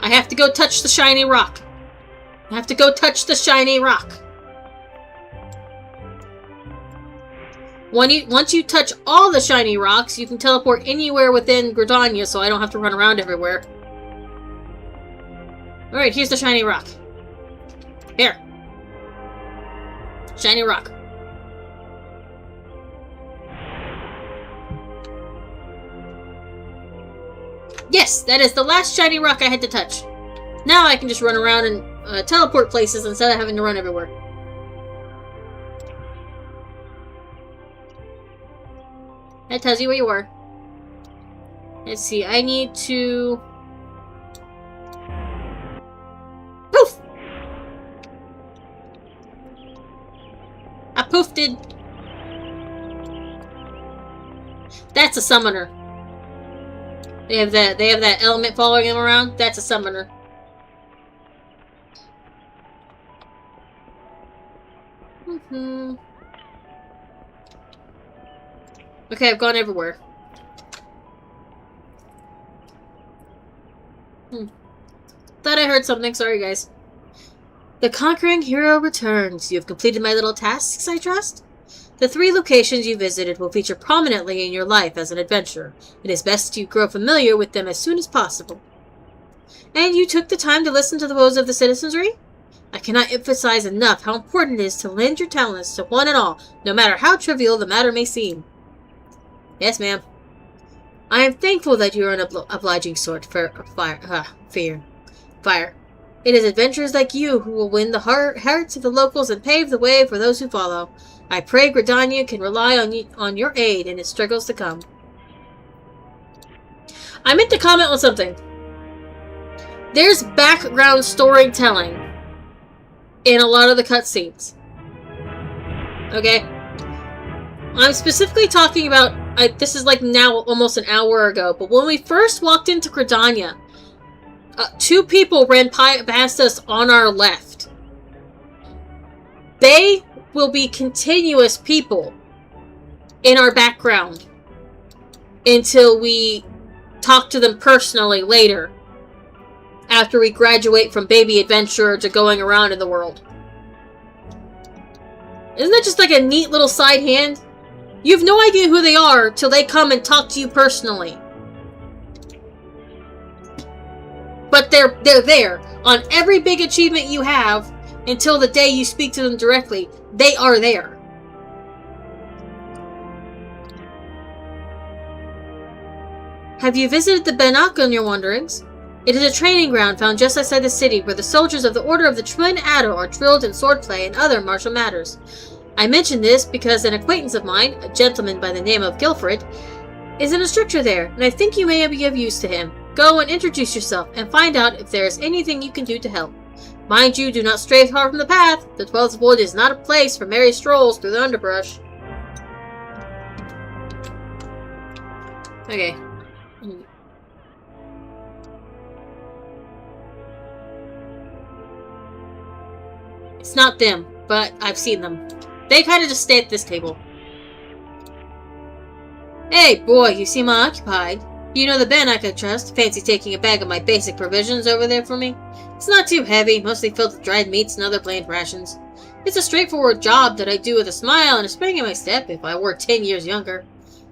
I have to go touch the shiny rock. I have to go touch the shiny rock. Once you touch all the shiny rocks, you can teleport anywhere within Gridania, so I don't have to run around everywhere. Alright, here's the shiny rock. Here. Shiny rock. Yes, that is the last shiny rock I had to touch. Now I can just run around and teleport places instead of having to run everywhere. That tells you where you are. Let's see, I need to... Poof! I poofed. That's a summoner. They have that element following them around. That's a summoner. Okay, I've gone everywhere. Thought I heard something. Sorry, guys. The conquering hero returns. You have completed my little tasks, I trust? The 3 locations you visited will feature prominently in your life as an adventurer. It is best you grow familiar with them as soon as possible. And you took the time to listen to the woes of the citizenry? I cannot emphasize enough how important it is to lend your talents to one and all, no matter how trivial the matter may seem. Yes, ma'am. I am thankful that you are an obliging sort for fire. It is adventurers like you who will win the hearts of the locals and pave the way for those who follow. I pray Gridania can rely on your aid in its struggles to come. I meant to comment on something. There's background storytelling in a lot of the cutscenes. Okay? I'm specifically talking about, this is like now almost an hour ago, but when we first walked into Gridania, 2 people ran past us on our left. They will be continuous people in our background until we talk to them personally later, after we graduate from baby adventurer to going around in the world. Isn't that just like a neat little side hand? You have no idea who they are till they come and talk to you personally. But they're there. On every big achievement you have, until the day you speak to them directly, they are there. Have you visited the Benak on your wanderings? It is a training ground found just outside the city where the soldiers of the Order of the Twin Adder are drilled in swordplay and other martial matters. I mention this because an acquaintance of mine, a gentleman by the name of Guilford, is an instructor there, and I think you may be of use to him. Go and introduce yourself, and find out if there is anything you can do to help. Mind you, do not stray far from the path. The 12th Wood is not a place for merry strolls through the underbrush. Okay. It's not them, but I've seen them. They kind of just stay at this table. Hey, boy, you seem unoccupied. You know the Benak, I trust. Fancy taking a bag of my basic provisions over there for me? It's not too heavy, mostly filled with dried meats and other bland rations. It's a straightforward job that I do with a smile and a spring in my step if I were 10 years younger.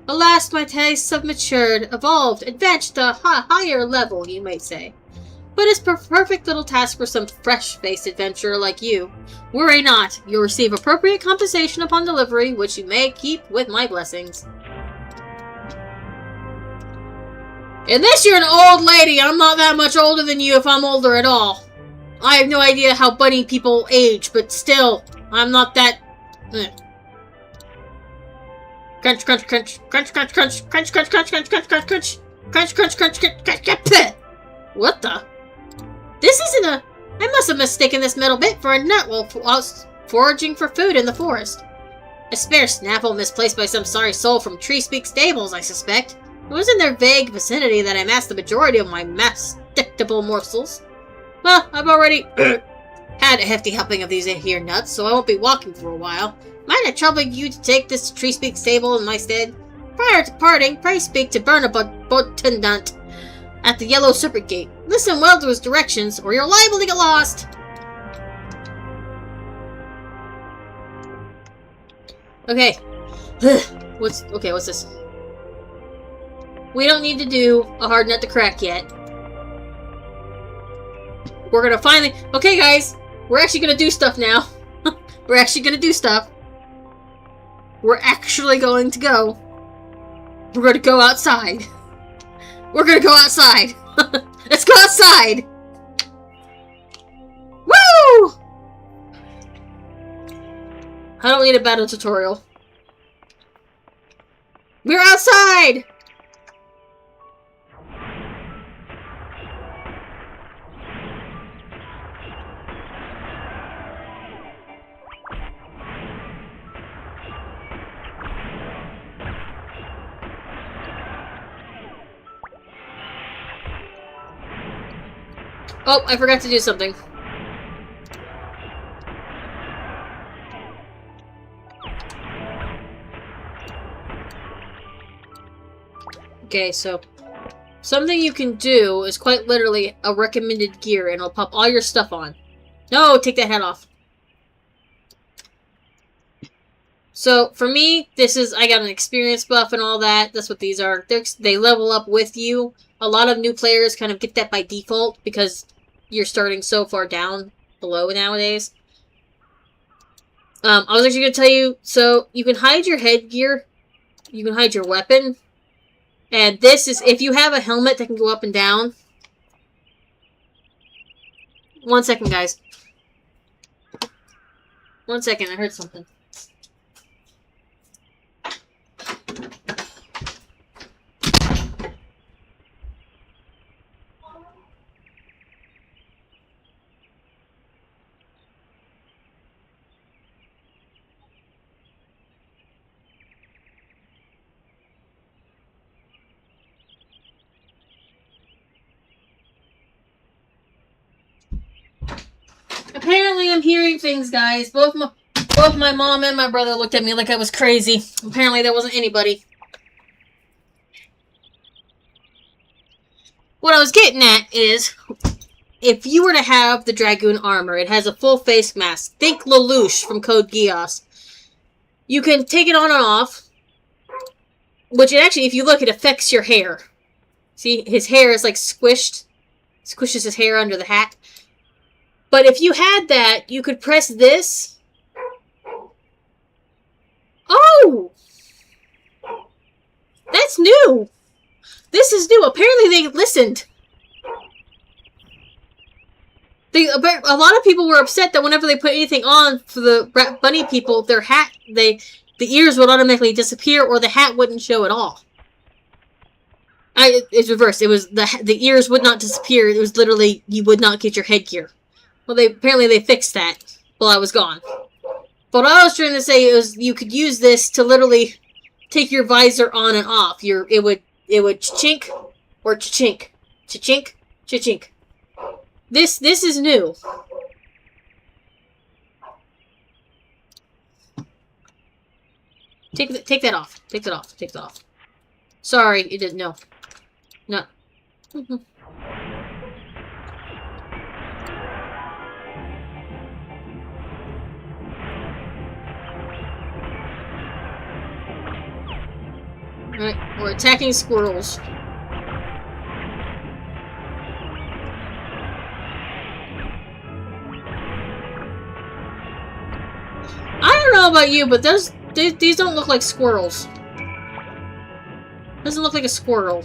Alas, my tastes have matured, evolved, advanced to a higher level, you may say. But it's a perfect little task for some fresh-faced adventurer like you. Worry not, you'll receive appropriate compensation upon delivery, which you may keep with my blessings. Unless you're an old lady, I'm not that much older than you if I'm older at all. I have no idea how bunny people age, but still, I'm not that... Crunch, crunch, crunch, crunch, crunch, crunch, crunch, crunch, crunch, crunch, crunch, crunch, crunch, crunch, crunch, crunch, crunch, what the? This isn't a... I must have mistaken this metal bit for a nut while foraging for food in the forest. A spare snaffle misplaced by some sorry soul from Treespeak Stables, I suspect. It was in their vague vicinity that I amassed the majority of my masticable morsels. Well, I've already had a hefty helping of these here nuts, so I won't be walking for a while. Might I trouble you to take this to Treespeak Stable in my stead? Prior to parting, pray speak to Bernabuttendunt. at the Yellow Serpent Gate. Listen well to his directions, or you're liable to get lost! Okay. What's this? We don't need to do a hard nut to crack yet. We're gonna finally... Okay, guys! We're actually gonna do stuff now. We're actually gonna do stuff. We're actually going to go. We're gonna go outside. We're gonna go outside. Let's go outside! Woo! I don't need a battle tutorial. We're outside! Oh, I forgot to do something. Okay, so something you can do is quite literally a recommended gear, and it'll pop all your stuff on. No, take that head off. So, for me, I got an experience buff and all that. That's what these are. They level up with you. A lot of new players kind of get that by default because you're starting so far down below nowadays. I was actually going to tell you, so you can hide your headgear. You can hide your weapon. And this is, if you have a helmet that can go up and down. 1 second, guys. 1 second, I heard something. Apparently I'm hearing things, guys. Both my mom and my brother looked at me like I was crazy. Apparently there wasn't anybody. What I was getting at is, if you were to have the Dragoon armor, it has a full face mask. Think Lelouch from Code Geass. You can take it on and off, which actually, if you look, it affects your hair. See, his hair is like squished. Squishes his hair under the hat. But if you had that, you could press this. Oh! That's new! This is new. Apparently they listened. A lot of people were upset that whenever they put anything on for the bunny people, their hat, the ears would automatically disappear or the hat wouldn't show at all. It's reversed. It was the ears would not disappear. It was literally, you would not get your headgear. Well, apparently they fixed that while I was gone. But what I was trying to say is you could use this to literally take your visor on and off. It would chink or chink. Chink, chink. This is new. Take that off. Take that off. Take that off. Sorry, you didn't know. No. Alright, we're attacking squirrels. I don't know about you, but these don't look like squirrels. Doesn't look like a squirrel.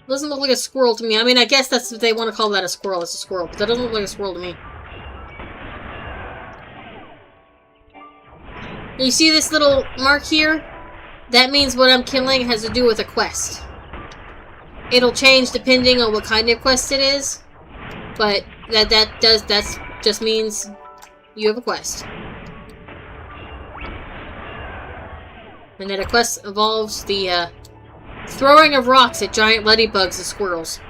Doesn't look like a squirrel to me. I mean, I guess that's if they want to call that a squirrel, it's a squirrel. But that doesn't look like a squirrel to me. You see this little mark here? That means what I'm killing has to do with a quest. It'll change depending on what kind of quest it is. But that just means you have a quest. And that a quest involves the throwing of rocks at giant ladybugs and squirrels.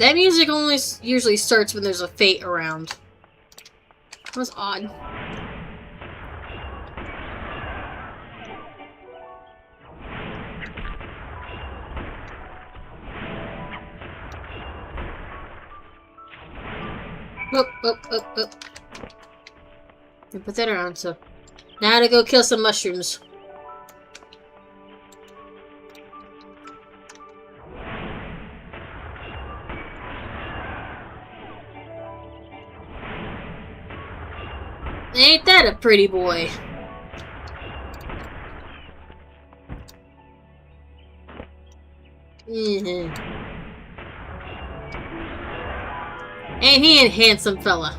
That music only usually starts when there's a fate around. That was odd. Up. And put that around, so... Now to go kill some mushrooms. Ain't that a pretty boy? Ain't he a handsome fella?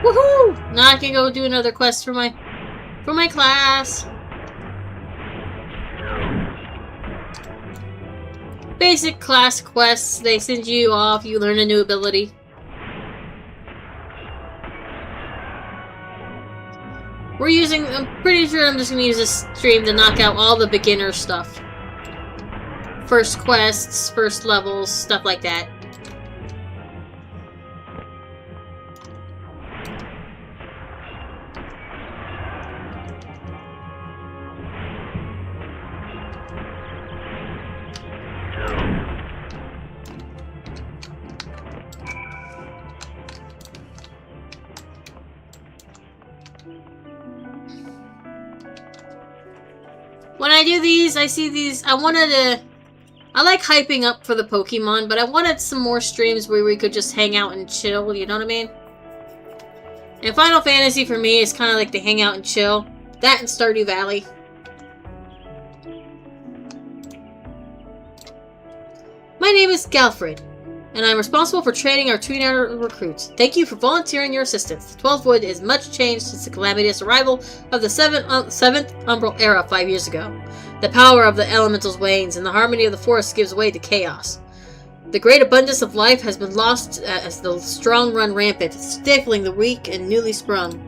Woohoo! Now I can go do another quest for my class. Basic class quests. They send you off. You learn a new ability. I'm pretty sure I'm just gonna use this stream to knock out all the beginner stuff. First quests, first levels, stuff like that. When I do these, I see these, I like hyping up for the Pokemon, but I wanted some more streams where we could just hang out and chill, you know what I mean? And Final Fantasy for me is kind of like the hang out and chill. That and Stardew Valley. My name is Galfred, and I'm responsible for training our tweener recruits. Thank you for volunteering your assistance. The 12th Wood is much changed since the calamitous arrival of the 7th Umbral Era 5 years ago. The power of the elementals wanes, and the harmony of the forest gives way to chaos. The great abundance of life has been lost as the strong run rampant, stifling the weak and newly sprung.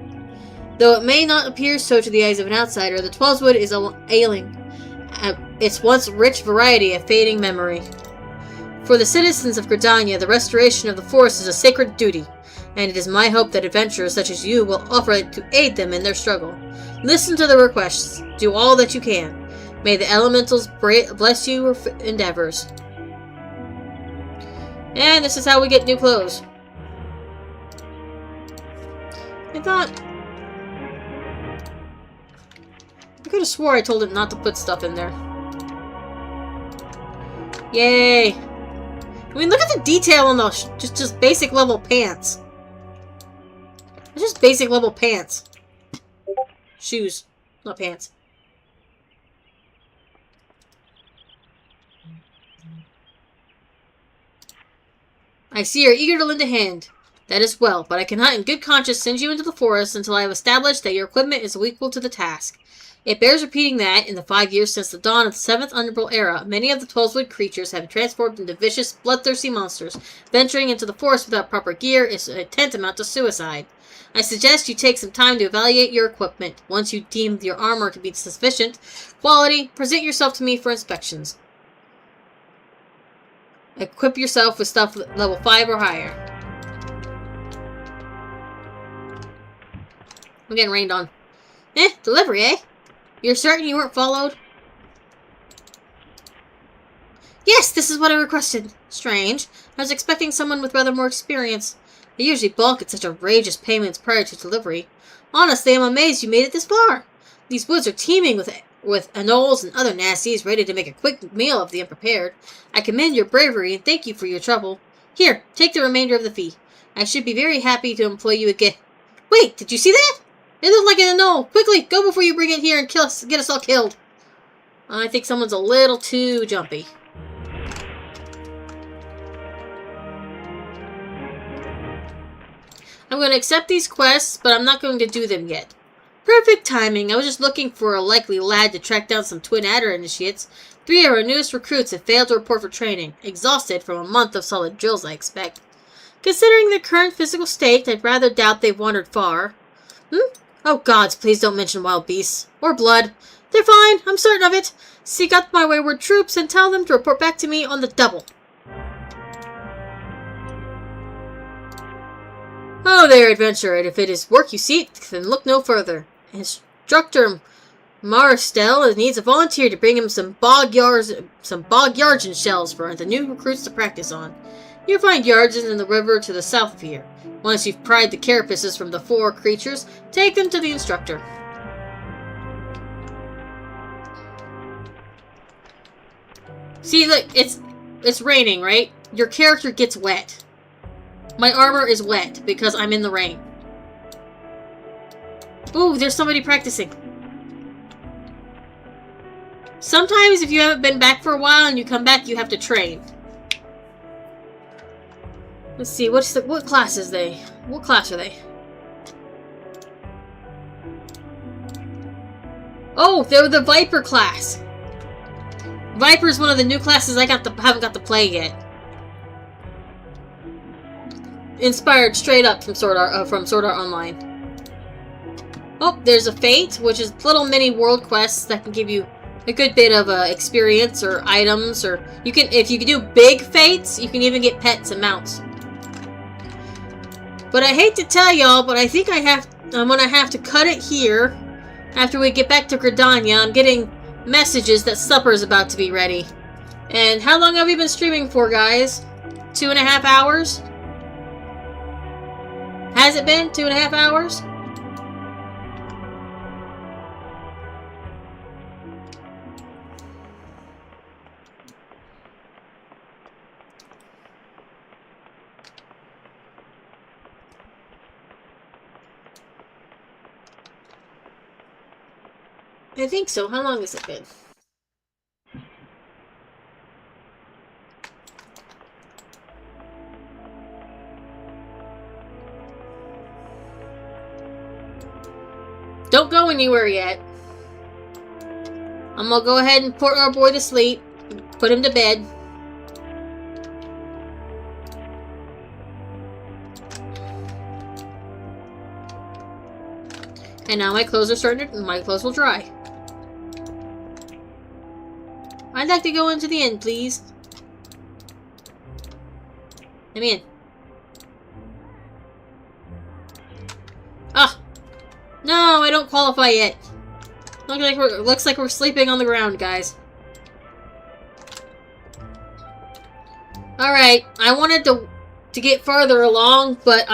Though it may not appear so to the eyes of an outsider, the 12th Wood is ailing. Its once rich variety of fading memory. For the citizens of Gridania, the restoration of the forest is a sacred duty, and it is my hope that adventurers such as you will offer it to aid them in their struggle. Listen to the requests. Do all that you can. May the elementals bless your endeavors. And this is how we get new clothes. I could have swore I told it not to put stuff in there. Yay! I mean, look at the detail on those just basic level pants. It's just basic level pants. Shoes, not pants. I see you're eager to lend a hand. That is well, but I cannot in good conscience send you into the forest until I have established that your equipment is equal to the task. It bears repeating that, in the 5 years since the dawn of the 7th Umbral Era, many of the 12th Wood creatures have been transformed into vicious, bloodthirsty monsters. Venturing into the forest without proper gear is tantamount to suicide. I suggest you take some time to evaluate your equipment. Once you deem your armor to be sufficient quality, present yourself to me for inspections. Equip yourself with stuff level 5 or higher. I'm getting rained on. Delivery, eh? You're certain you weren't followed? Yes, this is what I requested. Strange. I was expecting someone with rather more experience. I usually balk at such outrageous payments prior to delivery. Honestly, I'm amazed you made it this far. These woods are teeming with anoles and other nasties ready to make a quick meal of the unprepared. I commend your bravery and thank you for your trouble. Here, take the remainder of the fee. I should be very happy to employ you again. Wait, did you see that? It looked like an anole. Quickly, go before you bring it here and get us all killed. I think someone's a little too jumpy. I'm I'm going to accept these quests, but I'm not going to do them yet. Perfect timing. I was just looking for a likely lad to track down some Twin Adder initiates. 3 of our newest recruits have failed to report for training. Exhausted from a month of solid drills, I expect. Considering their current physical state, I'd rather doubt they've wandered far. Oh gods, please don't mention wild beasts. Or blood. They're fine, I'm certain of it. Seek out my wayward troops and tell them to report back to me on the double. Oh there, adventurer, and if it is work you seek, then look no further. Instructor Maristel needs a volunteer to bring him some bog yardskin shells for the new recruits to practice on. You'll find yardskin in the river to the south of here. Once you've pried the carapaces from the 4 creatures, take them to the instructor. See, look, it's raining, right? Your character gets wet. My armor is wet because I'm in the rain. Ooh, there's somebody practicing. Sometimes if you haven't been back for a while and you come back, you have to train. Let's see, what class is they? What class are they? Oh, they're the Viper class. Viper is one of the new classes I haven't got to play yet. Inspired straight up from Sword Art Online. Oh, there's a Fate, which is little mini world quests that can give you a good bit of experience or items, or you can, if you can do big Fates, you can even get pets and mounts. But I hate to tell y'all, but I think I'm gonna have to cut it here. After we get back to Gridania, I'm getting messages that supper's about to be ready. And how long have we been streaming for, guys? 2.5 hours? Has it been 2.5 hours? I think so. How long has it been? Don't go anywhere yet. I'm gonna go ahead and put our boy to sleep. Put him to bed. And now my clothes are starting to, my clothes will dry. I'd like to go into the inn, please. Let me in. Ah! No, I don't qualify yet. Looks like we're sleeping on the ground, guys. Alright, I wanted to get farther along, but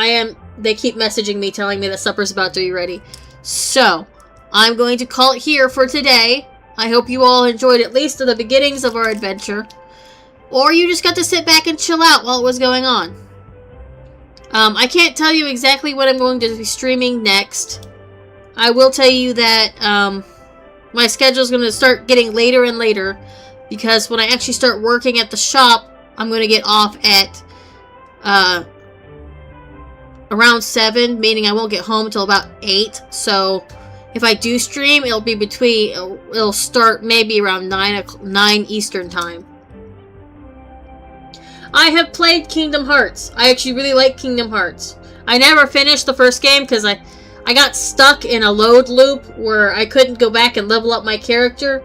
they keep messaging me telling me that supper's about to be ready. So, I'm going to call it here for today. I hope you all enjoyed at least the beginnings of our adventure. Or you just got to sit back and chill out while it was going on. I can't tell you exactly what I'm going to be streaming next. I will tell you that my schedule is going to start getting later and later. Because when I actually start working at the shop, I'm going to get off at around 7, meaning I won't get home until about 8. So if I do stream, it'll start maybe around 9 Eastern time. I have played Kingdom Hearts. I actually really like Kingdom Hearts. I never finished the first game because I got stuck in a load loop where I couldn't go back and level up my character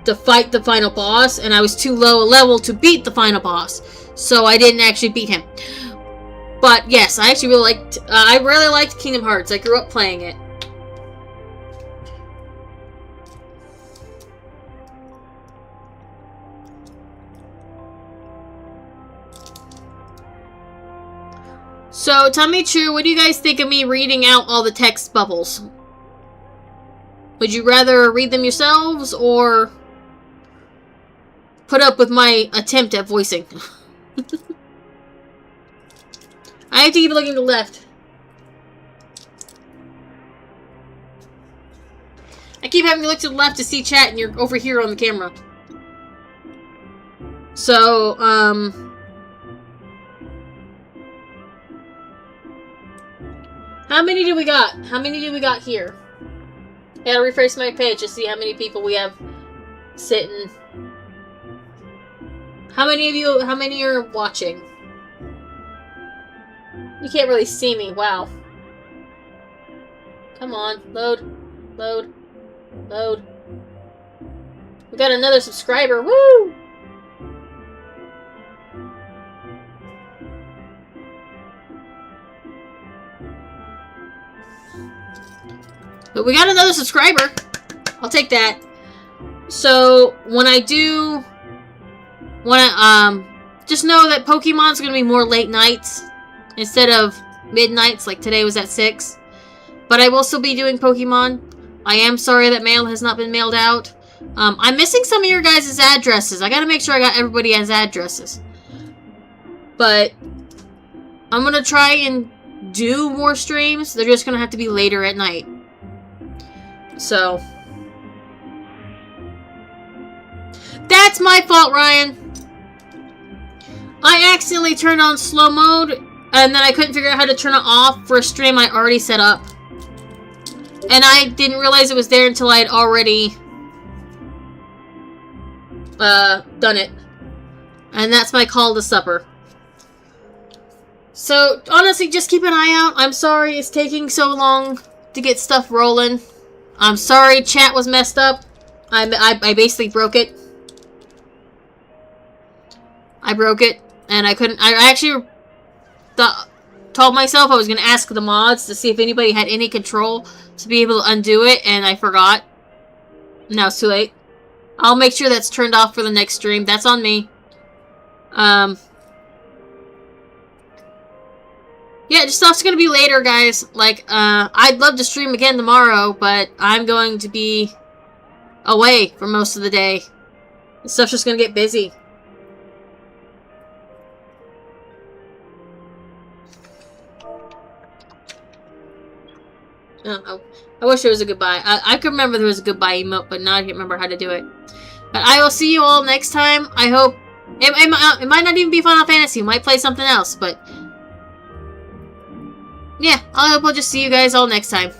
to fight the final boss, and I was too low a level to beat the final boss, so I didn't actually beat him. But yes, I actually really liked Kingdom Hearts. I grew up playing it. So, tell me true, what do you guys think of me reading out all the text bubbles? Would you rather read them yourselves, or put up with my attempt at voicing? I have to keep looking to the left. I keep having to look to the left to see chat, and you're over here on the camera. So, How many do we got? How many do we got here? I gotta refresh my page to see how many people we have sitting. How many are watching? You can't really see me, wow. Come on, load, load, load. We got another subscriber, woo! But we got another subscriber. I'll take that. So, just know that Pokemon's gonna be more late nights instead of midnights, like today was at 6. But I will still be doing Pokemon. I am sorry that mail has not been mailed out. I'm missing some of your guys' addresses. I gotta make sure I got everybody as addresses. But I'm gonna try and do more streams. They're just gonna have to be later at night. So that's my fault, Ryan. I accidentally turned on slow mode, and then I couldn't figure out how to turn it off for a stream I already set up. And I didn't realize it was there until I had already done it. And that's my call to supper. So, honestly, just keep an eye out. I'm sorry it's taking so long to get stuff rolling. I'm sorry chat was messed up. I basically broke it. I broke it, and I couldn't... I actually told myself I was going to ask the mods to see if anybody had any control to be able to undo it, and I forgot. Now it's too late. I'll make sure that's turned off for the next stream. That's on me. Yeah, just stuff's gonna be later, guys. Like, I'd love to stream again tomorrow, but I'm going to be away for most of the day. The stuff's just gonna get busy. I wish there was a goodbye. I could remember there was a goodbye emote, but now I can't remember how to do it. But I will see you all next time. I hope... It might not even be Final Fantasy. We might play something else, but... yeah, I hope I'll just see you guys all next time.